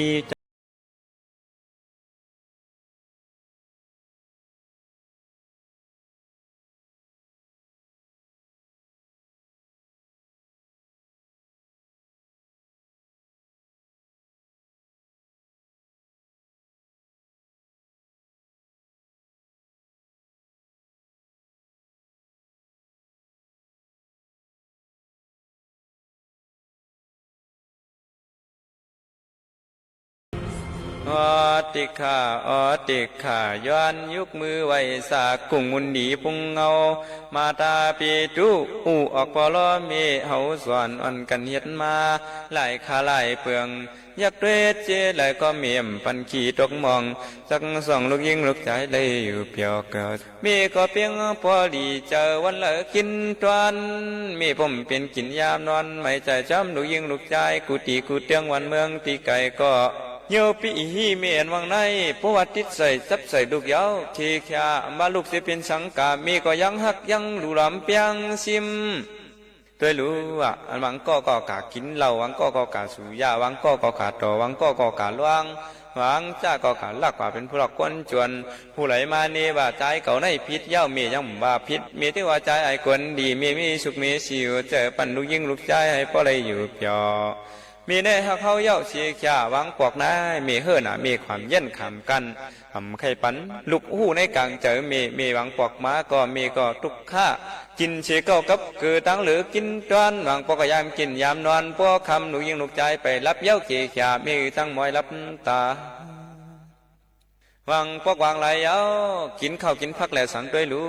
อติขาอติขาย้อนยุกมือไว้สากกุ้งมุนดีพุงเงามาตาปีจุอูออกปอล้อเมเฮาสอนอ่อนกันเฮ็ดมาหลายขาหลายเปลืองยักเรศเจไหลก็เมียมปันขี่ตกมองสักสองลูกยิงลูกใจเลยอยู่เปียวเกิดมีก็เพียงพอดีเจอวันละกินตวนมีผมเป็นกินยามนอนไม่ใจจำลูกยิงลูกใจกูตีกูเตียงวันเมืองตีไก่ก็เยี่ยวปีฮีเมียนวังในประวัติใส่ซับใส่ลูกเย้าที่แค่มาลูกเสียเป็นสังกามีก็ยังหักยังดูลำเปียงซิมตัวรู้ว่าอันวังก็กากินเหล้าวังก็กาสูยาวังก็กาต่อวังก็กาล่วงวังจ้าก็กาลักว่าเป็นผู้หลอกคนจวนผู้ไหลมาเนว่าใจเก่าในพิษเย้าเมียยังว่าพิษเมียที่ว่าใจไอ้คนดีเมีสุขเมีสิวเจอปั่นลูกยิงลูกใจให้พ่อเลยอยู่เปียวมีในหักเขาเย้าเสียข่าวังปอกนายมีเฮือหนามีความเย็นขำกันทำไข่ปันลูกหูในกลางเจอมีวังปอกม้าก็มีก็ตุกข้ากินเสียเก้ากับคือตั้งหรือกินจวนวังปอกยามกินยามนอนพวกคำหนูยิงลูกใจไปรับเย้าเสียข่ามีตั้งมอยรับตาวังพวกวางไหลเย้ากินข้าวกินพักแล้วสังด้วยรู้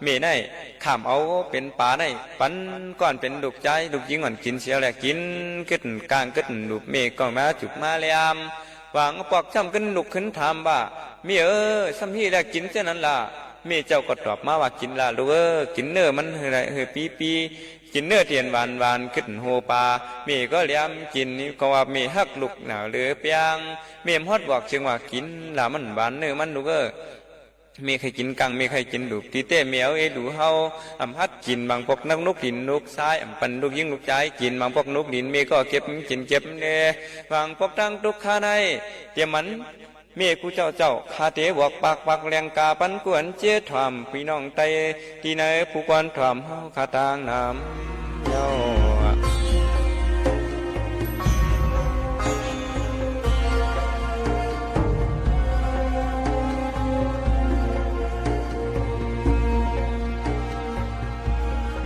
มีในขามเอาเป็นป่าในปันก่อนเป็นลูกใจลูกยิงอ่อนกินเสียวแหละกินกึศกลางกึศลูกเมฆก็มาจุกมาเลียมวางปอกจำขึ้นลุกขึ้นถามว่ามีซ้ำที่แหละกินเช่นนั้นล่ะมีเจ้าก็ตอบมาว่ากินละลูกกินเนื้อมันเฮปีกินเนื้อเทียนหวานขึ้นโฮปามีก็เลี้ยมกินนี่ก็ว่ามีฮักลูกหนาวเหลือเปียงเมียมฮอดบอกเชียงว่ากินละมันหวานเนื้อมันลูกมีใครกินกังมีใครกินดูตีเต้เมียวดูเฮาฮัดกินบางพวกนักนกดินนกซ้ายปันลูกยิงลูกใจกินบางพวกนกดินมีก็เก็บกินเก็บเน่บางพวกตั้งทุกข้าในเตรียมมันเมียกูเจ้าคาเตบวกปากแรงกาปันกวนเจี๊ยถามพี่น้องไตที่ไหนผู้กวนถามเฮาคาทางน้ำเย้า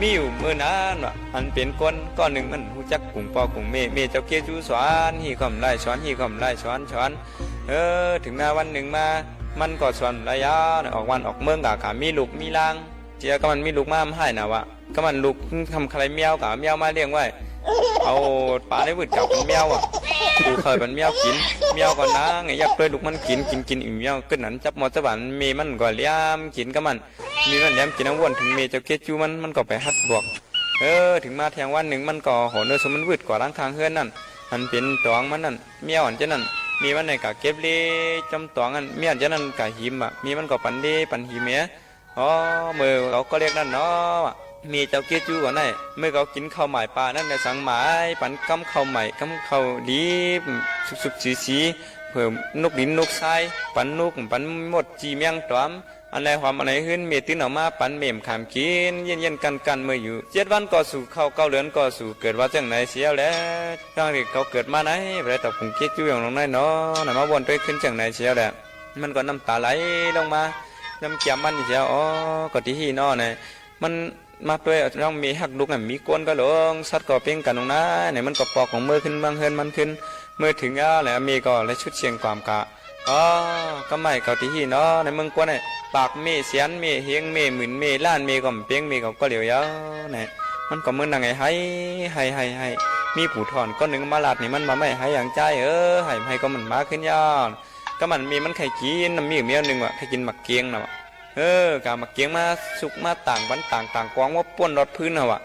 มีอยู่เมื่อนานว่ะมันเป็นก้อนหนึ่งมันหูจักกุ้งปอกุ้งเมเจ้าเกจูสอนหีคำไล่ช้อนหีคำไล่ช้อนถึงหน้าวันหนึ่งมามันก็สอนระยะออกวันออกเมืองกะมีลูกมีลางเจียก็มันมีลูกมาให้นะวะก็มันลูกทำใครเมียวกะเมียวมาเลี้ยงไว้เอาปลาในวืดเก่าเป็นเมียวอ่ะกูเคยเป็นเมียวกินเมียวก่อนนะไงอยากเลยลูกมันกินอิ่มเมียวขึ้นนั้นจับมอสวรรค์มีมันก็เลี้ยมกินก็มันมีมันเลี้ยมกินน้ำวนถึงเมเจ้าเกจูมันก็ไปฮัดบวกถึงมาแทงวันหนึ่งมันก็โหเนื้อสมันวืดกว่าล้างทางเฮือนนั่นมันเป็นตองมันนั่นเมียวอันเจนั่นมีมันในกะเก็บเล่จำตองอันเมียอันเจนั่นกะหิมมีมันก็ปันเล่ปันหิมเมียมือเขาก็เรียกนั่นเนาะมีเจ้าเกจูก่อนได้เมื่อเขากินข้าวใหม่ปลานั่นในสังหมายปันกำข้าวใหม่กำข้าวดีสุกสี เพิ่มนกดินนกทรายปันนกปันหมดจีเมียงตอมอันไหนความอันไหนขึ้นเมตินออกมาปันเมมขามกินเย็นกันเมื่ออยู่7 วันก็สู่เข้า9 เดือนก็สู่เกิดว่าจังไหนเสียแล้วตั้งแต่เขาเกิดมาไหนไปแต่ผมคิดอยู่อย่างลงไหนเนาะไหนมาวนไปขึ้นจังไหนเสียแล้วมันก็น้ำตาไหลลงมาน้ำเกี่ยมมันเสียอ๋อก็ที่หี่นอเนี่ยมันมาด้วยต้องมีหักดุกมีก้นก็หลงสัตว์ก็เพ่งกันตรงนั้นเนี่ยมันก็ปอกของมือขึ้นบางเฮินมันขึ้นเมื่อถึงแล้วมีก็เลยชุดเชียงความกะอ๋อก็ไม่เกาที่หี่นอในเมืองกวนเนี่ยปากมีเสียนมีเฮียงมีหมื่นมีล้านมีก็เพ่งมีก็เหลียวยาวเนี่ยมันก็เหมือนยังไงให้มีผู้ถอนก็หนึ่งมาลาดนี่มันมาไม่ให้อย่างใจให้ก็มันมาขึ้นยาวก็มันมีมันไข่กินน้ำมีเมียวหนึ่งว่ะไข่กินหมักเกียงนะว่ะกาหมักเกียงมาสุกมาต่างวันต่างกองว่าป้วนรถพื้นนะว่ะ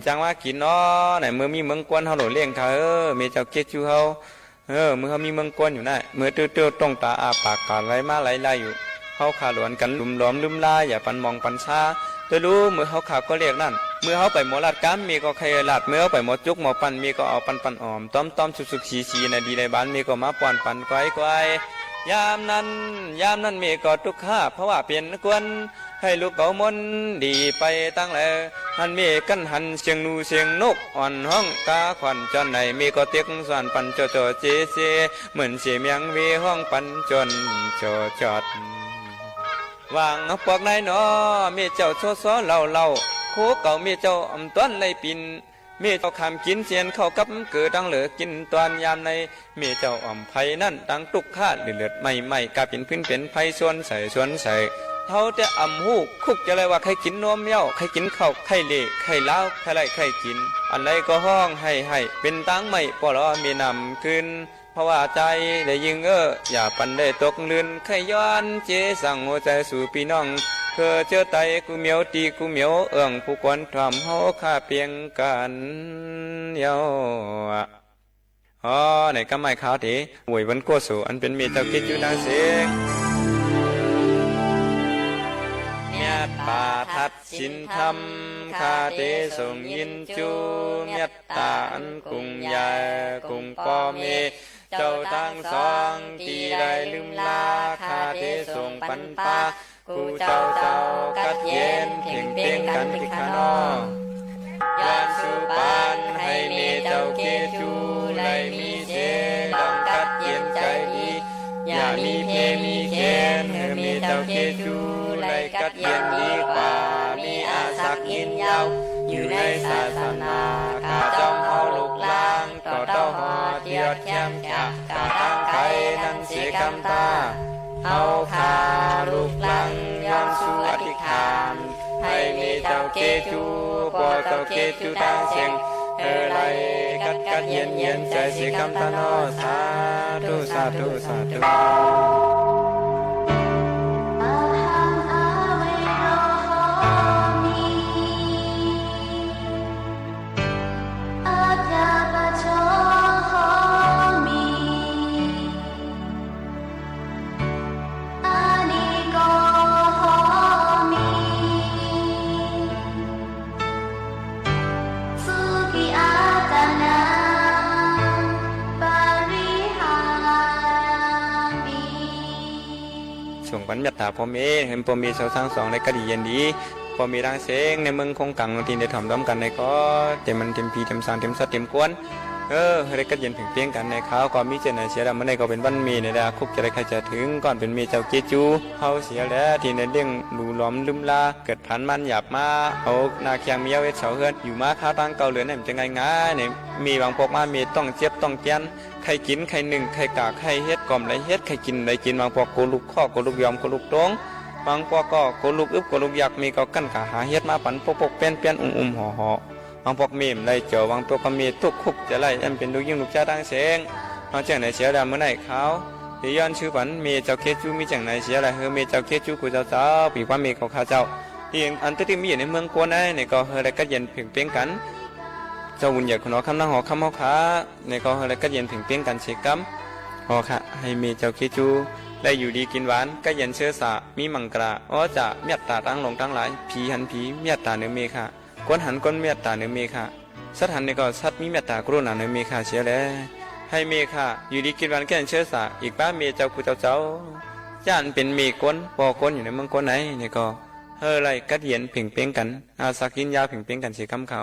จังว่ากินเนาะไหนเมื่อมีเมืองกวนเขาหล่อเลี้ยงเขามีเจ้าเกจูเขาเมื่อเขามีเมืองกวนอยู่น่ะเมื่อเตี้ยวต้องตาอาปากกาไหลมาไหลอยู่เขาขาหลวนกันลุมล้อมลืมลายอย่าปันมองปันซาจะรู้เมื่อเขาขาก็เรียกนั่นเมื่อเขาไปหมอลาดก้ามมีก็ใครลาดเมื่อเขาไปหมอจุกหมอปันมีก็เอาปันออมต้อมสุกชีในดีในบ้านมีก็มาปันไกวยามนั้นมีก็ทุกข์เพราะว่าเปลี่ยนกวนให้ลูกเก่ามนดีไปตั้งแล้วหันมีกันหันเสียงนูเสียงนกอ่อนห้องกาขวัญจนไหนมีก็เตียกสวนปันโจเจเหมือนเสียงยังวีห้องปันจนจอดวางปอกในนอมีเจ้าโซเล่าโคเก่ามีเจ้าอำต้นในปินมีเจ้าคำกินเสียนเข้ากับเกิดดังเหลือกินตอนยามในมีเจ้าอ่อมไผ่นั่นดังตุกข้าเลือดไม่กาเป็นพื้นเป็นไผ่ส่วนใส่เท่าแต่อ่ำหูคุกจะเลยว่าใครกินนมเย้าใครกินข้าวใครเละใครเล้าใครไรใครกินอันใดก็ห้องให้เป็นตังไม่ปลอมีนำขึ้นเพราะว่าใจได้ยิงอย่าปันได้ตกลื่นใครย้อนเจสั่งหัวใจสู่พี่น้องเธอเจอไตกูเหมียวตีกูเหมียวผู้ควรทำเฮาข้าเพียงกันเยาในกำไม้ขาวทีหวยวันกัวสู่อันเป็นมีเจ้าคิดอยู่นางเสียงเมียป่าทัดชินธรรมคาเตส่งยินจูเมียตาอันกุงยากุงปอเมเจ้าทั้งสองตีได้ลืมลาคาเตส่งปันปากูเจ้ากัดเย็นเพ่งกันพิคานอยานสุปานให้มีเจ้าเกจูไลมีเจลองกัดเย็นใจดีอย่ามีเพมีเคนให้มีเจ้าเกจูไลกัดเย็นดีกว่ามีอาศักยินยาวอยู่ในศาสนาข้าจ้องเอาลูกลางต่อเต้าหอเทียดแคมจากกาตั้งไข่นั้นเสียคำตาเอาขาลูกลังย้อนสู่อธิษฐานให้มีเจ้าเกจูปอเจ้าเกจูตั้งเสียงไรกัดเย็นใจสิคำตานอสาธุส่งปัญญาตาพ่อเมเห็นพ่อเมชาวทั้งสองในกดีเย็นดีพ่อเมรังเสงในเมืองคงกังทีในถ่อมด้อมกันในก็เต็มมันเต็มพีเต็มสารเต็มสัตเต็มกวนได้ก็เย็นถึงเพียงกันในเขาก็มีเจนในเสียดำมันในก็เป็นวันมีในดาคุกจะได้ใครจะถึงก่อนเป็นมีเจ้าเกจูเขาเสียแล้วที่ในเรื่องดูล้อมลืมลาเกิดพันมันหยาบมาเอานาเคียงมีเอาเวทเสาเฮือนอยู่มาข้าวตั้งเก่าเหลือเนี่ยมันจะง่ายเนี่ยมีบางพวกมามีต้องเจ็บต้องแกนใครกินใครหนึ่งใครกากใครเฮ็ดกล่อมไรเฮ็ดใครกินไรกินบางพวกโกลุกข้อโกลุกยอมโกลุกตรงบางพวกก็โกลุกอึบโกลุกยักมีก็กั้นขาหาเฮ็ดมาปันปกเปี้ยนห่อบางพวกมีมไรเจอบางพวกก็มีทุกคุกจะไล่อันเป็นลูกยิ่งลูกจ้าตั้งเสียงบางเจ้าไหนเสียดำเมื่อไหร่เขาที่ย้อนชื่อปันมีเจ้าเคจูมีจังไหนเสียอะไรมีเจ้าเคจูกูเจ้าปีว่ามีเขาข้าเจ้าที่อันที่มีอยู่ในเมืองกวนนี่ก็เฮได้ก็เย็นเพียงกันเจ้าบุญใหญ่คนน้อคำนั่งหอคำเขาขาในก็เฮได้ก็เย็นเพียงกันเสียกัมหอค่ะให้มีเจ้าเคจูได้อยู่ดีกินหวานก็เย็นเชื้อสามีมังกราจะเมียตาตั้งลงตั้งหลายผีหันผีเมียตาเนื้อเมฆะก้นหันก้นเมียตาเนื้อเมฆะสัตว์หันนี่ก็สัตว์มีเมียตากรุณาเนื้อเมฆะเสียแล้ว ให้เมค่ะอยู่ดีกินวันแก่นเชื้อสาอีกป้าเมเจ้ากูเจ้าย่านเป็นเมก้นปอก้นอยู่ในเมืองก้นไหนนี่ก็เฮ้อไรกัดเย็นเพ่งเป้งกันอาสักกินยาเพ่งเป้งกันสีคำเขา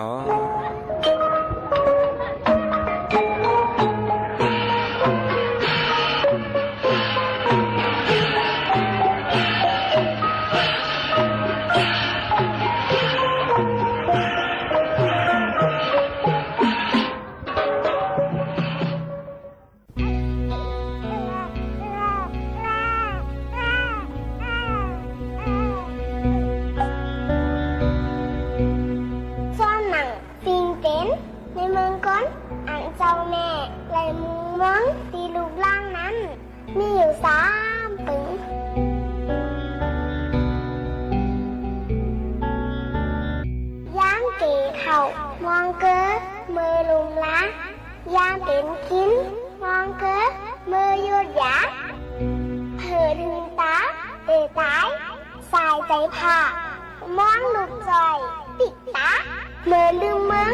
มองเก๋มือลุมละยามเป็นกินมองเก๋มือยุดยาเผือถึงตาเตะตายสายใจผ่ามองลูกจอยปิดตามือลืมมึง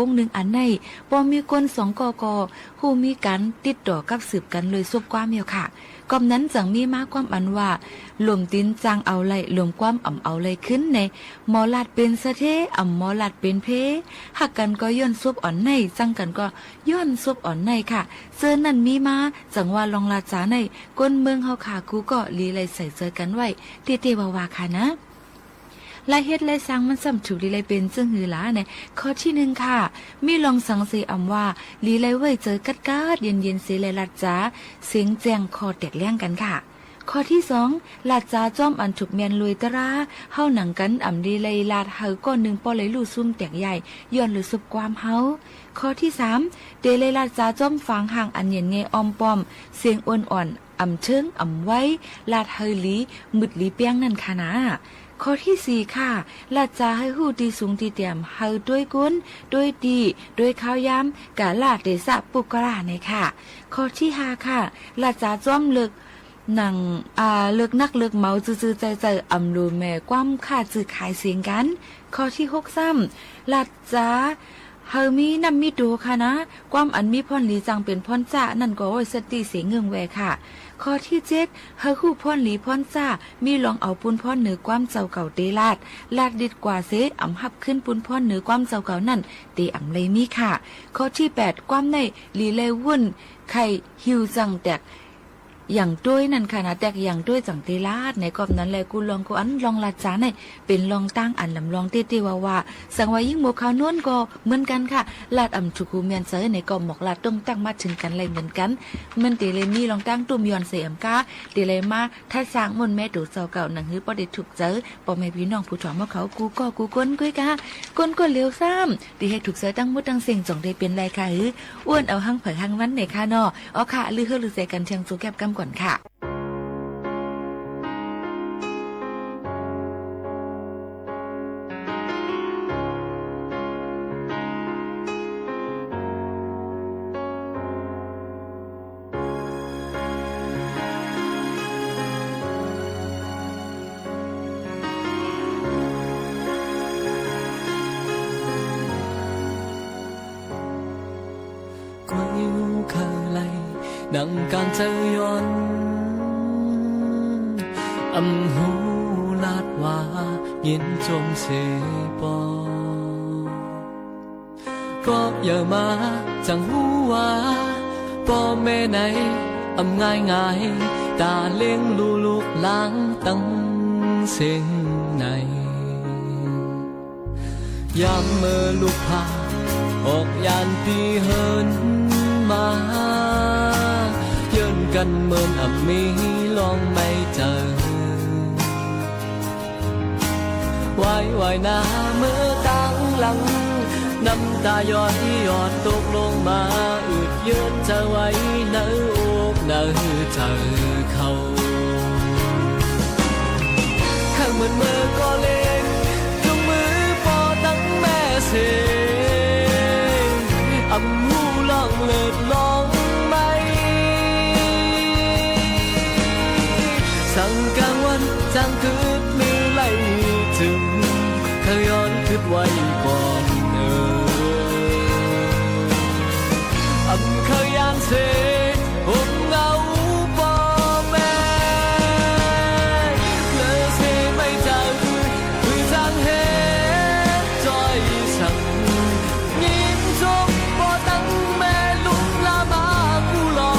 วงหนึ่งอันในบ่มีคนสองกกผู้มีกันติดต่อกับสืบกันเลยซบความเมียวค่ะกอมนั้นจังมีมาความอันว่าลมตินจางเอาไล่ลมความอ่ำเอาไล่ขึ้นในหมอลาดเป็นสะเทอ่ำหมอลาดเป็นเพหักกันก็ย้อนซบอ่อนในจังกันก็ย้อนซบอ่อนในค่ะเสื้อนั่นมีมาจังว่าลองลาจาในก้นเมืองเฮาค่ะกูก็ลีไลใส่เสื้อกันไว้เตๆว่าๆค่ะนะลายเฮ็ดลายสร้างมันซ้ำถูกลีไลเป็นจึงหือหลาเนี่ยข้อที่1ค่ะมีลองสังเสอำว่าลีไลไว้เจอกัดเย็นๆเสเลลัดจ้าเสียงแจ้งคอแตกแล้งกันค่ะข้อที่2ลาดจ้าจ้อมอันถูกเมียนลุยตราเฮาหนังกันอำลีไลลาดเฮาก้อนนึงปอเลยลู่ซุ่มแตกใหญ่ย้อนหรือสุบความเฮาข้อที่3เดเลลาดจ้าจ้อมฟังห่างอันเย็นเงออมปอมเสียงอ่อนๆอำเชิงอำไว้ลาดเฮลีมึดลีเปียงนั่นค่ะนะข้อที่4ค่ะลาดจาให้หู้ดีสูงดีเตียมเฮาด้วยกุนด้วยดีด้วยข้าวยำกะลาดเดสะปุกราในค่ะข้อที่5ค่ะลาดจาจ้อมเลิกหนังเลิกนักเลิกเมาจื้อๆใจๆอำรูแม่ความค่าจื้อขายเสียงกันข้อที่6ซ้ำลาดจาเฮามีนำมีดูค่ะนะความอันมีพ่อนหลีจังเป็นพ่อนจ้านั่นก็โอ้ยสติเสียงเงืองแวค่ะข้อที่7เฮาคู่พ่อนหลีพ่อนจ้ามีลองเอาปุ้นพ่อนเหนือความเจ้าเก่าเตลาดดิดกว่าเสอำหับขึ้นปุ้นพ่อนเหนือความเจ้าเก่านั่นเตอำเลยมีค่ะข้อที่8ความในหลีเลวุ่นไข่หิวจังแตกอย่างด้วยนั่นค่ะนะแตกอย่างด้วยจังเตลาดในกอบนั้นแลกูลองกูอันลองลาดจาในเป็นลองตั้งอันลำลองเตว่าสังว่ายิ่งหมกขาวนวลก็เหมือนกันค่ะลาดอำชุกูเมียนเซอในกอบหมอกลาดต้องตั้งมาถึงกันเลยเหมือนกันมันเตเลมีลองตั้งตุ่มยอนเสียมก้าเตเลมาถ้าสร้างมนแม่ดูเจ้าเก่าหนังฮื้อบ่ได้ถูกเจอบ่แม่พี่น้องผู้ถอมาเขากูก็กูก้นกุ้ยกะก้นก็เลี้ยวซ้ำที่ให้ถูกเจอตั้งมุดตั้งเสียงจ่องได้เป็นไรค่ะฮืออ้วนเอาหั่งเผยหั่งวันในค่ะเนาะอ๋อค่ะลือเฮือลือใส่กันเชียงสูแก็บกำก่อนค่ะ能間就潤，暗好辣話眼中射波，各有馬贈呼話，波咩你暗嗌嗌，大領露露冷等醒泥。ยามเมื่อลูกพาออกยานตีเฮินมาเยินกันเหมือนอับมีลองไม่เจอไว้หน้าเมื่อตั้งหลังน้ำตาย้อยหยอดตกลงมาอืดเยินจะไว้เนื้ออกเนื้อเธอเขาข้างเหมือนมือก็เล็กจุงมือพอตั้งแม่เสงอำหูลองเลิดลองไม่สั่งกลางวันจังคืดมือไหลถึงเขาย้อนคืดไว้ก่อนเคยยานเสห่มเงาพ่อแม่เลอเสไม่เจอคือทางเหตุจอยสั่งยิ้มจบพอตั้งแม่ลุกลามาผู้หลอ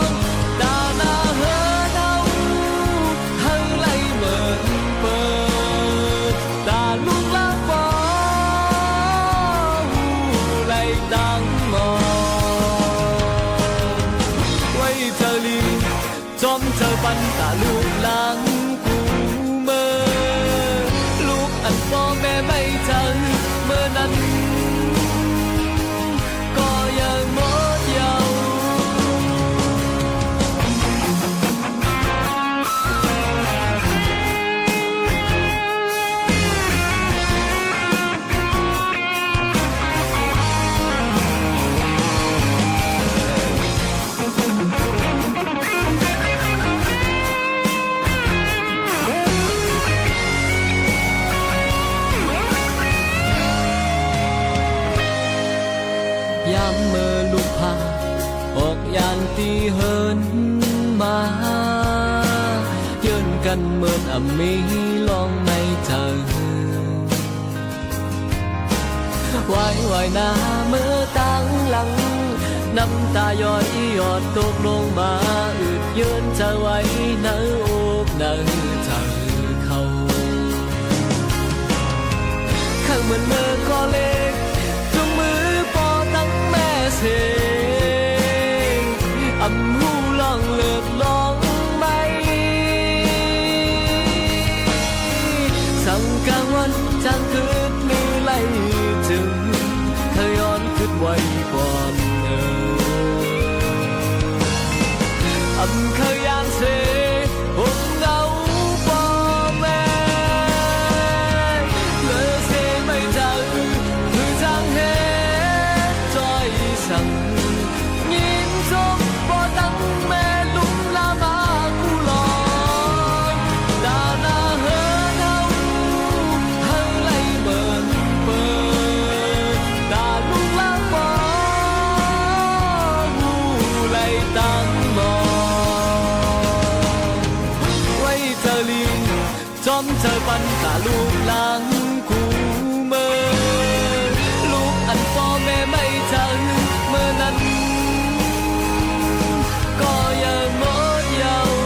งตาหน้าเฮินเอาทั้งไหลเหมือนเปิดตาลุกลาฟอไหลตั้งมองจอมเธอปันตาลูกหลังกูเมื่อลูกอันพ่อแม่ไม่เจอเมื่อนั้นก็ยังหมดเยาว์ยามเมื่อลูกพาออกยานตีเฮินมาเยินกันเหมือนอำมีลองไม่เจอไว้หน้าเมื่อตั้งหลังน้ำตาย้อยหยอดตกลงมาอืดเยินจะไว้เนื้ออกเนื้อเธอเขาข้างเหมือนเมื่อก็เล็กจุงมือปอตั้งแม่เสงอำหูลองเลิดลองไม่สั่งกลางวันจังคืดมือไหลถึงเธอย้อนคืดไว้ก่อนเคยยานเสห่มเงาพ่อแม่เลอเสไม่เจอคือทางเหตุจอยสั่งยิ้มจบพอตั้งแม่ลุกลามาผู้หลองตาหน้าเฮินเอาทั้งไหลเหมือนเปิดตาลุกลาฟอหูไหลตั้งมองจอมเธอปันตาลูกหลังกูเมื่อลูกอันพ่อแม่ไม่เจอเมื่อนั้นก็ยังหมดเยาว์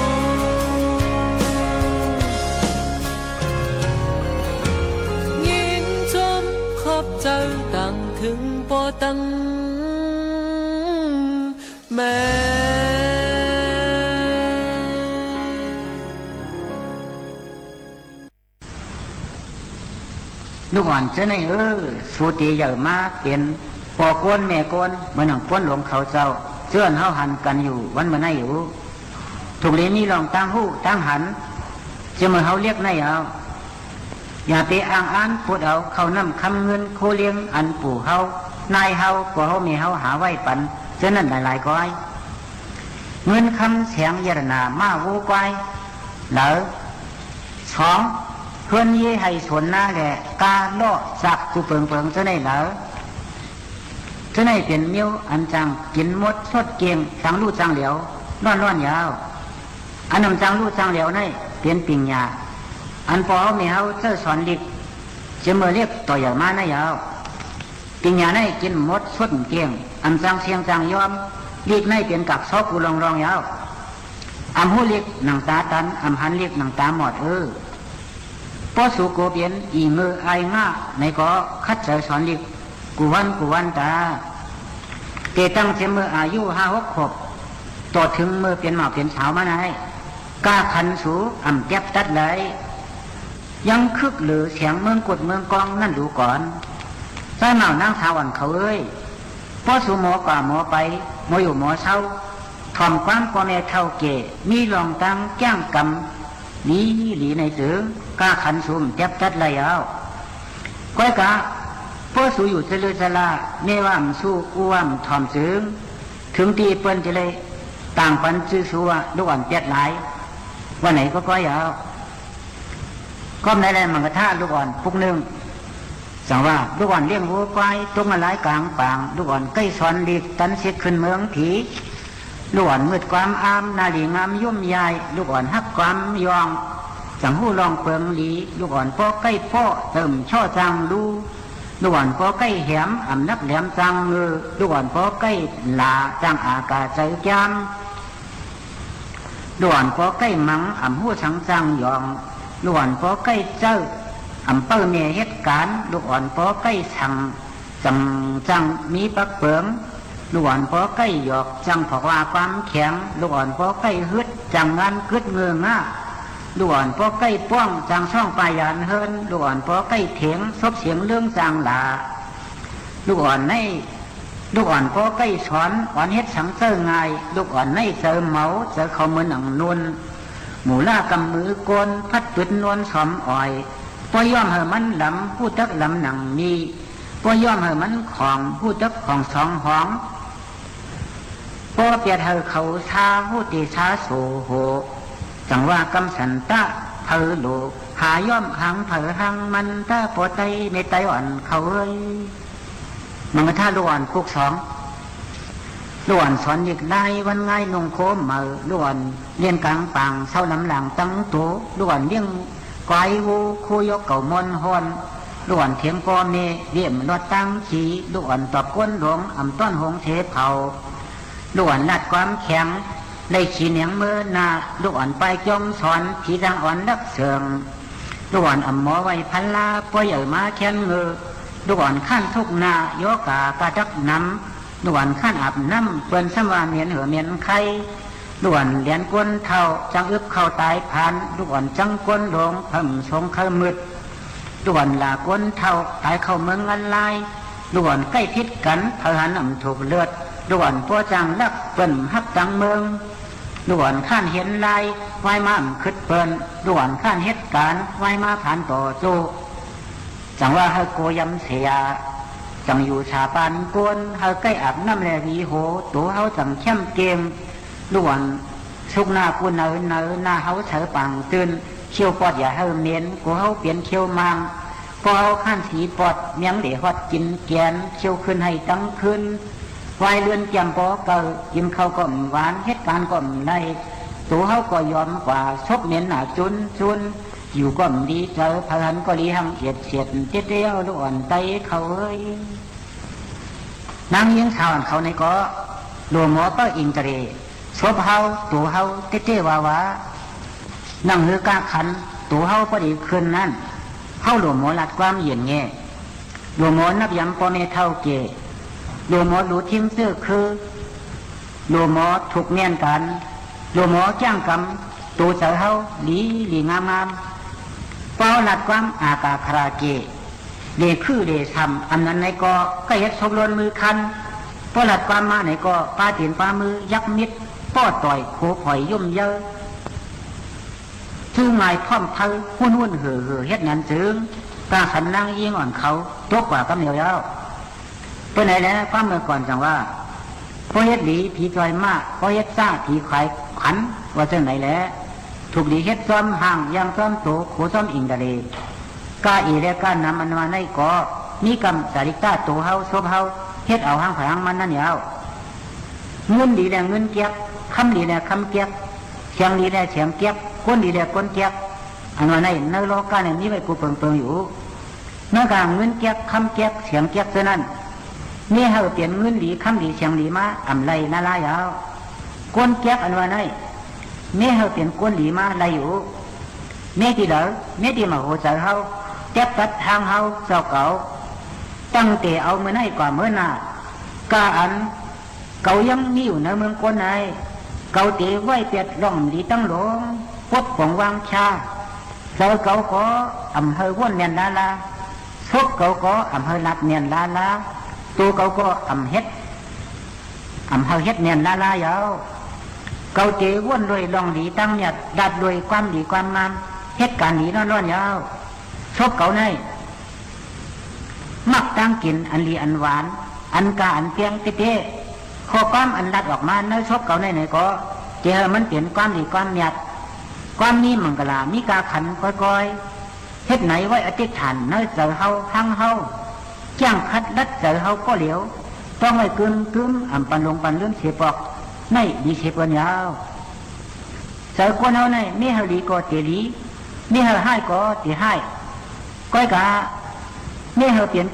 ยิ้มจมขอบเจ้าต่างถึงปอตั้งแม่ลูกอ่อนเจ้าในสูตีใหญ่มากเป็นปอกวนแม่กวนเหมือนหนังป้วนหลวงเขาเจ้าเชื่อนเฮาหันกันอยู่วันเมื่อไหร่อยู่ถูกเลี้ยนี่ลองตั้งหูตั้งหันจะเมื่อเฮาเรียกในเอาอย่าไปอ้างอ้านพูดเอาเขานำคำเงินโคเลี้ยงอันปู่เฮานายเฮาก็เฮามีเฮาหาไว้ปันเจ้านั่นหลายๆก้อยเงินคำเสียงยรนามาวูก้อยเหลอช้องเพื่อนยี่ให้สวนหน้าแหละกาโลสักกูเปิงเปิงเจ้าไหนเหรอเจ้าไหนเป็นมิ้วอันจังกินมดชดเกียงจังลู่จังเหลียวร้อนยาวอันนำจังลู่จังเหลียวนี่เป็นปิงยาอันพอเขาไม่เขาเจ้าสอนลิกจะเมื่อเรียกต่ออย่างมาหน้ายาวปิงยานี่กินมดชดเกียงอันจังเสียงจังยอมลิกนี่เป็นกับซอกกูรองยาวอันหูลิกหนังตาตันอันหันลิกหนังตาหมอดต พอสู่โกเปลี่ยนอีมือไอง่าในก็คัดเจอสอนดิกูวันตาเตตั้งเสมืออายุ5-6 ขวบต่อถึงมือเปลี่ยนหมอกเปลี่ยนสาวมาไหนกล้าขันสูอ่ำแก็บตัดเลยยังคึกหรือเสียงเมืองกดเมืองกองนั่นดูก่อนใส่เหมานั่งสาวันเขาเอ้ยพอสู่หมอกว่าหมอไปหมออยู่หมอเศร้าถ่อมความพ่อแม่เท่าเก๋มีรองตังแก้งกำหลีในถึงกล้าขันสูมแก็บตัดเลยเอาก้อยกะพอสู่อยู่เจริญสลาเนว่ามสู้อ้วมถ่อมซึ้งถึงตีเปิ้นจะเลยต่างปันซื้อสัวลูกอ่อนเปียดหลายวันไหนก็ก้อยเอาก้มในแรงมังกรท่าลูกอ่อนปุกนึงสั่งว่าลูกอ่อนเลี้ยงวัวควายตรงมาหลายกลางปางลูกอ่อนใกล้สอนดีตันเสียขึ้นเมืองผีลูกอ่อนมืดความอามนาดีงามยุ่มยายลูกอ่อนฮักความยองสั่งหู้ลองเปิงหลีลูกอ่อนพ่อใกล้พ่อเติมช่อจังดูลูกอ่อนพ่อใกล้แหมอ่ำนักแหลมจังมือลูกอ่อนพ่อใกล้หลาจังอากาใจจามลูกอ่อนพ่อใกล้มังอ่ำหู้สังจังยองลูกอ่อนพ่อใกล้เจ้าอำเภอเมียเหตุการณ์ลูกอ่อนพ่อใกล้สั่งจังมีปักเปิงลูกอ่อนพ่อใกล้หยอกจังผอกว่าความแข็งลูกอ่อนพ่อใกล้ฮึดจังงานกึดเงือง่าลูกอ่อนพ่อใกล้ป้องจังช่องปลายานเฮินลูกอ่อนพ่อใกล้เถียงซบเสียงเรื่องจังหลาลูกอ่อนในลูกอ่อนพ่อใกล้สอนอ่อนเฮ็ดสังเสอง่ายลูกอ่อนในเจอเมาเจอเขามือหนังนุ่นหมูล่ากำมือโกนพัดปืนนวลสอมอ่อยพอย่อมเหอมันลำผู้ตักลำหนังมีพอย่อมเหอมันของผู้ตักของสองห้องพอเปียดเหอเขาชาผู้ตีชาโสโหจังว่ากำสันตะเธอโลหาย่อมหังเผอหังมันตาปอไตในไตอ่อนเขาเอ้ยมันก็ท่าลูกอ่อนคุกสองลูกอ่อนสอนอีกได้วันง่ายนงโคมมาลูกอ่อนเรียนกลางปางเศร้าลำหลังตั้งตัวลูกอ่อนเลี้ยงไกววูคูยกเก่ามนฮอนลูกอ่อนเถียงพ่อเมเรียมรถตั้งขีลูกอ่อนตอบก้นหลวงอ่ำต้นหงเทเผาลูกอ่อนลัดความแข็งได้ขีเหนียงมือนาลูกอ่อนไปจมสอนผีดังอ่อนรักเสืองลูกอ่อนอ่ำหมอไว้พันลาป่วยเอามาแค้นเงือลูกอ่อนขั้นทุกนาโยกากระจักน้ำลูกอ่อนขั้นอาบน้ำเปิ้นสมวาเมียนเหือเมียนไข่ลูกอ่อนเลียนก้นเท่าจังอึบเข้าตายผ่านลูกอ่อนจังก้นหลงเพิ่มสงเข้ามืดลูกอ่อนลาก้นเท่าตายเข้าเมืองอันลายลูกอ่อนใกล้พิษกันเธอหันอ่ำถูกเลือดลูกอ่อนพ่อจังรักเปิ้นฮักจังเมืองลูกอ่อนข้านเห็นลายไว้มาคึดเปิ้นลูกอ่อนข้านเหตุการณ์ไว้มาผ่านต่อโจจังว่าเฮาโกยำเสียจังอยู่ชาปานกวนเฮาใกล้อาบน้ำแลวีโหตัวเฮาจังเข้มเกมล้วนสุกหน้ากูเนอหน้าเฮาเฉอปังตื่นเขี้ยวปอดอย่าเฮาเมียนกูเฮาเปลี่ยนเขี้ยวมังพอเฮาข้านสีปอดเมียงเดฮอดกินแกนเขี้ยวขึ้นให้ตั้งขึ้นไฟเลื่อนแจ่มปอเกิดกินข้าวก็หวานเหตุการณ์ก็ไรตัวเฮาก็ยอมกว่าชบเมียนหนาจุนอยู่ก็ดีเจอพลันก็ดีหังเฉียดเจ๊เตี้ยวล้วนไตเขาเอ้ยนางยิงสาวเขาในก็หลวงหมอก็อินตรีชบเฮาตัวเฮาเต้วาวานั่งหือกาขันตัวเฮาพอดีคืนนั้นเฮาหลวงหมอหลัดความเย็นแง่หลวงหมอนับยำปอเมเท่าเกหลวงหมอรู้ทิ้งเสื้อคือหลวงหมอถูกเมียนกันหลวงหมอจ้างกำตัวเสือเฮาหลีงามเป้าหลัดความอากาคราเกเดคือเดทำอันนั้นในก็เฮ็ดสบลนมือคันพอหลัดความมาไหนก็ป้าตีนป้ามือยักมิดป้อต่อยโขผอยยุ่มเยอะทู่ไงพร้อมเธอหุ่นเห่อเฮ็ดนั้นจึงกาขันนั่งยิงอ่อนเขาตัวกว่าก็เหนียวแล้วเพื่อไหนแล้วก็เมื่อก่อนจังว่าพอเฮ็ดดีผีจอยมากพอเฮ็ดซ่าผีขายขันว่าเจ้าไหนแล้วถูกดีเฮ็ดซ้อมห่างยังซ้อมโตโขซ้อมอิงดาเลกาอีและการนำมันมาในก็มีกรรมสาริกาโตเฮาซบเฮาเฮ็ดเอาห้างผางมันนั่นยาวเงินดีแลเงินเก็บคำดีแลคำเก็บเสียงดีแลเสียงเก็บก้นดีแลก้นเก็บอันว่าในโลกาเนี่ยมีไว้กูเปิงอยู่เมื่อกลางเงินเก็บคำเก็บเสียงเก็บเท่านั้นนี่เฮาเปลี่ยนเงินดีคำดีเสียงดีมาอำไรน่าลายาวก้นเก็บอันว่าในนี่เฮาเปลี่ยนก้นดีมาไรอยู่ เมติเหลอเมติมาโหใจเฮาแจ๊บตัดทางเฮาเจ้าเก่าตั้งแต่เอามือให้กว่ามือหน้ากาอันเก่ายังมีอยู่ในเมืองคนไหนเก่าเตะไว้เปียดร่องดีตั้งหลงพบของวางชาเจ้าเก่าก็อำเภอว่นเมียนลาลาซบเก่าก็อำเภอลัดเมียนลาลาตัวเก่าก็อำเฮ็ดอำเภอเฮ็ดเมียนลาลายาวเก่าเตะว่นด้วยร่องดีตั้งเนี่ยดัดด้วยความดีความงามเฮ็ดการดีนอนๆยาวซบเก่าในมักตั้งกินอันลีอันหวานอันกาอันเตียงเต้ๆข้อความอันรัดออกมาเนื้อชบเก่าในไหนก็เจอมันเปลี่ยนความดีความเมียดความมีมังกลามีกาขันก้อยๆเฮ็ดไหนไว้อธิษฐานเนื้อเจอเฮาทั้งเฮาจ้างคัดลัดเจอเฮาก็เหลียวต้องไว้กึมอ่ำปันลงปันเรื่องเสียปอกในดีเสียปนยาวเจอคนเฮาในมีเฮาดีก็เตลีมีเฮาให้ก็เตให้ก้อยกามีเฮาเปลี่ยน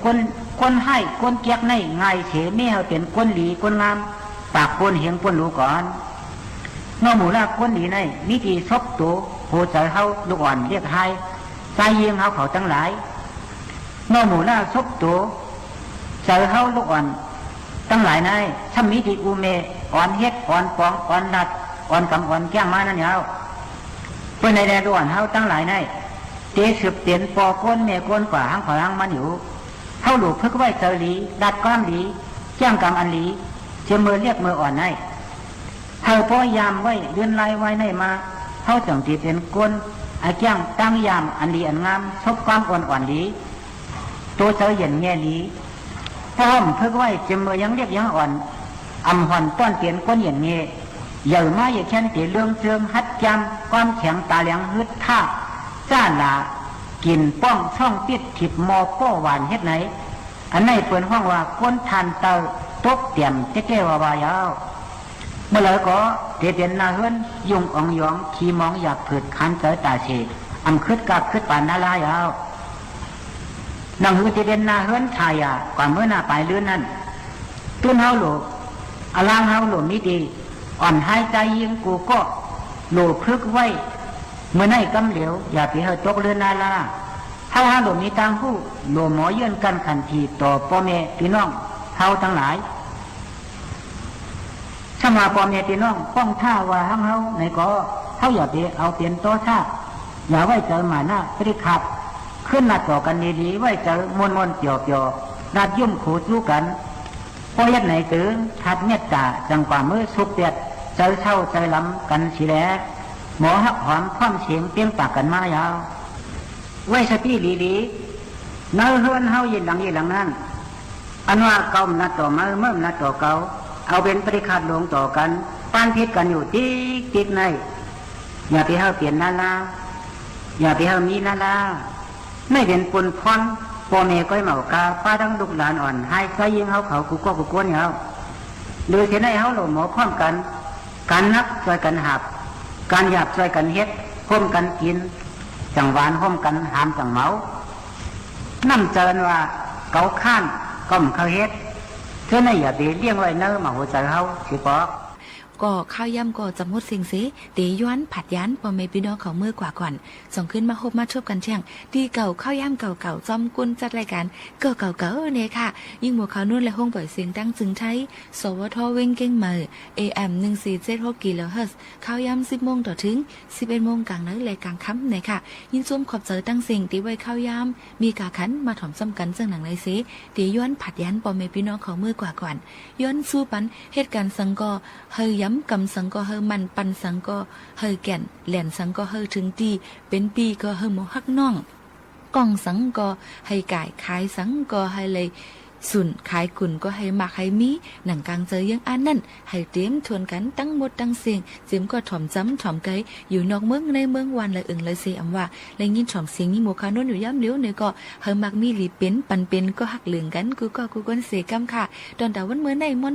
คนให้คนเกียกในง่ายเฉยมีเฮาเปลี่ยนคนหลีคนงามปากคนเหียงคนรู้ก่อนนอหมูลาคนหลีในมิตีซบตัวโหใจเฮาลูกอ่อนเรียกให้ใจเยียงเฮาเขาทั้งหลายนอหมูลาซบตัวใจเฮาลูกอ่อนทั้งหลายในถ้ามิตีอูเมอ่อนเฮ็ดอ่อนปองอ่อนนัดอ่อนกำอ่อนแก้งมานั่นยาวเพื่อในแดนลูกอ่อนเฮาทั้งหลายในเตะสืบเตียนปอก้นเมก้นกว่าหังขอหังมันอยู่เฮาหลูกเพื่อไว้เจอหลีดัดก้ามหลีแจ้งกรรมอันหลีเชื่อมือเรียกมืออ่อนในเฮาพอยามไว้เดือนลายไว้ในมาเฮาจังที่เป็นก้นอาแจ้งตั้งยามอันหลีอันงามชบความอ่อนหลีตัวเจอเย็นแง่หลีพร้อมเพื่อไว้เชื่อมือยังเรียกยังอ่อนอำหอนต้อนเตียนก้นเย็นเง่ใหญ่มาอย่าแค่นตีเรื่องเชิงฮัดจำความแข็งตาเหลียงฮึดท่าจ้าหลากินป้องช่องปิดถิบมอป้อหวานเฮ็ดไหนอันไหนเปิดห้องว่าก้นทานเตาตกเตี่ยมเจ๊ๆว่ายาวเมื่อไรก็เตียนนาเฮือนยุงอ่องยองขี้มองอยากผืดคันเจอตาเฉดอำคืดกับคืดปานนาลายาวนังหือเตียนนาเฮือนชายกว่าเมื่อหน้าปลายเลื่อนนั้นตุ้นเฮาโหลอลางเฮาโหลมิดีอ่อนหายใจยิงกูก็โหลพึกไว้เมื่อไหนกำเหลวอย่าไปเฮาตกเรือนนาลาเฮาหาหลวมีทางผู้โหลหมอเยื่นกันขันทีต่อพ่อแม่พี่น้องเฮาทั้งหลายถ้ามาพ่อแม่พี่น้องป้องท่าว่าหังเฮาไหนก็เฮาอย่าไปเอาเปลี่ยนโตท่าอย่าไว้เจอหมาหน้าปริขับขึ้นนัดต่อกันดีๆไว้เจอมวนๆเกี่ยวๆนัดยุ่มขูดรู้กันพอยัดไหนตื่นทัดเมตตาจังกว่ามือสุกเปียดเจอเช่าใจล้ำกันสิแลหมอหักหอมคว่ำเสียงเปี้ยงปากกันมายาวไว้สติลีเนื้อเฮือนเฮายินหลังนั้นอันว่าเก่านัดต่อมาเมื่อนัดต่อเก่าเอาเป็นปริคาดลงต่อกันป้านพิษกันอยู่ติดในอย่าไปเฮาเปลี่ยนนาลาอย่าไปเฮามีนาลาไม่เป็นปนพรพ่อแม่ก้อยเหมากาป้าทั้งลูกหลานอ่อนให้ใครยิงเฮาเขากูก็กูกวนเฮาหรือเห็นให้เฮาหลงหมอพร้อมกันการนับช่วยกันหับการหยาบช่วยกันเฮ็ดห่มกันกินจังหวานห่มกันหามจังเมานั่นเจริญว่าเกาข้านก้มเขาเฮ็ดเท่านั้นอย่าไปเลี้ยงไว้เนื้อมาหัวใจเฮาสิปอก ก็ข้าวยำก็จำหมดสิ่งสิตีย้อนผัดยันพอเมพี่น้องเขาเมื่อกว่าก่อนส่งขึ้นมาพบมาชบกันเที่ยงดีเก่าข้าวยำเก่าๆจอมกุนจัดรายการเก่าเนี่ยค่ะยิ่งหมวกขาวนุ่นและห้องปล่อยเสียงตั้งจึงใช้สวทเว้งเก้งมือ AM 1476 กิโลเฮิรตซ์ข้าวยำ10 โมงต่อถึง11 โมงกลางนั้นและกลางค่ำเนี่ยค่ะยินซุ่มขอบเจอตั้งสิ่งตีไว้ข้าวยำมีกาขันมาถ่อมซ้ำกันจังหนังในสิตีย้อนผัดยันพอเมพี่น้องเขาเมื่อกว่าก่อนย้อนสู้ปันเหตุการณ์สังก็เฮยย้ำกำสังก็เฮมันปันสังก็เฮแก่นแหลนสังก็เฮถึงตีเป็นปีก็เฮหมฮักน้องกองสังก็ให้ก่ายขายสังก็ให้เลยสุนขายกุ่นก็ให้มักให้มีหนังกลางเจอยังอันนั่นให้เตรียมทวนกันตั้งหมดตั้งเสียงเจียมก็ถ่อมจ้ำถ่อมไกอยู่นอกเมืองในเมืองวันเลยเลยเสียอำว่าและยินถ่อมเสียงยิ่งหมวกขาวนุ่นอยู่ย่ำเลี้ยวเนี่ยก็เฮมักมีหลีเป็นปันเป็นก็หักเหลืองกันกูก้นเสียกำค่ะตอนแต่วันเมื่อในมอน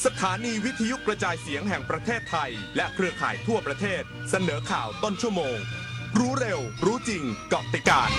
สถานีวิทยุกระจายเสียงแห่งประเทศไทยและเครือข่ายทั่วประเทศเสนอข่าวต้นชั่วโมงรู้เร็วรู้จริงเกาะติดการ